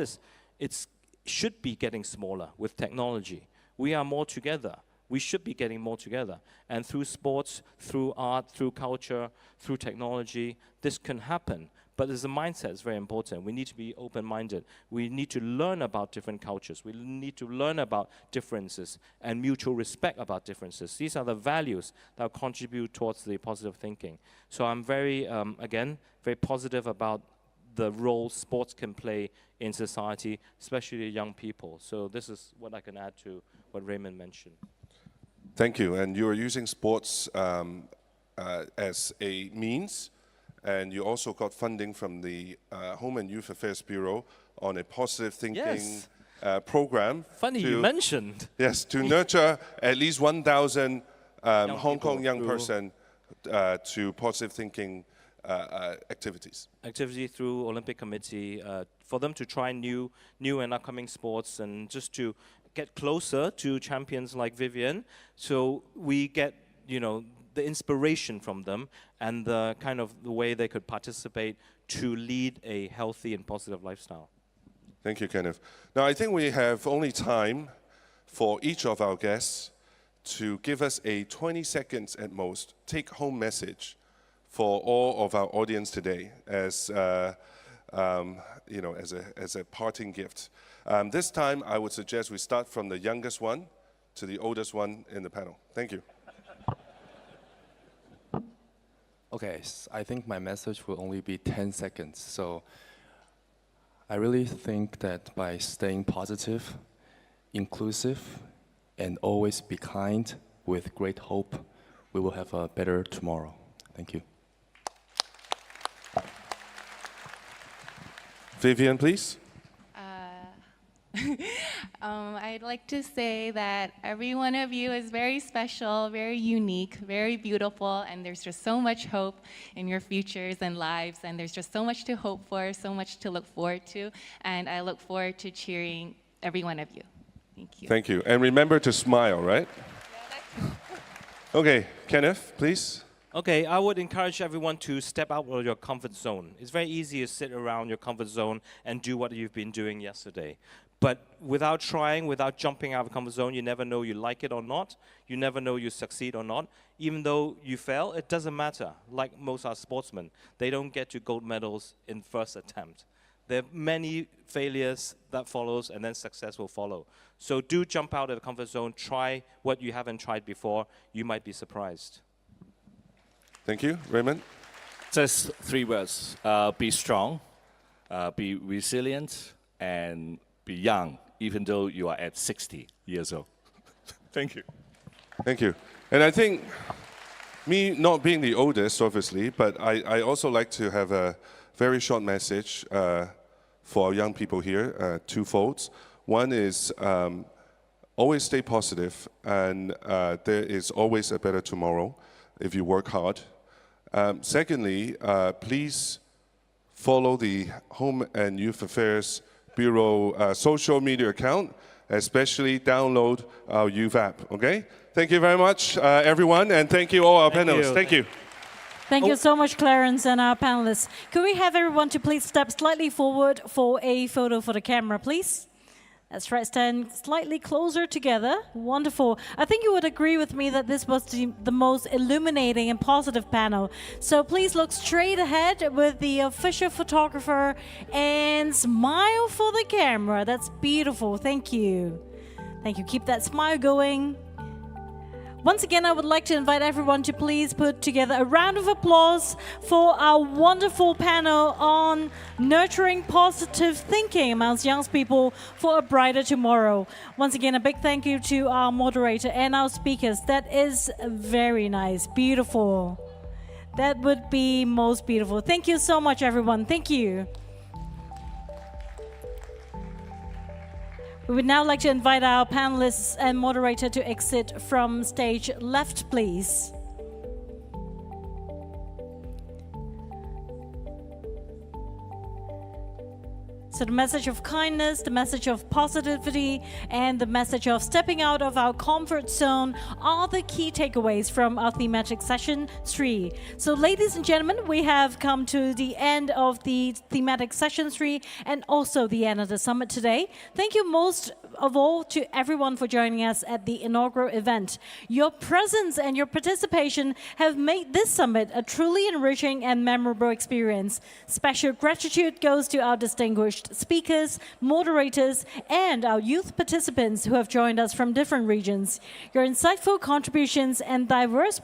should be getting smaller with technology. We are more together. We should be getting more together. And through sports, through art, through culture, through technology, this can happen. But as a mindset, it's very important. We need to be open-minded. We need to learn about different cultures. We need to learn about differences and mutual respect about differences. These are the values that contribute towards the positive thinking. So I'm very, again, very positive about the role sports can play in society, especially young people. So this is what I can add to what Raymond mentioned. Thank you. And you're using sports as a means, and you also got funding from the Home and Youth Affairs Bureau on a positive thinking program. Funny you mentioned. Yes, to nurture at least 1,000 Hong Kong young person to positive thinking activities. Activity through Olympic Committee for them to try new and upcoming sports, and just to get closer to champions like Vivian, so we get the inspiration from them and the kind of the way they could participate to lead a healthy and positive lifestyle. Thank you, Kenneth. Now I think we have only time for each of our guests to give us a 20 seconds at most take-home message for all of our audience today, as as a parting gift. This time, I would suggest we start from the youngest one to the oldest one in the panel. Thank you. Okay, I think my message will only be 10 seconds. So I really think that by staying positive, inclusive, and always be kind with great hope, we will have a better tomorrow. Thank you. Vivian, please. I'd like to say that every one of you is very special, very unique, very beautiful, and there's just so much hope in your futures and lives, and there's just so much to hope for, so much to look forward to, and I look forward to cheering every one of you. Thank you. Thank you. And remember to smile, right? Okay, Kenneth, please. Okay, I would encourage everyone to step out of your comfort zone. It's very easy to sit around your comfort zone and do what you've been doing yesterday. But without trying, without jumping out of the comfort zone, you never know you like it or not. You never know you succeed or not. Even though you fail, it doesn't matter. Like most are sportsmen, they don't get to gold medals in first attempt. There are many failures that follows, and then success will follow. So do jump out of the comfort zone. Try what you haven't tried before. You might be surprised. Thank you. Raymond? Just 3 words. Be strong, be resilient, and be young, even though you are at 60 years old. Thank you. Thank you. And I think, me not being the oldest, obviously, but I also like to have a very short message for young people here, twofolds. One is always stay positive, and there is always a better tomorrow if you work hard. Secondly, please follow the Home and Youth Affairs Bureau social media account, especially download our youth app, okay? Thank you very much, everyone, and thank you all our panelists. Thank you. Thank you so much, Clarence, and our panelists. Could we have everyone to please step slightly forward for a photo for the camera, please? That's right, stand slightly closer together. Wonderful. I think you would agree with me that this was the most illuminating and positive panel. So please look straight ahead with the official photographer and smile for the camera. That's beautiful. Thank you. Thank you. Keep that smile going. Once again, I would like to invite everyone to please put together a round of applause for our wonderful panel on nurturing positive thinking amongst young people for a brighter tomorrow. Once again, a big thank you to our moderator and our speakers. That is very nice, beautiful. That would be most beautiful. Thank you so much, everyone. Thank you. We would now like to invite our panelists and moderator to exit from stage left, please. So the message of kindness, the message of positivity, and the message of stepping out of our comfort zone are the key takeaways from our thematic session 3. So ladies and gentlemen, we have come to the end of the thematic session 3 and also the end of the summit today. Thank you most of all to everyone for joining us at the inaugural event. Your presence and your participation have made this summit a truly enriching and memorable experience. Special gratitude goes to our distinguished speakers, moderators, and our youth participants who have joined us from different regions. Your insightful contributions and diverse